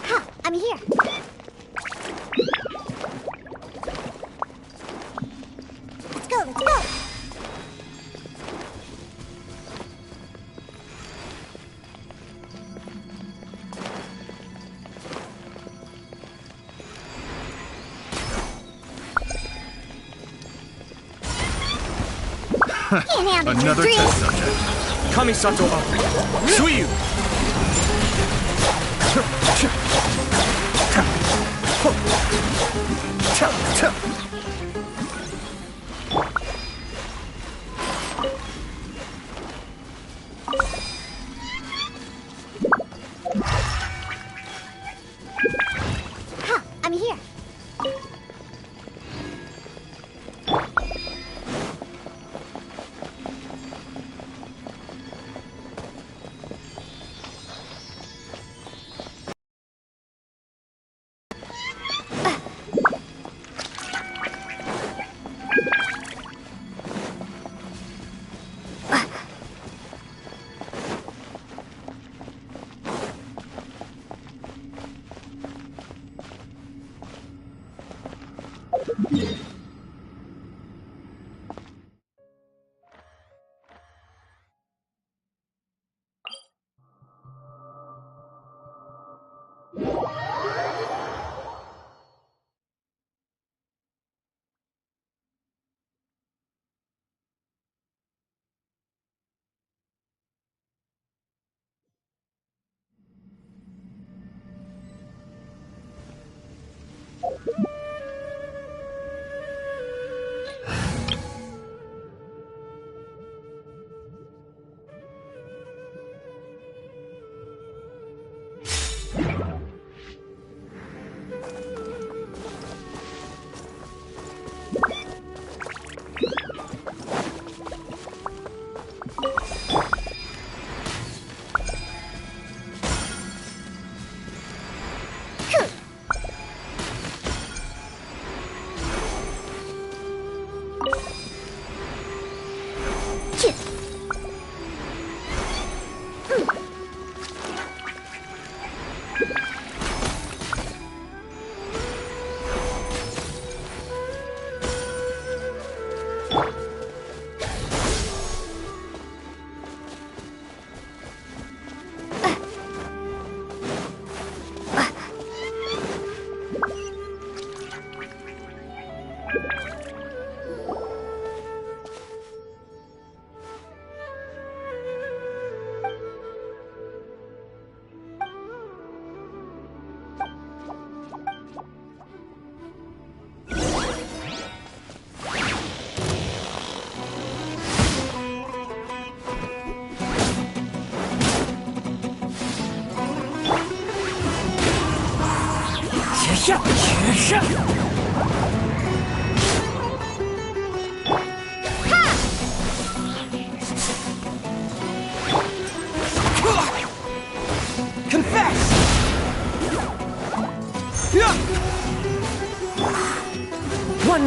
Ha! I'm here. Let's go, let's go! Can't handle your Another dreams. test subject. Kamisato up. Suiyu! Ha! I'm here.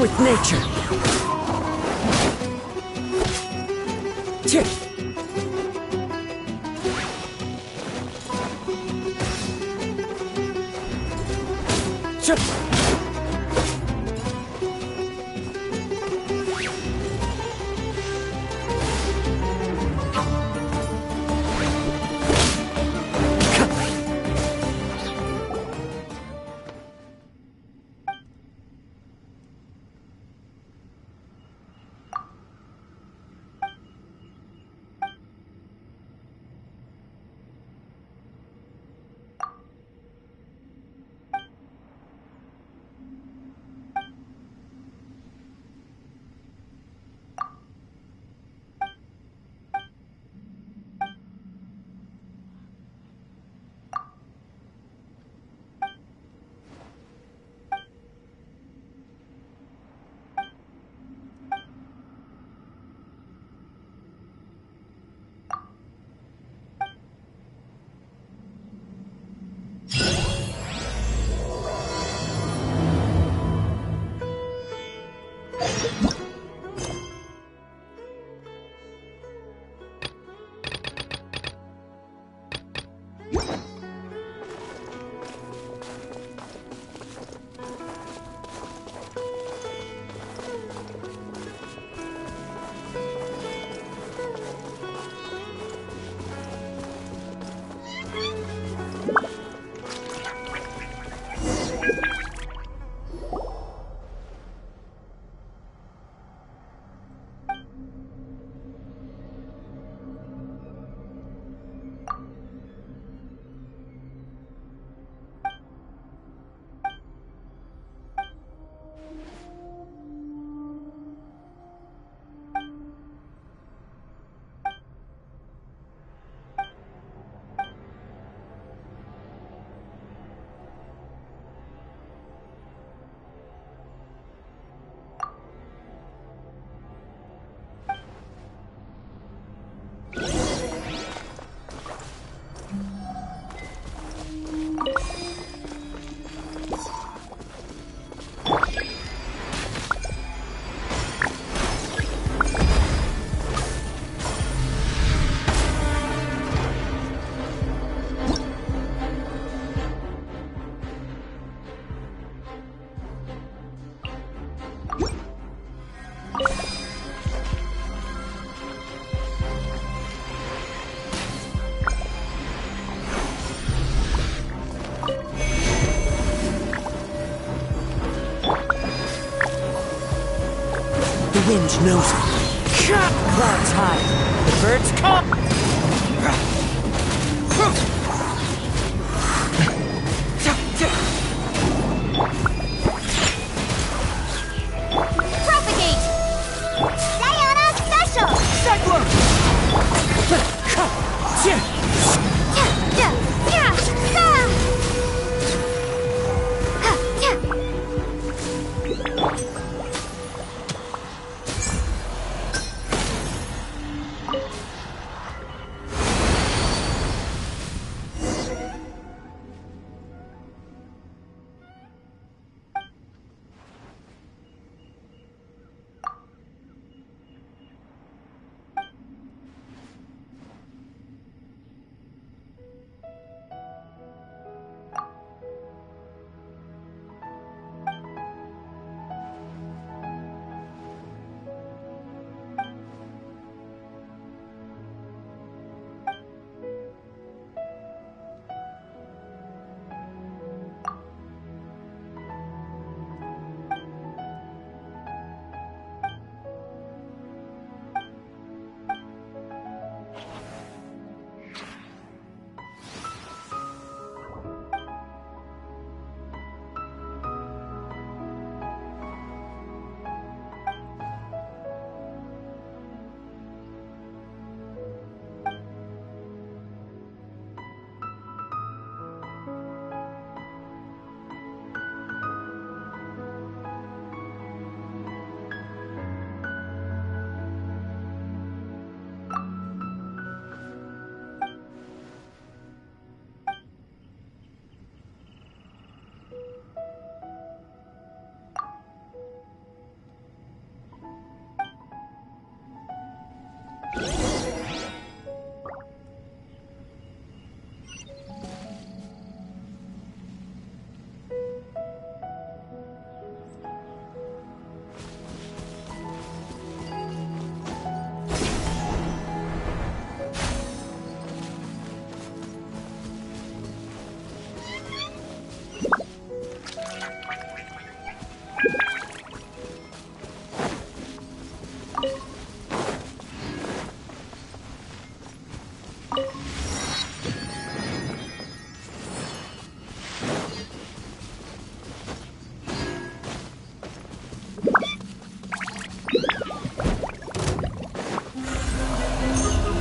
with nature. The wind knows it. Clouds high. The birds come. Propagate! Diana Special! Cyclone!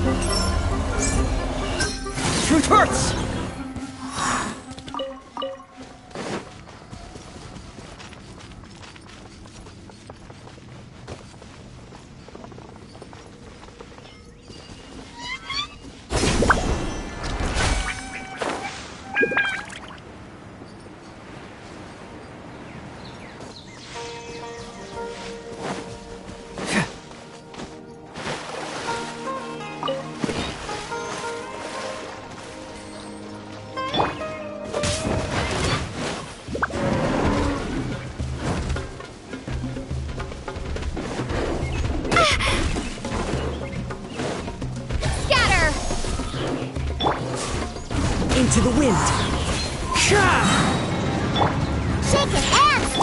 Truth hurts! Into the wind! Shake it and stir.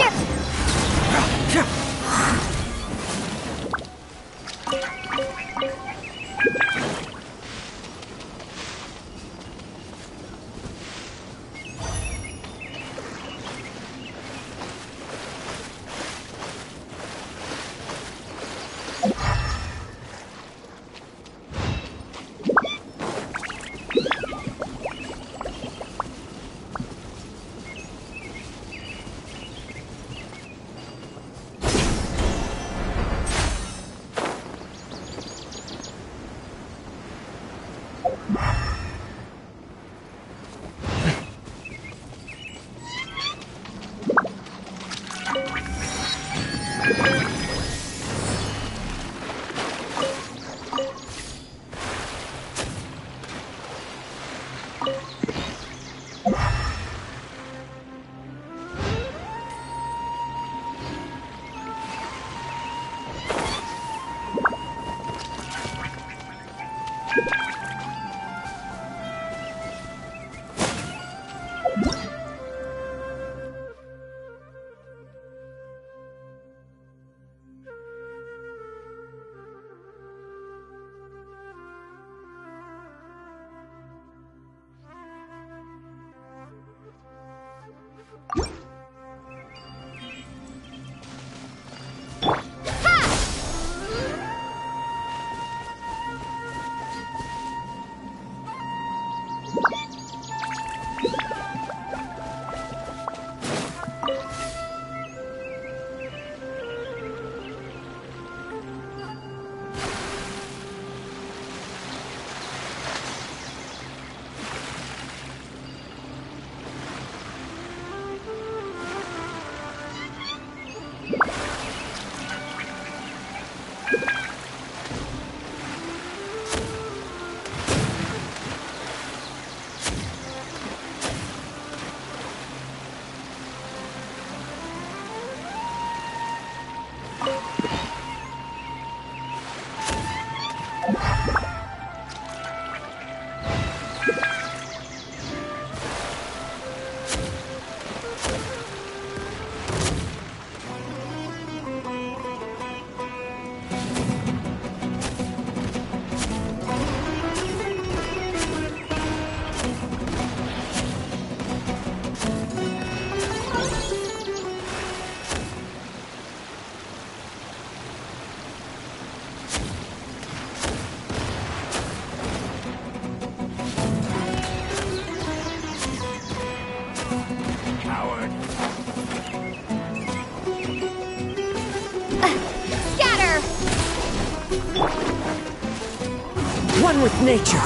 One with nature.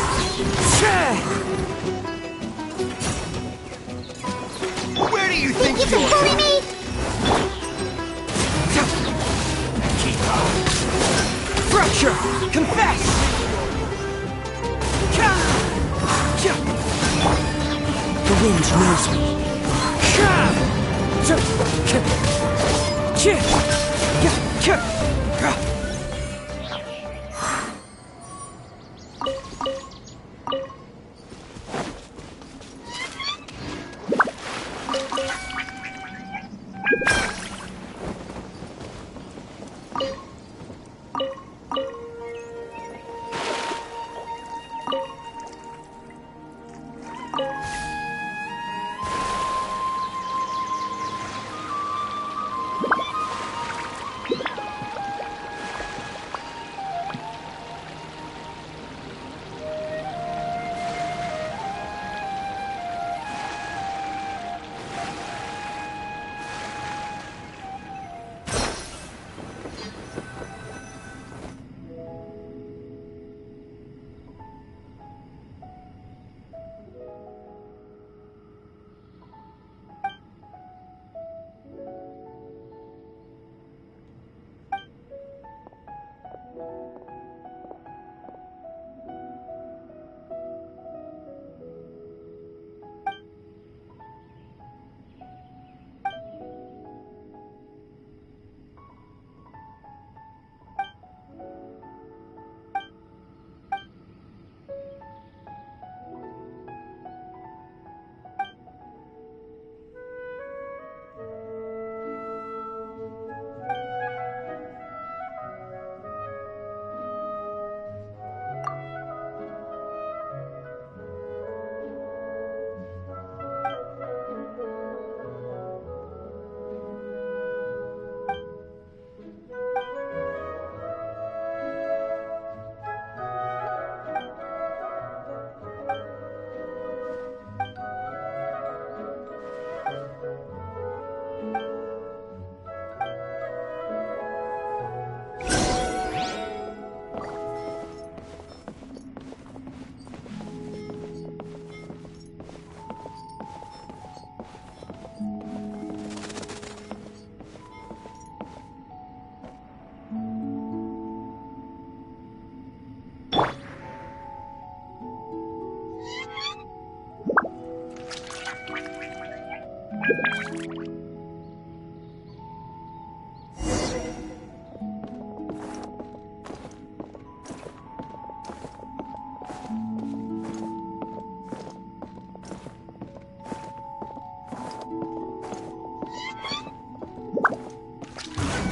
Where do you think you can bully me? Fracture! Confess! The wind knows me.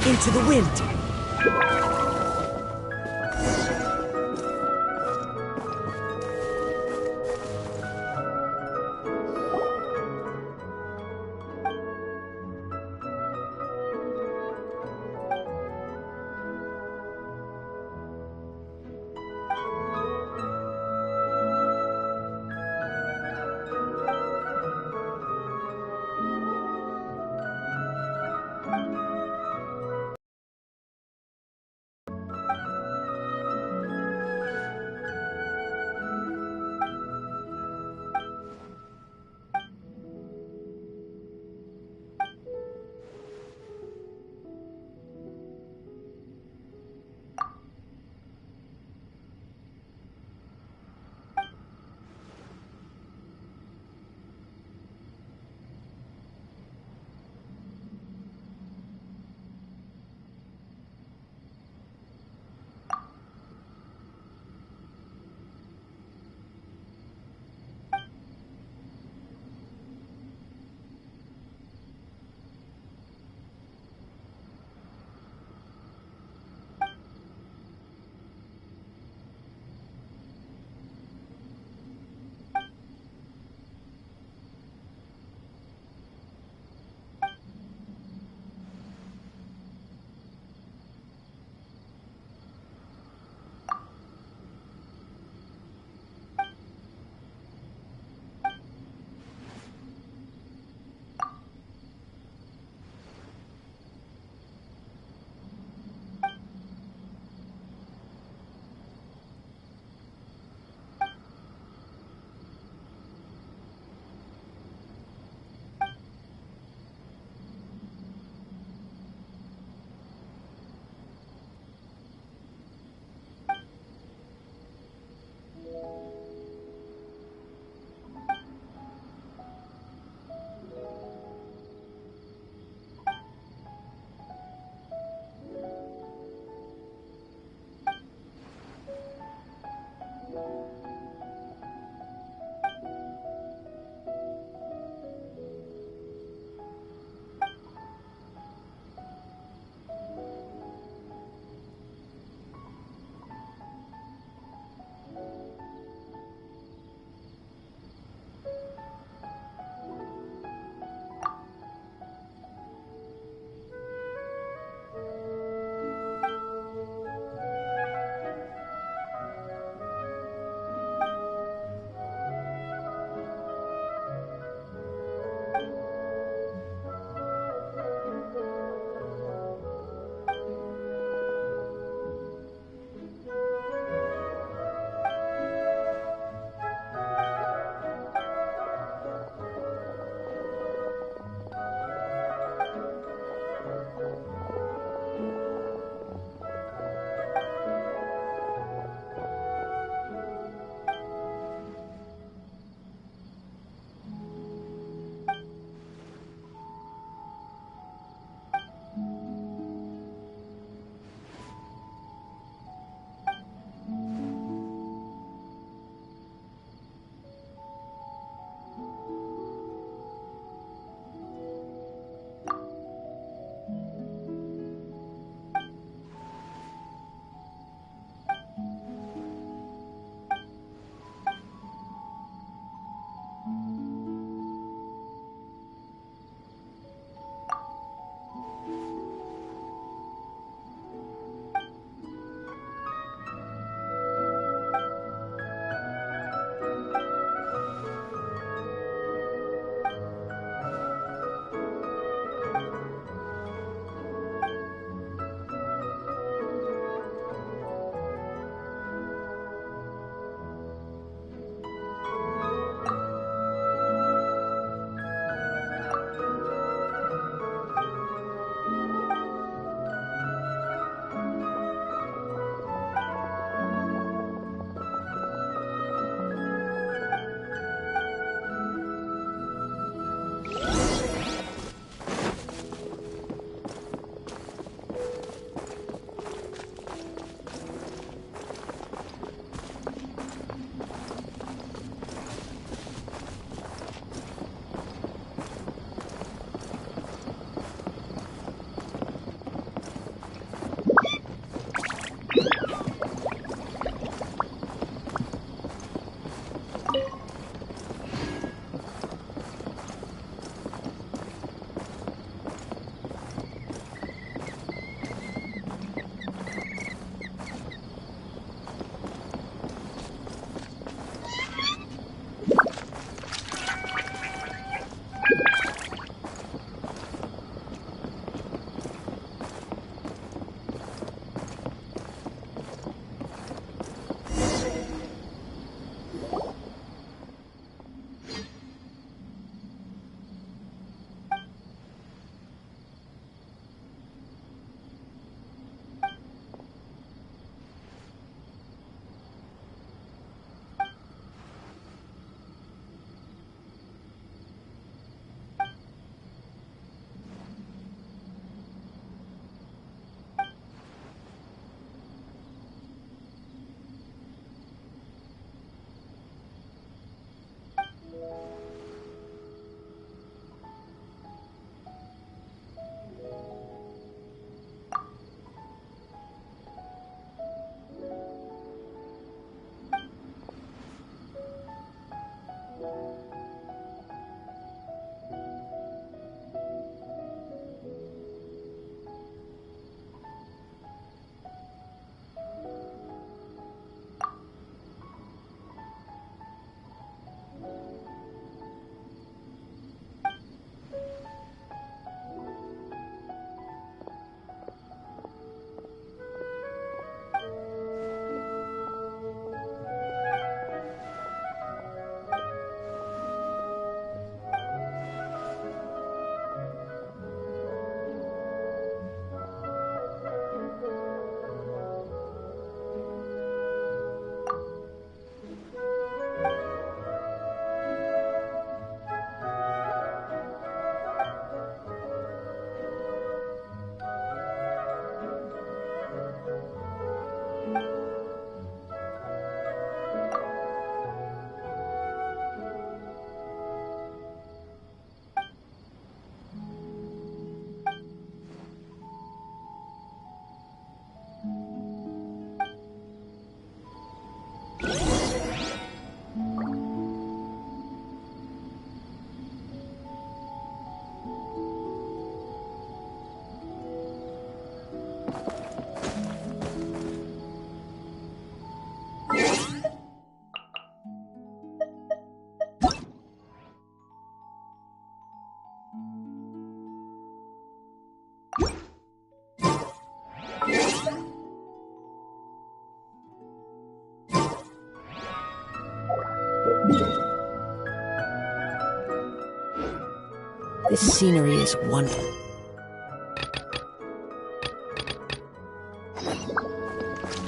Into the wind! This scenery is wonderful.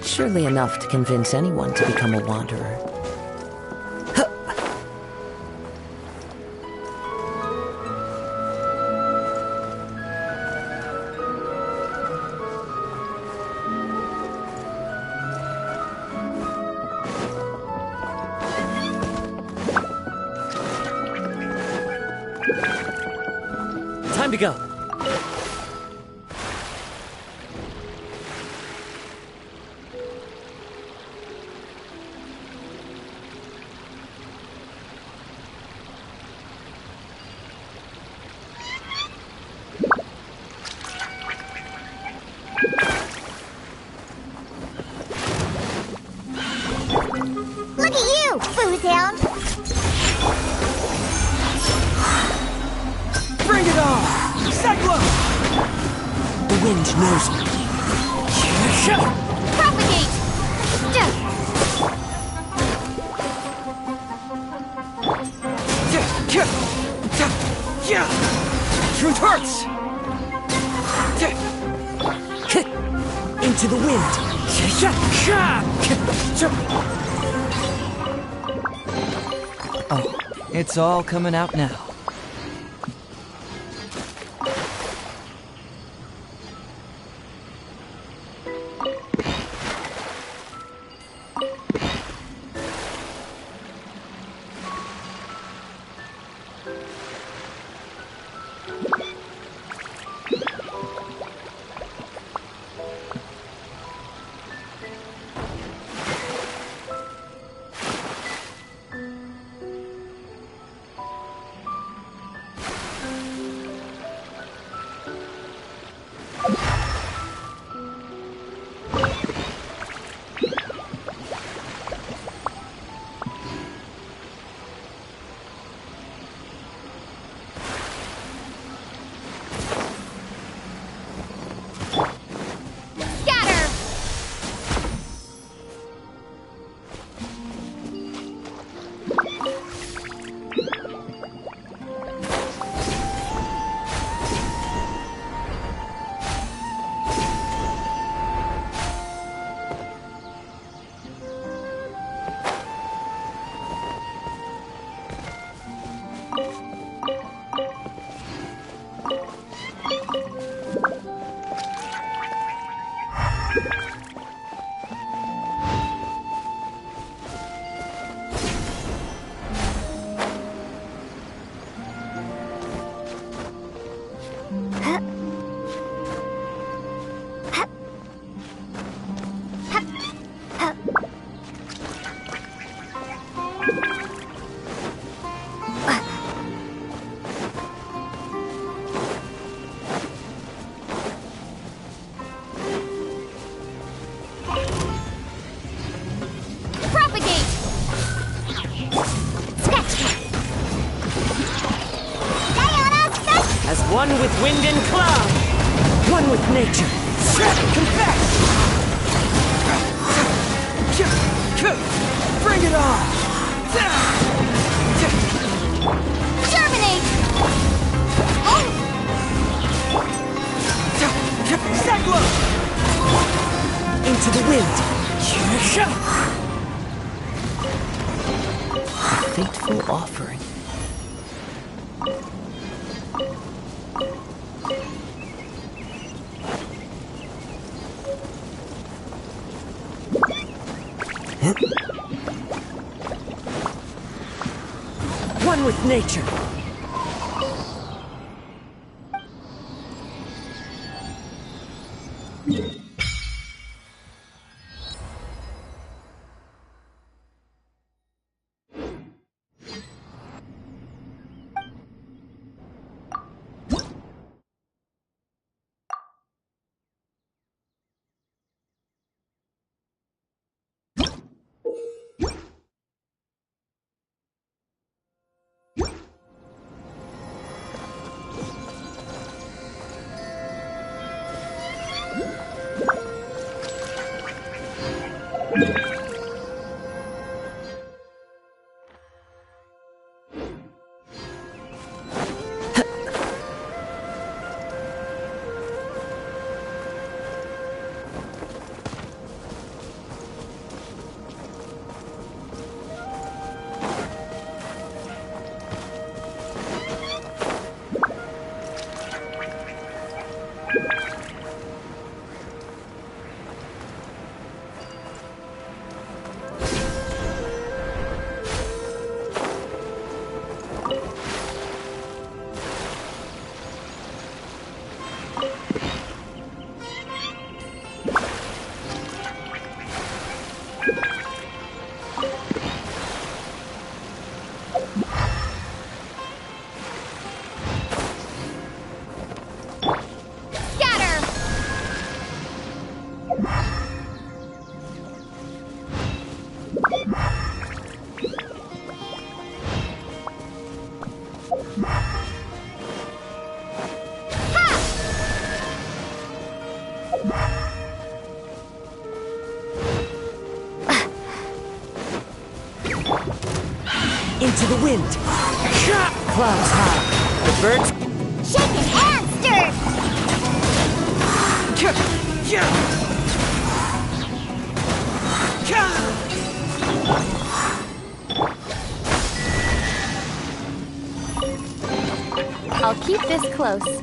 Surely enough to convince anyone to become a wanderer. Time to go. Look at you, Foozhound! Bring it on! Cyclone! The wind knows me. Propagate! Truth hurts! Into the wind! Oh, it's all coming out now. One with wind and cloud. One with nature. Confess! Bring it on! Germinate! Cyclone! Into the wind. Fateful offering. One with nature. into the wind. Clouds high. The birds... Shaken and stirred! I'll keep this close.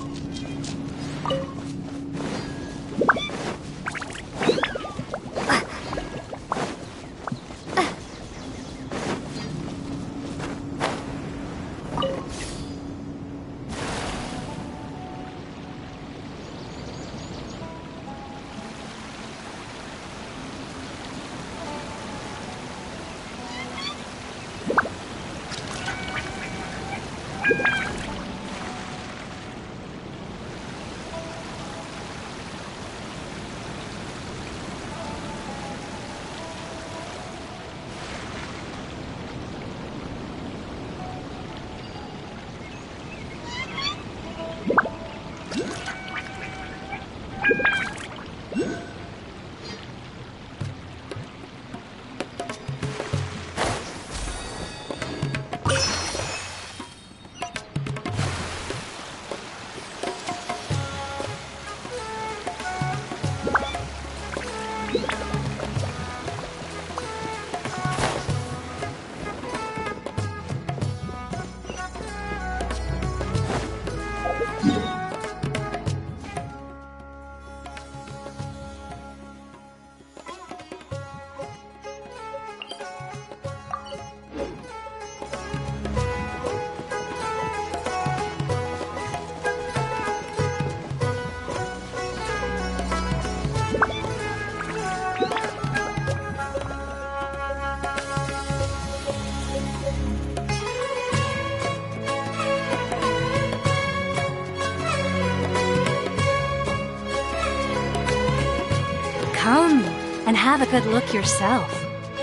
Come and have a good look yourself.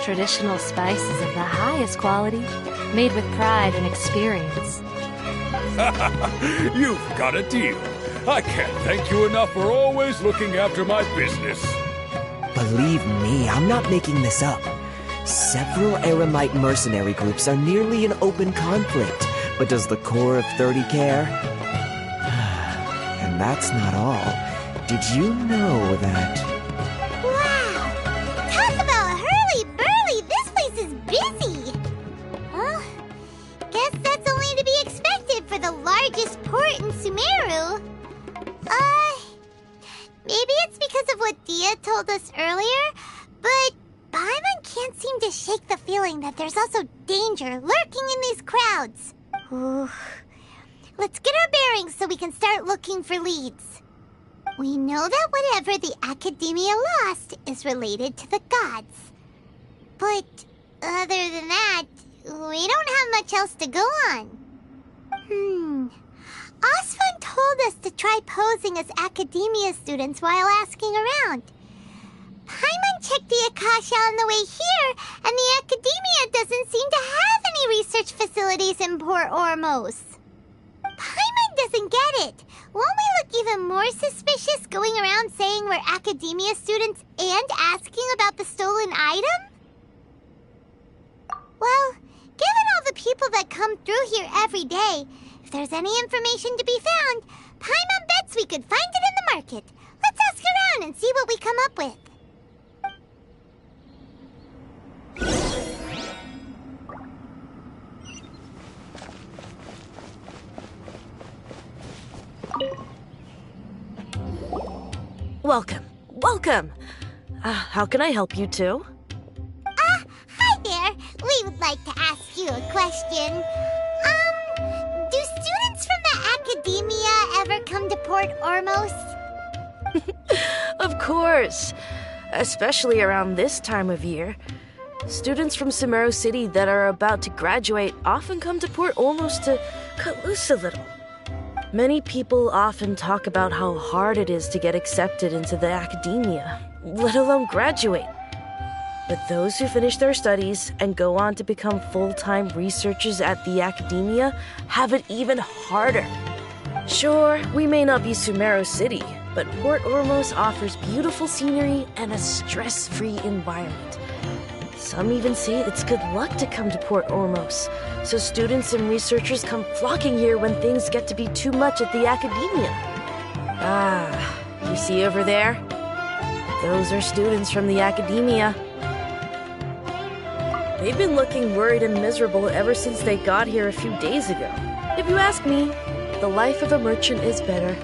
Traditional spices of the highest quality, made with pride and experience. You've got a deal. I can't thank you enough for always looking after my business. Believe me, I'm not making this up. Several Eremite mercenary groups are nearly in open conflict, but does the core of 30 care? And that's not all. Did you know that... Talk about hurly-burly! This place is busy! Well, guess that's only to be expected for the largest port in Sumeru. Maybe it's because of what Dia told us earlier, but Paimon can't seem to shake the feeling that there's also danger lurking in these crowds. Ooh. Let's get our bearings so we can start looking for leads. We know that whatever the Academia lost is related to the gods. But other than that, we don't have much else to go on. Osfun told us to try posing as Academia students while asking around. Paimon checked the Akasha on the way here, and the Academia doesn't seem to have any research facilities in Port Ormos. Paimon doesn't get it. Won't we look even more suspicious going around saying we're Academia students and asking about the stolen item? Well, given all the people that come through here every day, if there's any information to be found, Paimon bets we could find it in the market. Let's ask around and see what we come up with. Welcome. Welcome. How can I help you two? Hi there. We would like to ask you a question. Do students from the Academia ever come to Port Ormos? Of course. Especially around this time of year. Students from Sumeru City that are about to graduate often come to Port Ormos to cut loose a little. Many people often talk about how hard it is to get accepted into the Academia, let alone graduate. But those who finish their studies and go on to become full-time researchers at the Academia have it even harder. Sure, we may not be Sumeru City, but Port Ormos offers beautiful scenery and a stress-free environment. Some even say it's good luck to come to Port Ormos, so students and researchers come flocking here when things get to be too much at the academia. Ah, you see over there? Those are students from the academia. They've been looking worried and miserable ever since they got here a few days ago. If you ask me, the life of a merchant is better.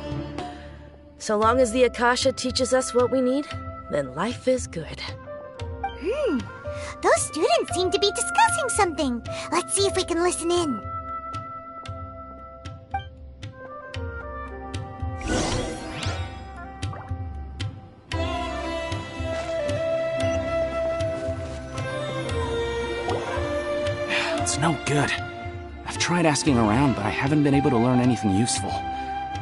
So long as the Akasha teaches us what we need, then life is good. Those students seem to be discussing something. Let's see if we can listen in. It's no good. I've tried asking around, but I haven't been able to learn anything useful.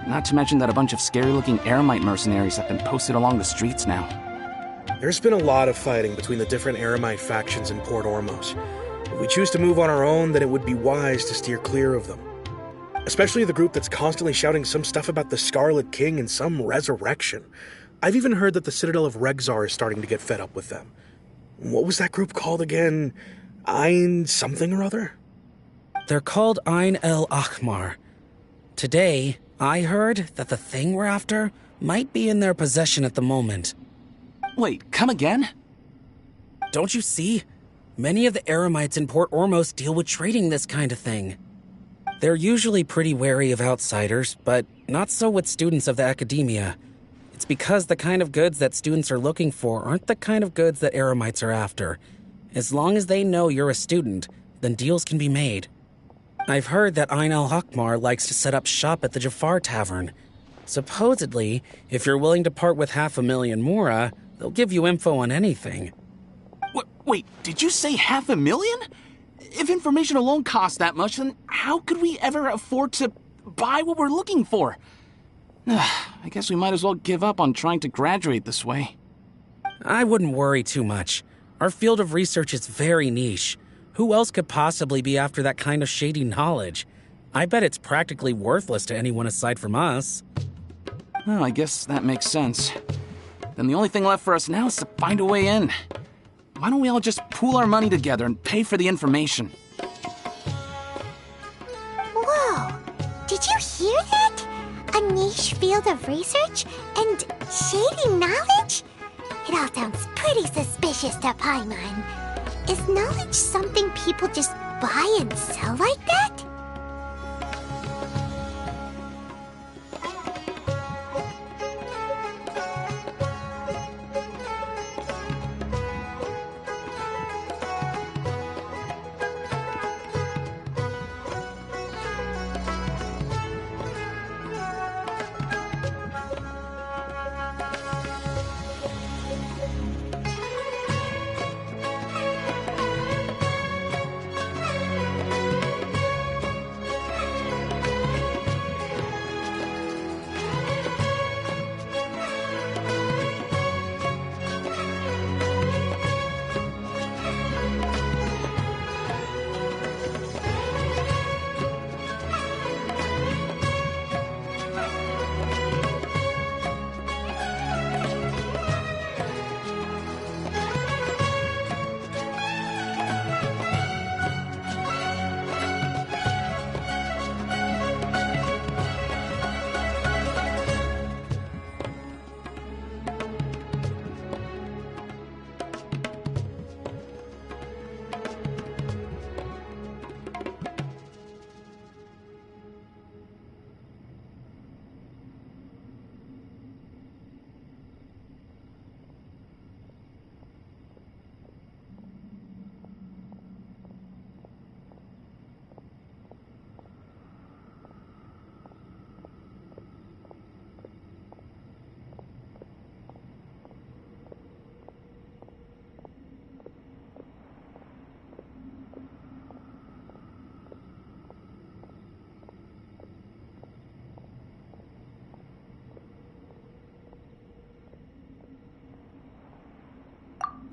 Not to mention that a bunch of scary-looking Eremite mercenaries have been posted along the streets now. There's been a lot of fighting between the different Eremite factions in Port Ormos. If we choose to move on our own, then it would be wise to steer clear of them. Especially the group that's constantly shouting some stuff about the Scarlet King and some resurrection. I've even heard that the Citadel of Regzar is starting to get fed up with them. What was that group called again? Ein something or other? They're called Ein El Akhmar. Today, I heard that the thing we're after might be in their possession at the moment. Wait, come again? Don't you see? Many of the Eremites in Port Ormos deal with trading this kind of thing. They're usually pretty wary of outsiders, but not so with students of the academia. It's because the kind of goods that students are looking for aren't the kind of goods that Eremites are after. As long as they know you're a student, then deals can be made. I've heard that Ein El Hakmar likes to set up shop at the Jafar Tavern. Supposedly, if you're willing to part with 500,000 Mora, they'll give you info on anything. Wait, did you say 500,000? If information alone costs that much, then how could we ever afford to buy what we're looking for? I guess we might as well give up on trying to graduate this way. I wouldn't worry too much. Our field of research is very niche. Who else could possibly be after that kind of shady knowledge? I bet it's practically worthless to anyone aside from us. Well, I guess that makes sense. Then the only thing left for us now is to find a way in. Why don't we all just pool our money together and pay for the information? Whoa! Did you hear that? A niche field of research and shady knowledge? It all sounds pretty suspicious to Paimon. Is knowledge something people just buy and sell like that?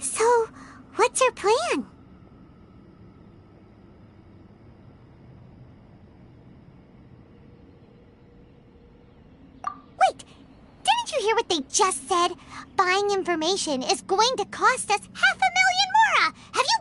So, what's your plan? Wait, didn't you hear what they just said? Buying information is going to cost us 500,000 Mora! Have you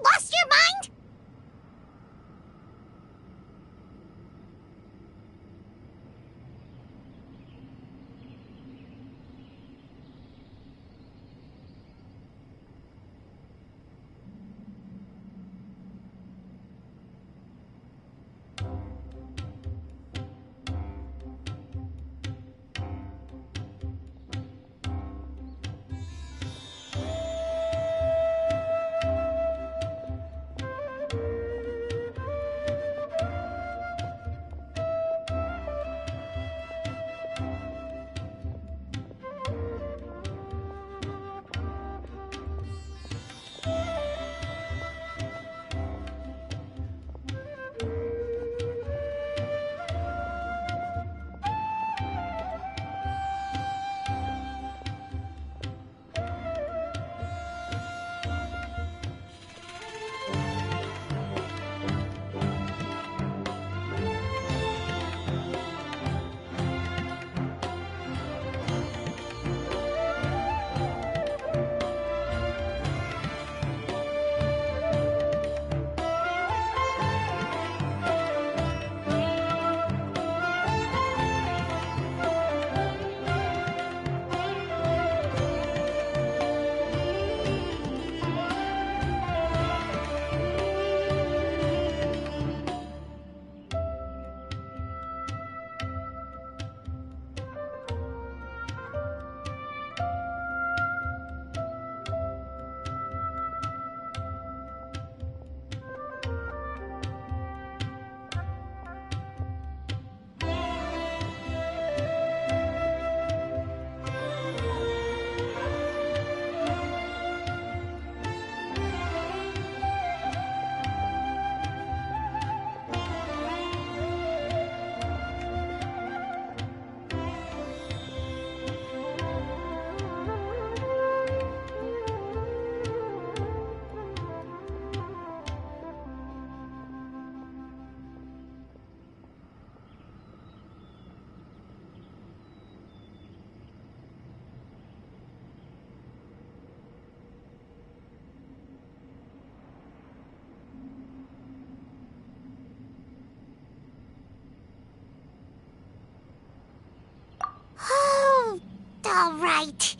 right.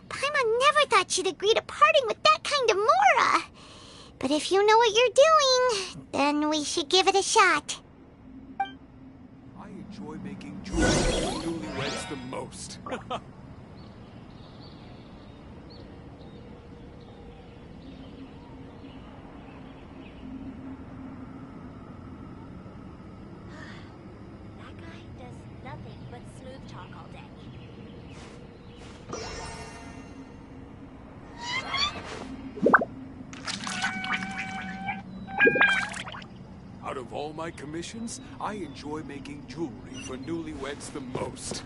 Paimon never thought she'd agree to parting with that kind of Mora. But if you know what you're doing, then we should give it a shot. I enjoy making jewelry for newlyweds the most. That guy does nothing but smooth talk all day. Out of all my commissions, I enjoy making jewelry for newlyweds the most.